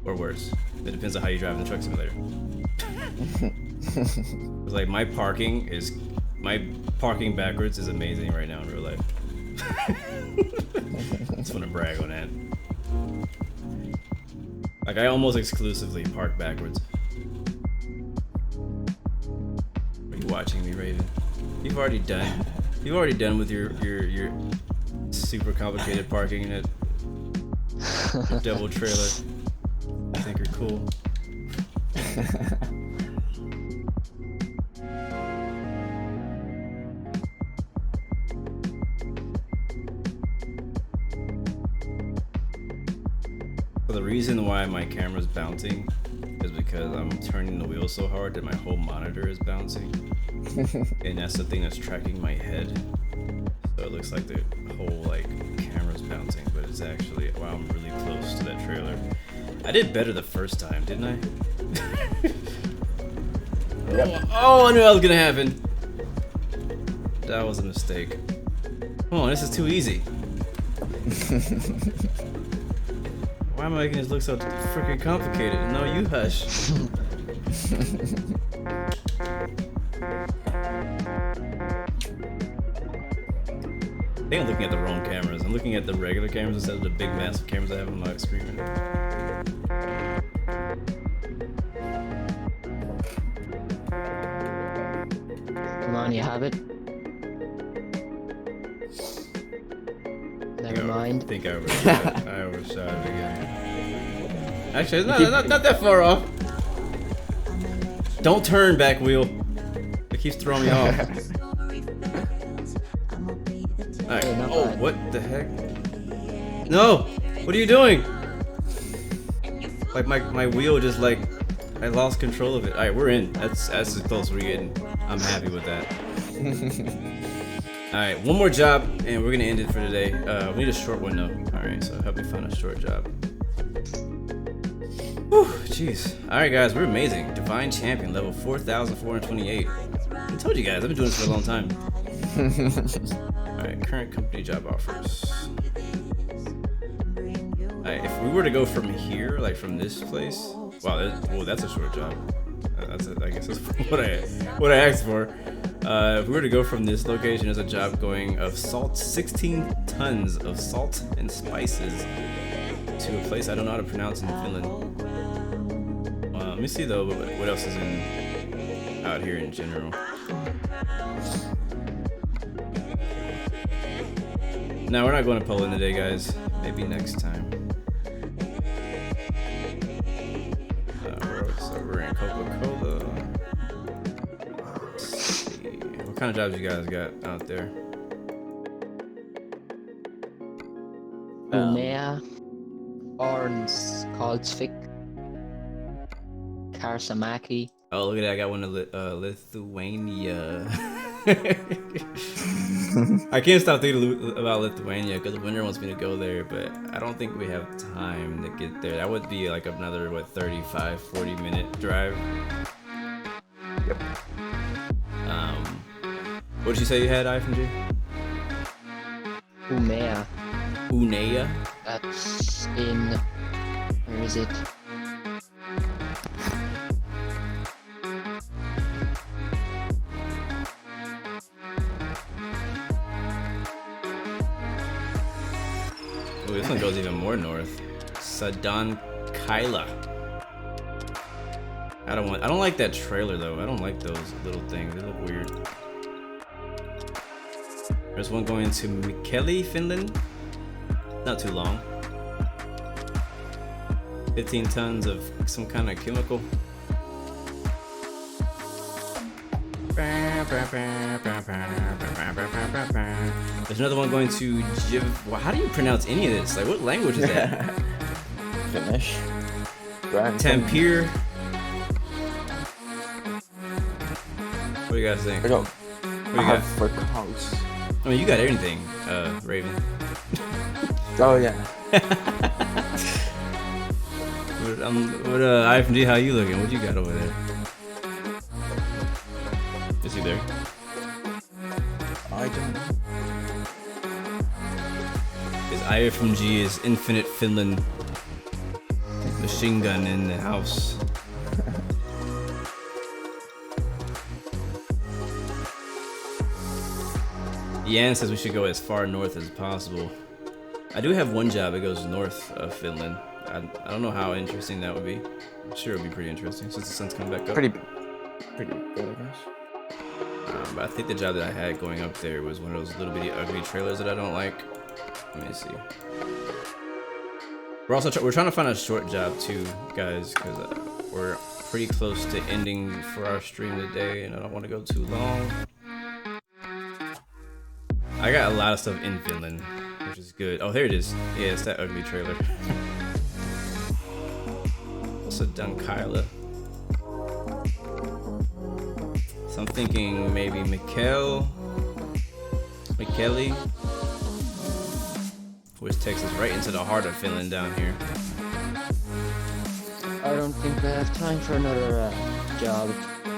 Or worse. It depends on how you drive in the truck simulator. Like my parking backwards is amazing right now in real life. Just want to brag on that. Like I almost exclusively park backwards. Are you watching me, Raven? You've already done with your super complicated parking in it. Double trailer. I think are cool. So the reason why my camera's bouncing is because I'm turning the wheel so hard that my whole monitor is bouncing. And that's the thing that's tracking my head. So it looks like the whole like camera's bouncing, but it's actually, wow, I'm really close to that trailer. I did better the first time, didn't I? Yep. Oh, I knew that was gonna happen. That was a mistake. Come on, this is too easy. Why am I making this look so freaking complicated? No, you hush. I think I'm looking at the wrong cameras. I'm looking at the regular cameras instead of the big massive cameras I have on my screen. Come on, you have it. Never mind. I think I overshot it. I overshot it again. Actually, it's not that far off. Don't turn, back wheel. It keeps throwing me off. Alright. Oh, what the heck? No! What are you doing? Like my wheel just like, I lost control of it. Alright, we're in. That's as close as we're getting. I'm happy with that. Alright, one more job and we're gonna end it for today. We need a short one though. Alright, so help me find a short job. Whew, jeez. Alright guys, we're amazing. Divine Champion, level 4,428. I told you guys, I've been doing this for a long time. Alright, current company job offers. Alright, if we were to go from here, like from this place, wow, that's a short job. That's it. I guess that's what I asked for. If we were to go from this location, there's a job going of 16 tons of salt and spices to a place I don't know how to pronounce in Finland. Let me see though what else is out here in general. Now we're not going to Poland today, guys. Maybe next time. So we're in Coca-Cola. Let's see. What kind of jobs you guys got out there? Umea, Orns, Kaldsvik, Karsamaki. Oh, look at that! I got one in Lithuania. I can't stop thinking about Lithuania because Winter wants me to go there, but I don't think we have time to get there. That would be like another, what, 35, 40-minute drive. Yep. What did you say you had, I from G? Umea. Unea? That's in... where is it? Ooh, this one goes even more north. Sadan Kaila. I don't like that trailer though. I don't like those little things. They look weird. There's one going to Mikkeli, Finland. Not too long. 15 tons of some kind of chemical. There's another one going to Well, how do you pronounce any of this? Like, what language is that? Finnish. Tampere. What do you guys think? I got. What do you got for cows? I mean, you got everything, Raven. Oh yeah. What IFMG, how you looking? What you got over there? Is he there? I don't know. His IFMG is Infinite Finland machine gun in the house. Yan says we should go as far north as possible. I do have one job that goes north of Finland. I don't know how interesting that would be. I'm sure it would be pretty interesting since the sun's coming back up. Pretty good, I guess. But I think the job that I had going up there was one of those little bitty ugly trailers that I don't like. Let me see. We're also we're trying to find a short job too, guys, because we're pretty close to ending for our stream today, and I don't want to go too long. I got a lot of stuff in Finland, which is good. Oh, there it is. Yeah, it's that ugly trailer. Also done Kyla. So I'm thinking maybe Mikeli, which takes us right into the heart of Finland down here. I don't think I have time for another job,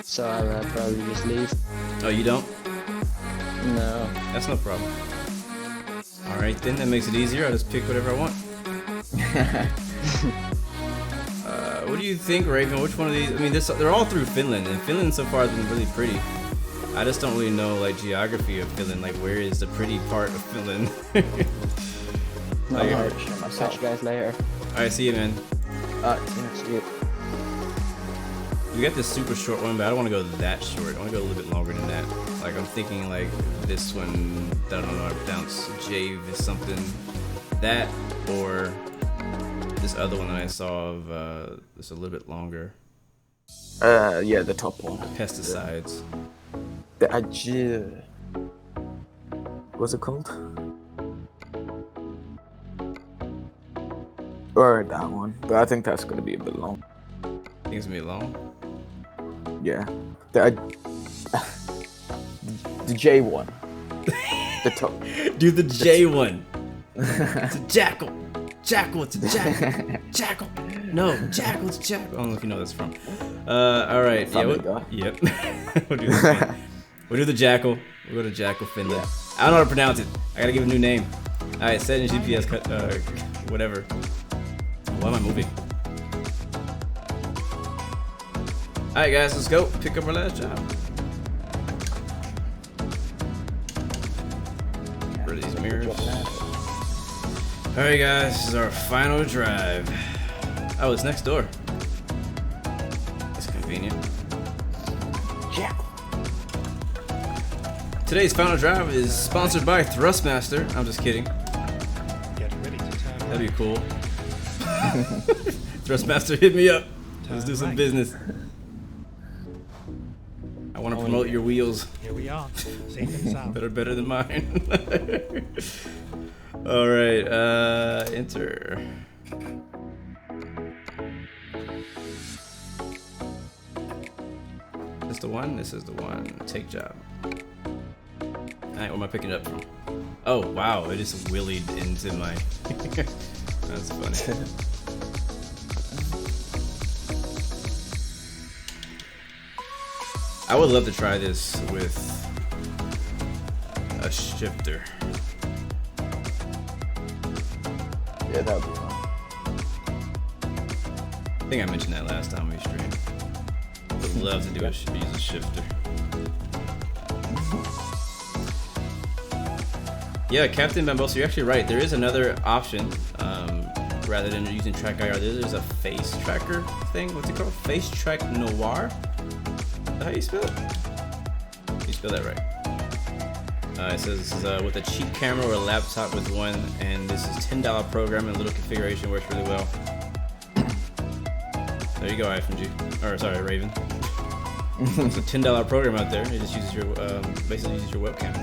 so I'll probably just leave. Oh, you don't? No. That's no problem. Alright then, that makes it easier. I'll just pick whatever I want. What do you think, Raven? Which one of these? I mean, they're all through Finland, and Finland so far has been really pretty. I just don't really know like geography of Finland. Like, where is the pretty part of Finland? I'll catch you guys later. Alright, see you, man. See you. We got this super short one, but I don't want to go that short. I want to go a little bit longer than that. Like, I'm thinking like this one, I don't know how to pronounce, Jave is something. That, or this other one that I saw of, it's a little bit longer. Yeah, the top one. Pesticides. The Agile. What's it called? Or that one, but I think that's gonna be a bit long. Think it's gonna be long? Yeah. The J one. The top. Do the J one. It's a jackal. Jackal, it's a jackal. Jackal. No, jackal, it's a jackal. I don't know if you know this from. Alright. Yeah, yep. We'll do this one. We'll do the jackal. We'll go to Jackal Finland. Yeah. I don't know how to pronounce it. I gotta give it a new name. Alright, set in GPS cut whatever. Why am I moving? Alright guys, let's go. Pick up our last job. Where are these mirrors? Alright guys, this is our final drive. Oh, it's next door. That's convenient. Yeah. Today's final drive is sponsored by Thrustmaster. I'm just kidding. Get ready to turn That'd be cool. Thrustmaster, hit me up. Let's do some business. I want to promote your wheels. Here we are. Safe and sound. Better than mine. All right, enter. This the one? This is the one. Take job. Alright, where am I picking it up from? Oh, wow, it just willied into my... That's funny. I would love to try this with a shifter. Yeah, that would be fun. I think I mentioned that last time we streamed. Would love to do use a shifter. Yeah, Captain Bambosa, you're actually right. There is another option. Rather than using track IR, there's a face tracker thing. What's it called? Face track noir? Is that how you spell it? You spell that right. It says with a cheap camera or a laptop with one, and this is $10 program and a little configuration, works really well. There you go, iPhone or sorry, Raven. It's a $10 program out there. It just uses your basically uses your webcam.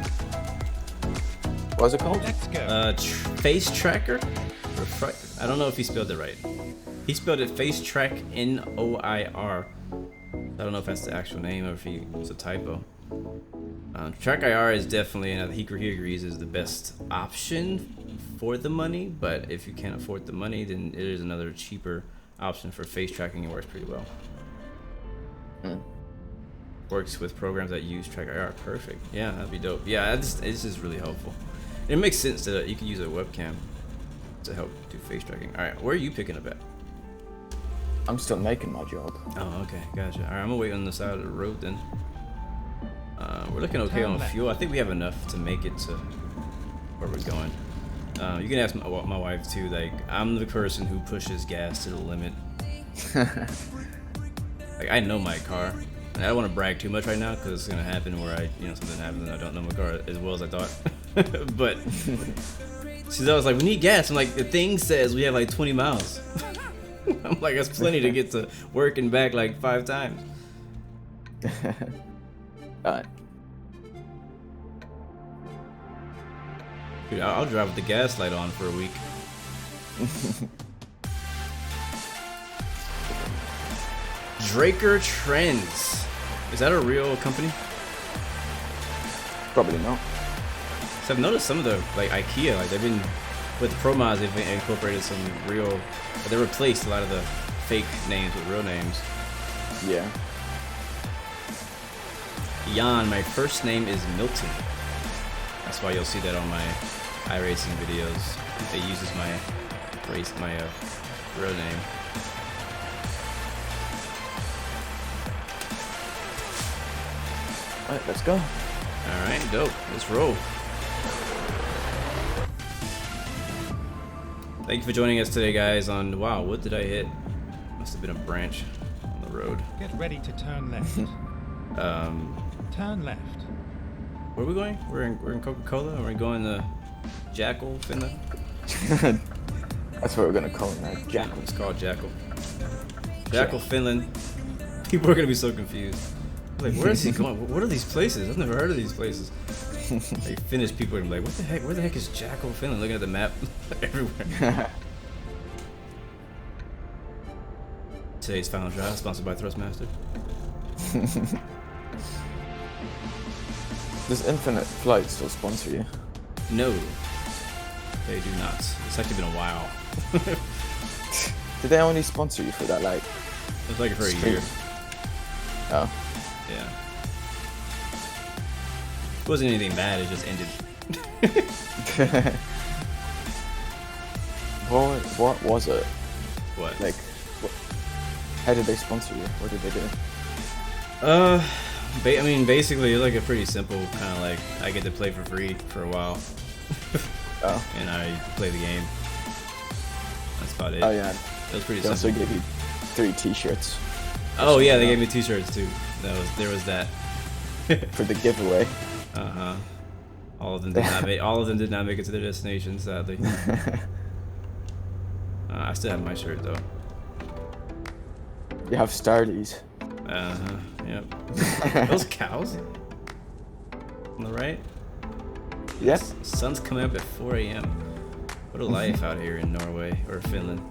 What's it called? Let's go. Face tracker. I don't know if he spelled it right. He spelled it face track NOIR. I don't know if that's the actual name or if it's a typo. Track IR is definitely, and he agrees, is the best option for the money. But if you can't afford the money, then it is another cheaper option for face tracking. It works pretty well. Works with programs that use track IR. Perfect. Yeah, that'd be dope. Yeah, it's just really helpful. It makes sense that you could use a webcam to help do face tracking. All right, where are you picking up at? I'm still making my job. Oh, okay, gotcha. All right, I'm gonna wait on the side of the road then. We're looking okay on fuel. I think we have enough to make it to where we're going. You can ask my wife too. Like, I'm the person who pushes gas to the limit. Like, I know my car. And I don't want to brag too much right now because it's gonna happen where something happens and I don't know my car as well as I thought. But See, I was like, we need gas. I'm like, the thing says we have like 20 miles. I'm like, that's plenty to get to work and back like 5 times. Alright. Dude, I'll drive with the gas light on for a week. Draker Trends. Is that a real company? Probably not. So I've noticed some of the, like IKEA, like they've been, with the ProMods, they've incorporated some real, they replaced a lot of the fake names with real names. Yeah. Jan, my first name is Milton. That's why you'll see that on my iRacing videos. It uses my real name. Alright, let's go. Alright, dope. Let's roll. Thank you for joining us today, guys, on, wow, what did I hit? Must have been a branch on the road. Get ready to turn left. Turn left. Where are we going? We're in Coca-Cola? Are we going to Jackal, Finland? That's what we're gonna call it now. Jackal. It's called Jackal. Jackal, Finland. People are gonna be so confused. Like, where is he going? What are these places? I've never heard of these places. Like, Finnish people are like, what the heck? Where the heck is Jackal, Finland? Looking at the map everywhere. Today's final drive, sponsored by Thrustmaster. Does Infinite Flight still sponsor you? No, they do not. It's actually been a while. Did they only sponsor you for that, like? It was like for a year. Oh. Yeah. It wasn't anything bad, it just ended. What was it? What? Like, how did they sponsor you? What did they do? I mean, basically, it's like a pretty simple kind of like, I get to play for free for a while. Oh. And I play the game. That's about it. Oh, yeah. It was pretty They simple. also gave you 3 t-shirts. Oh, yeah, they gave me t-shirts too. There was that. For the giveaway. Uh-huh. All of them did not make it to their destination, sadly. I still have my shirt though. You have Starlies. Uh-huh. Yep. Those cows? On the right? Yes. Sun's coming up at 4 a.m. What a life out here in Norway or Finland.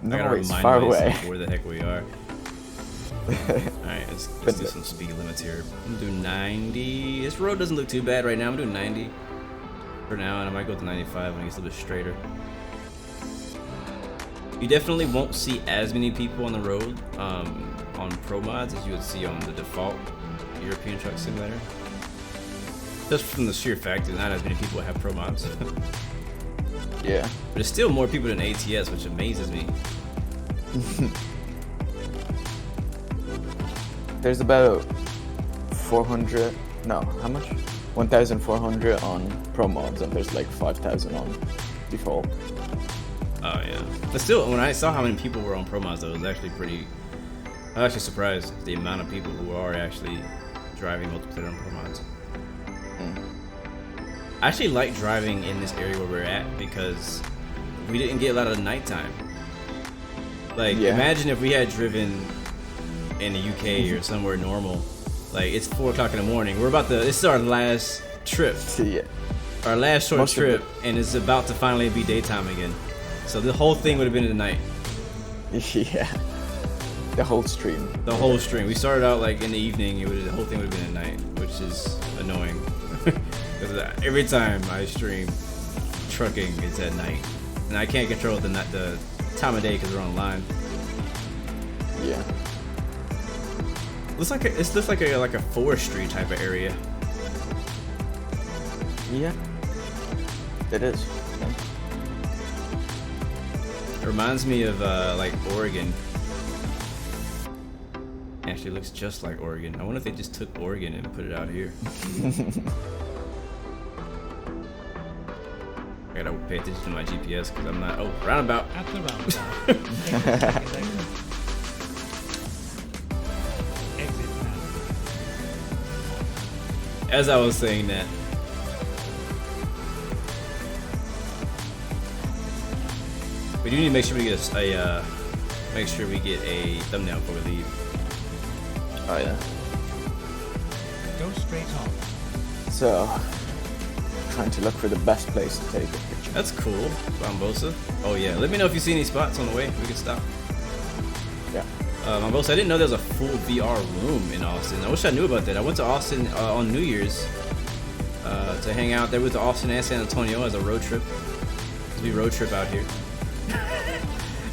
No, I gotta it's remind far myself away. where the heck we are. Alright, let's do some speed limits here. I'm gonna do 90. This road doesn't look too bad right now. I'm doing 90 for now, and I might go to 95 when it gets a little bit straighter. You definitely won't see as many people on the road on ProMods as you would see on the default European Truck Simulator. Just from the sheer fact that not as many people have ProMods. Yeah. But there's still more people than ATS, which amazes me. There's about 400, no, how much? 1,400 on ProMods, and there's like 5,000 on default. Oh yeah. But still, when I saw how many people were on ProMods, though, it was actually pretty. I was actually surprised the amount of people who are actually driving multiplayer on ProMods. I actually like driving in this area where we're at because we didn't get a lot of nighttime. Like, imagine if we had driven in the UK or somewhere normal. Like, it's 4 o'clock in the morning. We're about to. This is our last trip. Yeah. Our last short trip, and it's about to finally be daytime again. So the whole thing would have been in the night. Yeah. The whole stream. The whole stream. We started out like in the evening. The whole thing would have been at night, which is annoying. Because every time I stream trucking, it's at night, and I can't control the time of day because we're online. Yeah. Looks like a forestry type of area. Yeah. It is. Yeah. It reminds me of like Oregon. Actually, it looks just like Oregon. I wonder if they just took Oregon and put it out here. I gotta pay attention to my GPS because I'm not. Oh, roundabout. At the roundabout. Exit now. As I was saying that, We do need to make sure we get a thumbnail before we leave. Oh yeah. Go straight on. So, trying to look for the best place to take a picture. That's cool, Bombosa. Oh yeah, let me know if you see any spots on the way. We can stop. Yeah. Bombosa, I didn't know there was a full VR room in Austin. I wish I knew about that. I went to Austin on New Year's to hang out there with Austin and San Antonio as a road trip. We road trip out here.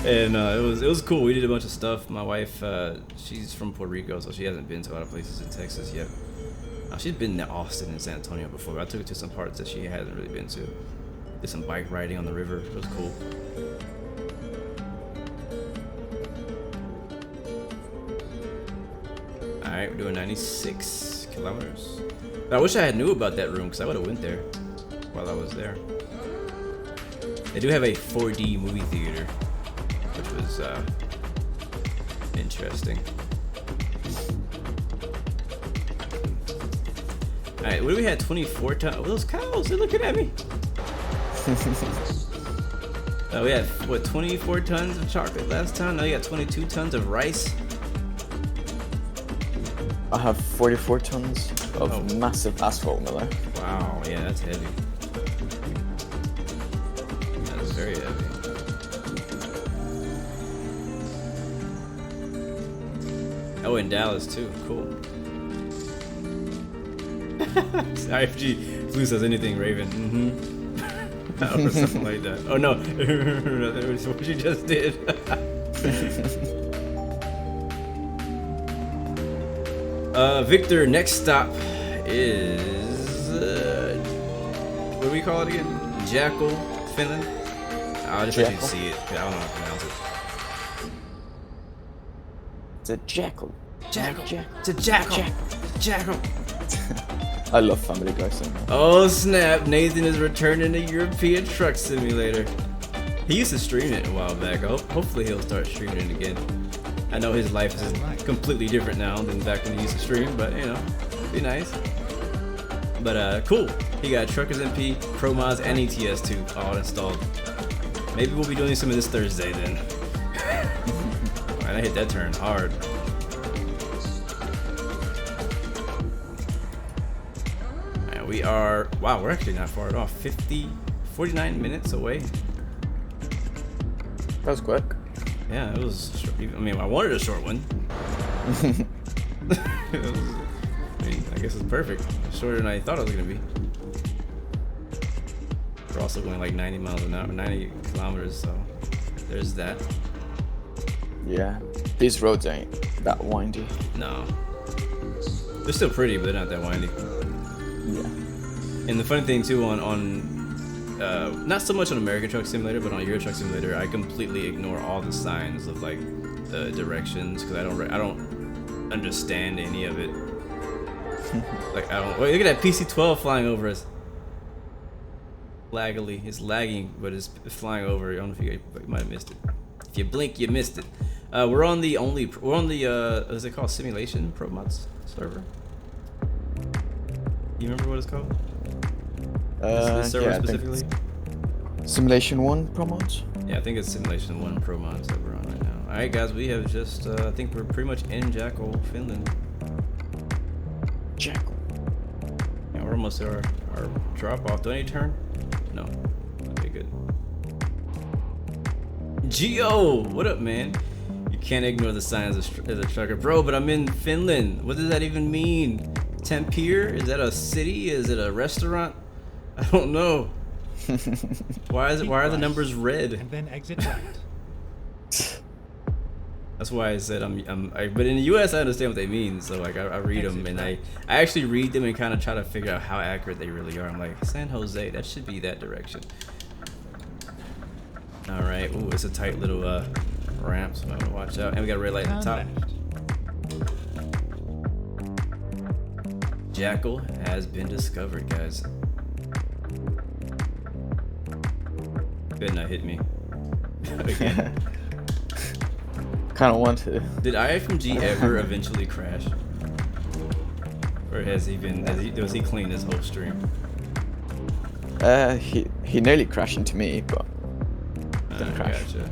And it was cool. We did a bunch of stuff. My wife, she's from Puerto Rico, so she hasn't been to a lot of places in Texas yet. She's been to Austin and San Antonio before. I took her to some parts that she hasn't really been to. Did some bike riding on the river. It was cool. All right, we're doing 96 kilometers. I wish I had knew about that room because I would have went there while I was there. They do have a 4D movie theater, which was interesting. All right, what do we had? 24 tons. Oh, those cows, they're looking at me. We had, what, 24 tons of chocolate last time? Now you got 22 tons of rice. I have 44 tons of massive asphalt miller. Wow, yeah, that's heavy. That is very heavy. Oh, in Dallas too. Cool. IFG Blue says anything, Raven. Or something like that. Oh no, that's what you just did. Victor, next stop is what do we call it again? Jackal, Finland. I'll just let you see it. I don't know how to pronounce it. It's a jackal. Jackal. It's a jackal. Jackal. I love Family Guy so much. Oh snap! Nathan is returning to European Truck Simulator. He used to stream it a while back. Hopefully he'll start streaming it again. I know his life is completely different now than back when he used to stream, but you know, be nice. But cool. He got TruckersMP, ProMods, and ETS2 all installed. Maybe we'll be doing some of this Thursday then. Alright, I hit that turn hard. Alright, we are, wow, we're actually not far at all. 49 minutes away. That was quick. Yeah, it was short. I mean, I wanted a short one. I guess it's perfect. Shorter than I thought it was gonna be. We're also going like 90 miles an hour, 90 kilometers, so there's that. Yeah, these roads ain't that windy. No. They're still pretty, but they're not that windy. Yeah. And the funny thing too on not so much on American Truck Simulator, but on Euro Truck Simulator, I completely ignore all the signs of like the directions because I don't understand any of it. Like I don't. Wait, look at that PC-12 flying over us. Laggily, it's lagging, but it's flying over. I don't know if you might have missed it. If you blink, you missed it. We're on the what's it called? Simulation ProMods server. You remember what it's called? This server yeah, specifically? Simulation 1 ProMods? Yeah, I think it's Simulation 1 ProMods that we're on right now. Alright guys, we have just, I think we're pretty much in Jackal, Finland. Jackal. Yeah, we're almost at our drop off. Do I need to turn? No. Okay, good. Gio! What up, man? You can't ignore the signs as a trucker. Bro, but I'm in Finland. What does that even mean? Tampere? Is that a city? Is it a restaurant? I don't know. Why are the numbers red? And then exit right. That's why I said but in the US I understand what they mean, so like I read them and I actually read them and kind of try to figure out how accurate they really are. I'm like, San Jose, that should be that direction. All right, ooh, it's a tight little ramp, so I'm gonna watch out. And we got a red light at the top. Jackal has been discovered, guys. Better not hit me again. Kind of want to. Did IFMG ever eventually crash? Or has he been? Was he clean this whole stream? He nearly crashed into me, but Didn't crash. Gotcha.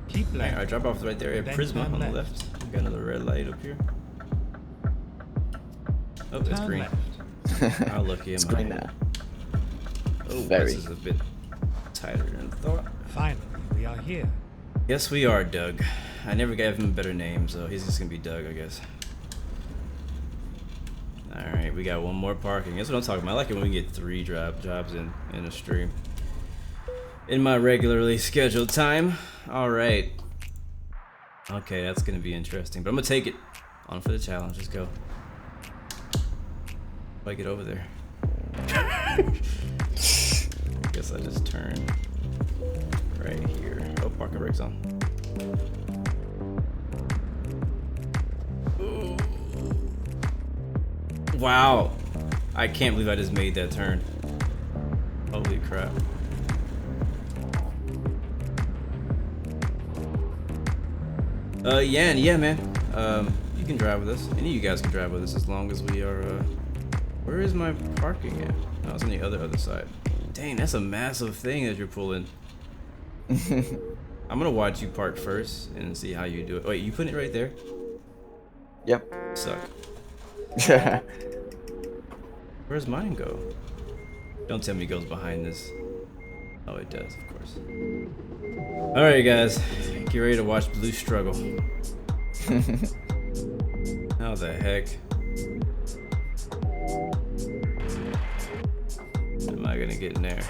Keep left. Alright, drop off right there at Then Prisma turn on the left. left. Got another red light up here. Oh, it's Turn green. left. How lucky am It's I? green now. Oh, Very. this is a bit tighter than I thought. Finally, we are here. Yes, we are, Doug. I never gave him a better name, so he's just gonna be Doug, I guess. Alright, we got one more parking. That's what I'm talking about. I like it when we get 3 jobs in a stream. In my regularly scheduled time. Alright. Okay, that's gonna be interesting. But I'm gonna take it. On for the challenge. Let's go. If I get over there. Guess I just turn right here. Oh, parking brakes on. Ooh. Wow. I can't believe I just made that turn. Holy crap. Yeah, man. You can drive with us. Any of you guys can drive with us as long as we are, where is my parking at? Oh, it's on the other side. Dang, that's a massive thing that you're pulling. I'm gonna watch you park first and see how you do it. Wait, you putting it right there? Yep. Suck. Where's mine go? Don't tell me it goes behind this. Oh, it does, of course. Alright, guys. Get ready to watch Blue struggle. How the heck am I gonna get in there?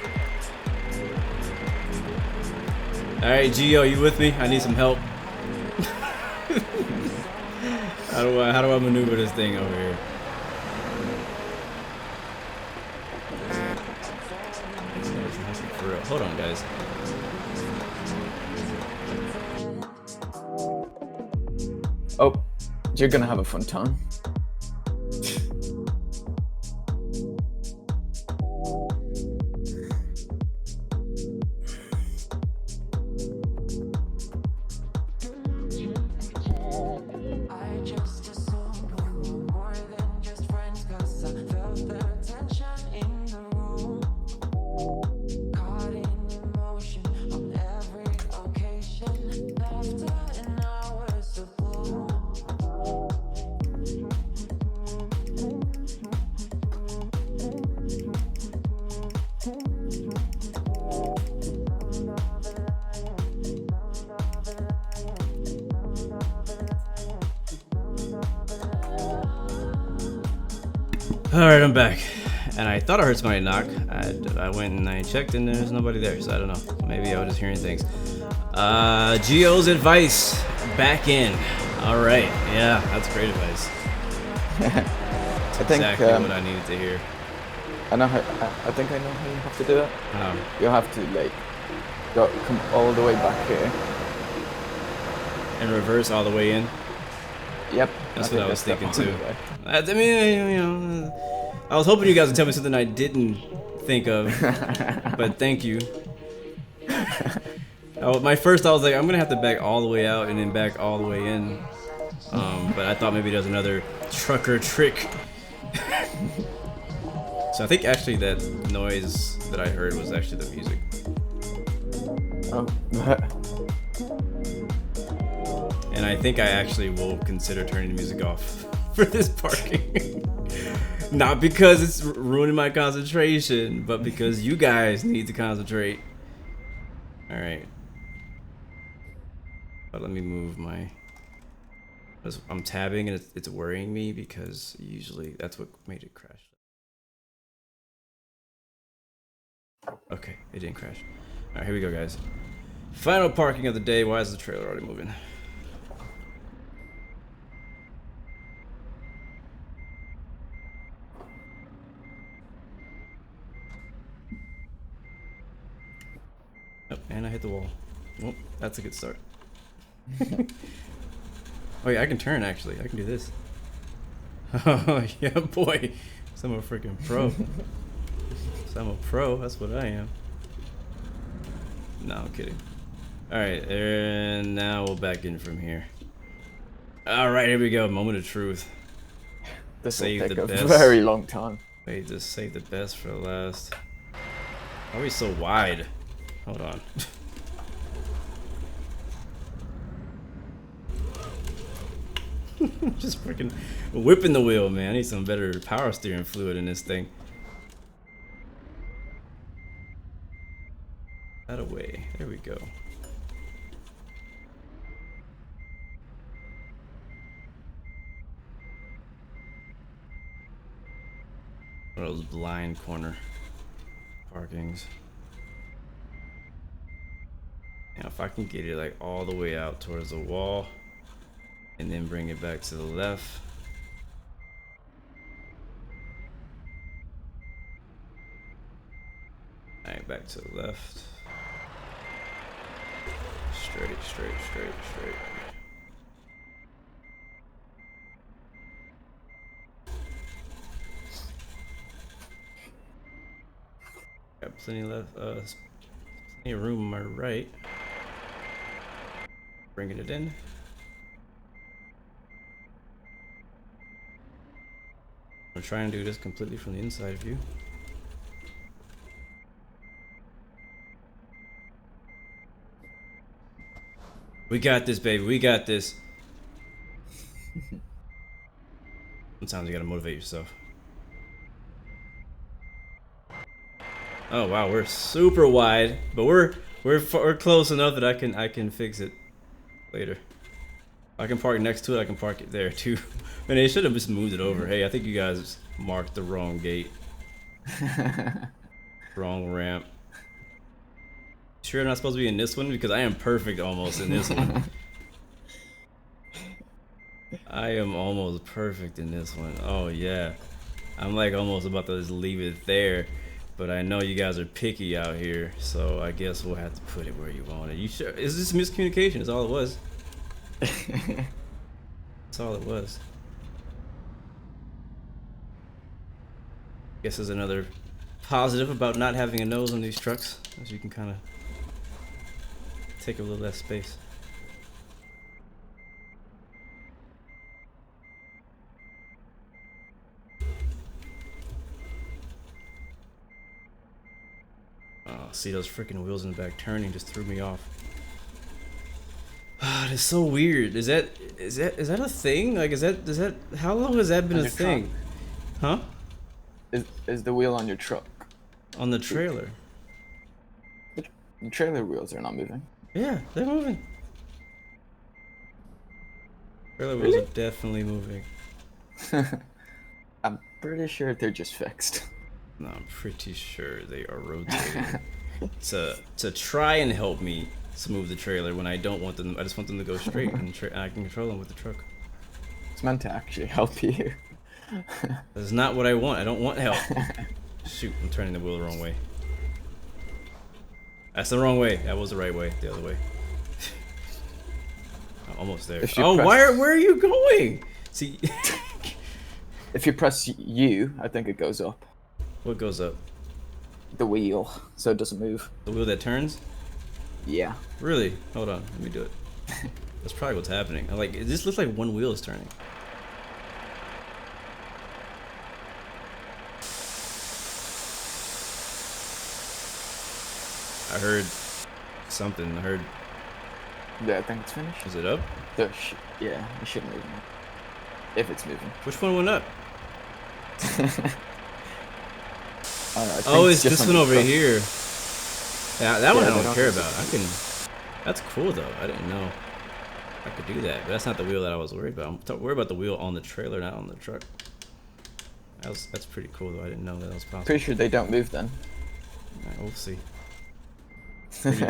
Alright, Gio, you with me? I need some help. How do I maneuver this thing over here? For real. Hold on, guys. Oh, you're gonna have a fun time. Alright, I'm back. And I thought I heard somebody knock. I went and I checked and there's nobody there, so I don't know. Maybe I was just hearing things. Gio's advice back in. Alright, yeah, that's great advice. I think exactly what I needed to hear. I think I know how you have to do it. You have to like come all the way back here. And reverse all the way in? Yep. That's what I was thinking too. I mean, you know, I was hoping you guys would tell me something I didn't think of, but thank you. My first thought was like, I'm gonna have to back all the way out and then back all the way in. But I thought maybe there was another trucker trick. So I think actually that noise that I heard was actually the music. Oh. And I think I actually will consider turning the music off for this parking. Not because it's ruining my concentration, but because you guys need to concentrate. Alright. But let me move my... I'm tabbing and it's worrying me because usually that's what made it crash. Okay, it didn't crash. Alright, here we go, guys. Final parking of the day. Why is the trailer already moving? Oh, and I hit the wall. Well, that's a good start. Oh yeah, I can turn actually. I can do this. Oh yeah, boy. I'm a freaking pro. I'm a pro. That's what I am. No, I'm kidding. Alright, and now we'll back in from here. Alright, here we go. Moment of truth. This will take a very long time. Wait, just save the best for last. Why are we so wide? Hold on. Just freaking whipping the wheel, man. I need some better power steering fluid in this thing. That away. There we go. One of those blind corner parkings. Now if I can get it like all the way out towards the wall and then bring it back to the left. Alright, back to the left. Straight, straight, straight, straight. Got plenty left, plenty of room on my right. Bringing it in. I'm trying to do this completely from the inside view. We got this, baby. We got this. Sometimes you gotta motivate yourself. Oh wow, we're super wide, but we're close enough that I can fix it later. I can park next to it. I can park it there too. Man, they should have just moved it over. Hey, I think you guys marked the wrong gate. Wrong ramp. Sure, I'm not supposed to be in this one because I am perfect almost in this one. I am almost perfect in this one. Oh yeah, I'm like almost about to just leave it there, but I know you guys are picky out here, so I guess we'll have to put it where you want it. You sure? Is this miscommunication? That's all it was. That's all it was. Guess there's another positive about not having a nose on these trucks, as you can kind of take a little less space. Oh, see those freaking wheels in the back turning just threw me off. Ah, it's so weird. Is that a thing? Like, is that how long has that been a thing? Huh? Is the wheel on your truck? On the trailer. The trailer wheels are not moving. Yeah, they're moving. Trailer wheels are definitely moving. I'm pretty sure they're just fixed. No, I'm pretty sure they are rotating to try and help me smooth the trailer when I don't want them. I just want them to go straight, and I can control them with the truck. It's meant to actually help you. That's not what I want. I don't want help. Shoot, I'm turning the wheel the wrong way. That's the wrong way. That was the right way. The other way. I'm almost there. Oh, where are you going? See, if you press U, I think it goes up. What goes up? The wheel, so it doesn't move. The wheel that turns? Yeah. Really? Hold on. Let me do it. That's probably what's happening. I'm like, it just looks like one wheel is turning. I heard something. I heard. Yeah, I think it's finished. Is it up? Yeah, it should move now. If it's moving. Which one went up? Oh, it's this one over here. Yeah, that one I don't care about. I can. That's cool though. I didn't know I could do that, but that's not the wheel that I was worried about. I'm worried about the wheel on the trailer, not on the truck. That's pretty cool though. I didn't know that was possible. Pretty sure they don't move then. Right, we'll see.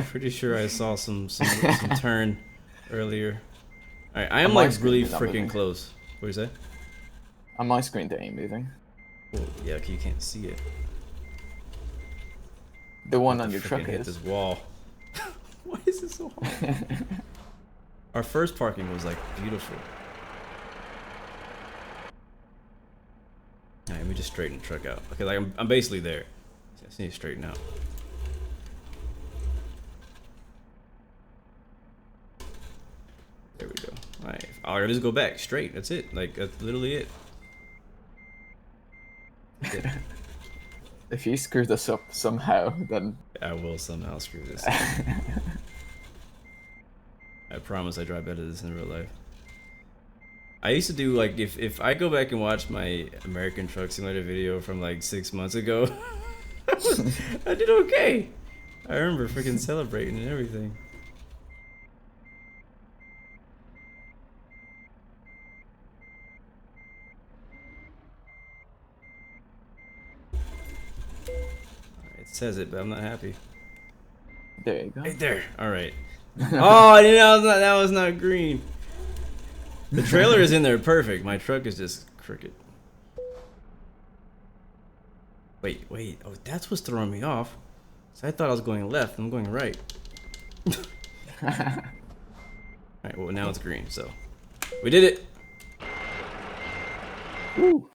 Pretty sure I saw some turn earlier. All right, I am like really freaking close. What do you say? On my screen, they ain't moving. Well, yeah, you can't see it. The one on your truck hit this wall. Why is it so hard? Our first parking was like beautiful. All right, let me just straighten the truck out. Okay, like I'm basically there. I just need to straighten out. There we go. All right, all I gotta do is go back straight. That's it. Like that's literally it. If you screw this up somehow, then I will somehow screw this. I promise I drive better than this in real life. I used to do like if I go back and watch my American Truck Simulator video from like 6 months ago, I did okay. I remember freaking celebrating and everything. It says it, but I'm not happy. There you go. Right there. All right. Oh, you know that was not green. The trailer is in there perfect. My truck is just crooked. Wait. Oh, that's what's throwing me off. So I thought I was going left. I'm going right. Alright, well now it's green, so we did it. Woo.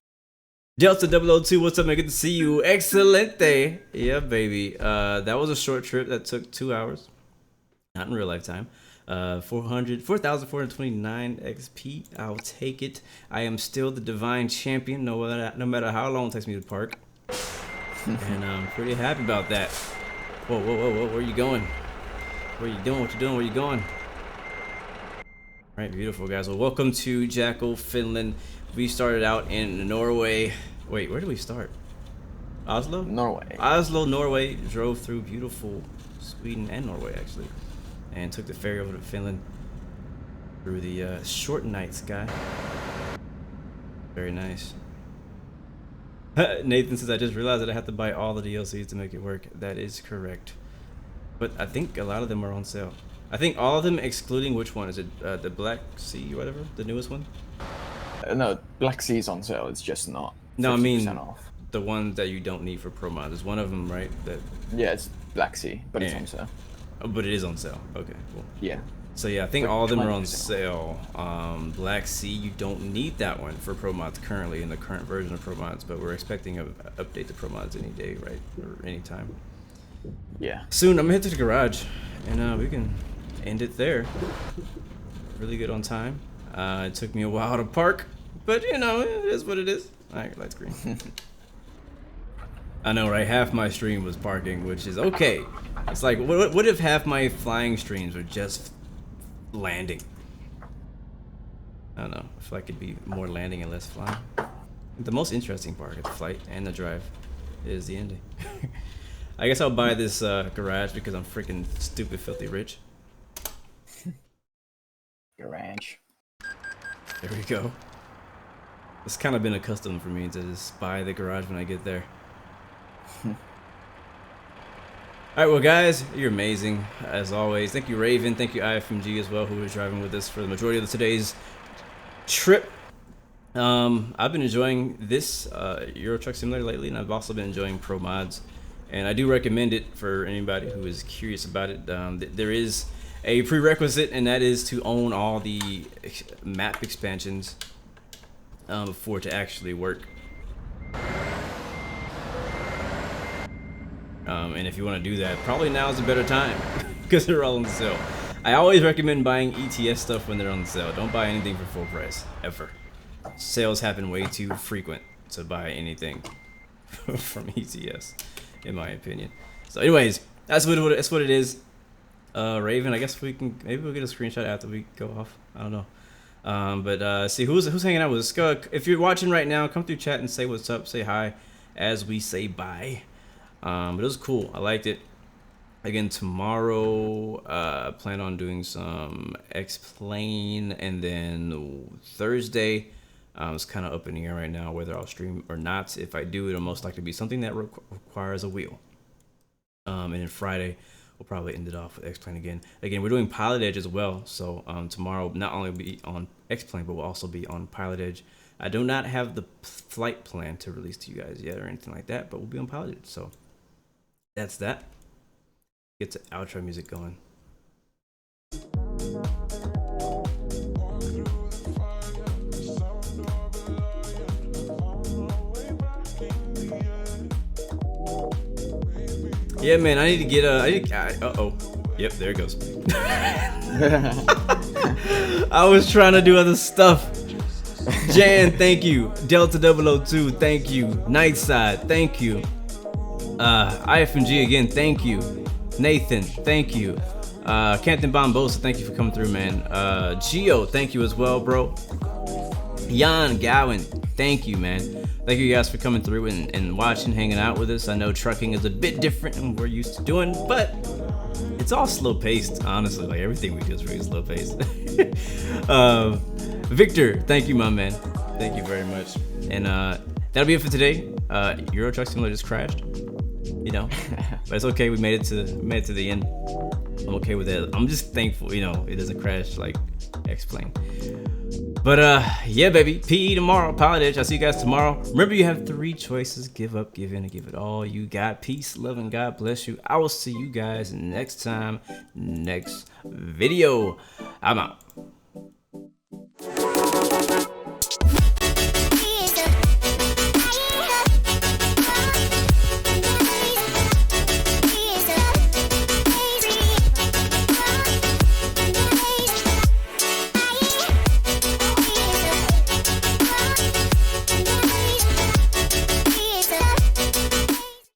Delta 002, what's up, man? Good to see you. Excelente. Yeah, baby. That was a short trip that took 2 hours. Not in real life time. 4,429 XP. I'll take it. I am still the divine champion, no matter how long it takes me to park. And I'm pretty happy about that. Whoa. Where are you going? What are you doing? What you doing? Where you going? Alright, beautiful, guys. Well, welcome to Jackal, Finland. We started out in Norway. Wait, where did we start? Oslo? Norway. Oslo, Norway. Drove through beautiful Sweden and Norway, actually. And took the ferry over to Finland through the short night sky. Very nice. Nathan says, I just realized that I have to buy all the DLCs to make it work. That is correct. But I think a lot of them are on sale. I think all of them, excluding which one? Is it the Black Sea or whatever? The newest one? No, Black Sea's on sale. It's just not. No, I mean off. The ones that you don't need for ProMod. There's one of them, right? That. Yeah, it's Black Sea, but it's on sale. Oh, but it is on sale. Okay, cool. Yeah. So yeah, I think all of them are on sale. Black Sea, you don't need that one for ProMods currently in the current version of ProMods, but we're expecting an update to ProMods any day, right? Or any time. Yeah. Soon, I'm gonna head to the garage, and we can end it there. Really good on time. It took me a while to park, but you know, it is what it is. All right, lights green. I know, right? Half my stream was parking, which is okay. It's like, what if half my flying streams were just landing? I don't know. I feel like it'd be more landing and less flying. The most interesting part of the flight and the drive is the ending. I guess I'll buy this garage because I'm freaking stupid, filthy rich. Garage. There we go. It's kind of been a custom for me to just buy the garage when I get there. Alright, well guys, you're amazing as always. Thank you Raven, thank you IFMG as well, who was driving with us for the majority of today's trip. I've been enjoying this Euro Truck Simulator lately, and I've also been enjoying ProMods, and I do recommend it for anybody who is curious about it. There is a prerequisite, and that is to own all the map expansions for it to actually work. And if you want to do that, probably now is a better time because they're all on sale. I always recommend buying ETS stuff when they're on sale. Don't buy anything for full price, ever. Sales happen way too frequent to buy anything from ETS, in my opinion. So anyways, that's what it is. Raven, I guess maybe we'll get a screenshot after we go off. I don't know. But see who's hanging out with us. If you're watching right now, come through chat and say what's up, say hi as we say bye. But it was cool. I liked it. Again, tomorrow, plan on doing some X-Plane, and then Thursday, it's kind of up in the air right now whether I'll stream or not. If I do, it'll most likely be something that requires a wheel. And then Friday, we'll probably end it off with X-Plane again. Again, we're doing Pilot Edge as well, so tomorrow not only will be on X-Plane, but we'll also be on Pilot Edge. I do not have the flight plan to release to you guys yet or anything like that, but we'll be on Pilot Edge, so that's that. Get the outro music going. Yeah, man, I need to get uh-oh. Yep, there it goes. I was trying to do other stuff. Jan, thank you. Delta 002, thank you. Nightside, thank you. IFMG again, thank you. Nathan, thank you. Canton Bombosa, thank you for coming through, man. Gio, thank you as well, bro. Jan Gowan, thank you, man. Thank you guys for coming through and watching, hanging out with us. I know trucking is a bit different than we're used to doing, but it's all slow paced, honestly. Like everything we do is really slow paced. Victor, thank you, my man. Thank you very much. And that'll be it for today. Euro Truck Simulator just crashed, you know, but it's okay. We made it to the end. I'm okay with that. I'm just thankful, you know, it doesn't crash like X-Plane. But yeah, baby, PE tomorrow, Pilot Edge. I'll see you guys tomorrow. Remember, you have 3 choices: give up, give in, and give it all you got. Peace, love, and God bless you. I will see you guys next time, next video. I'm out.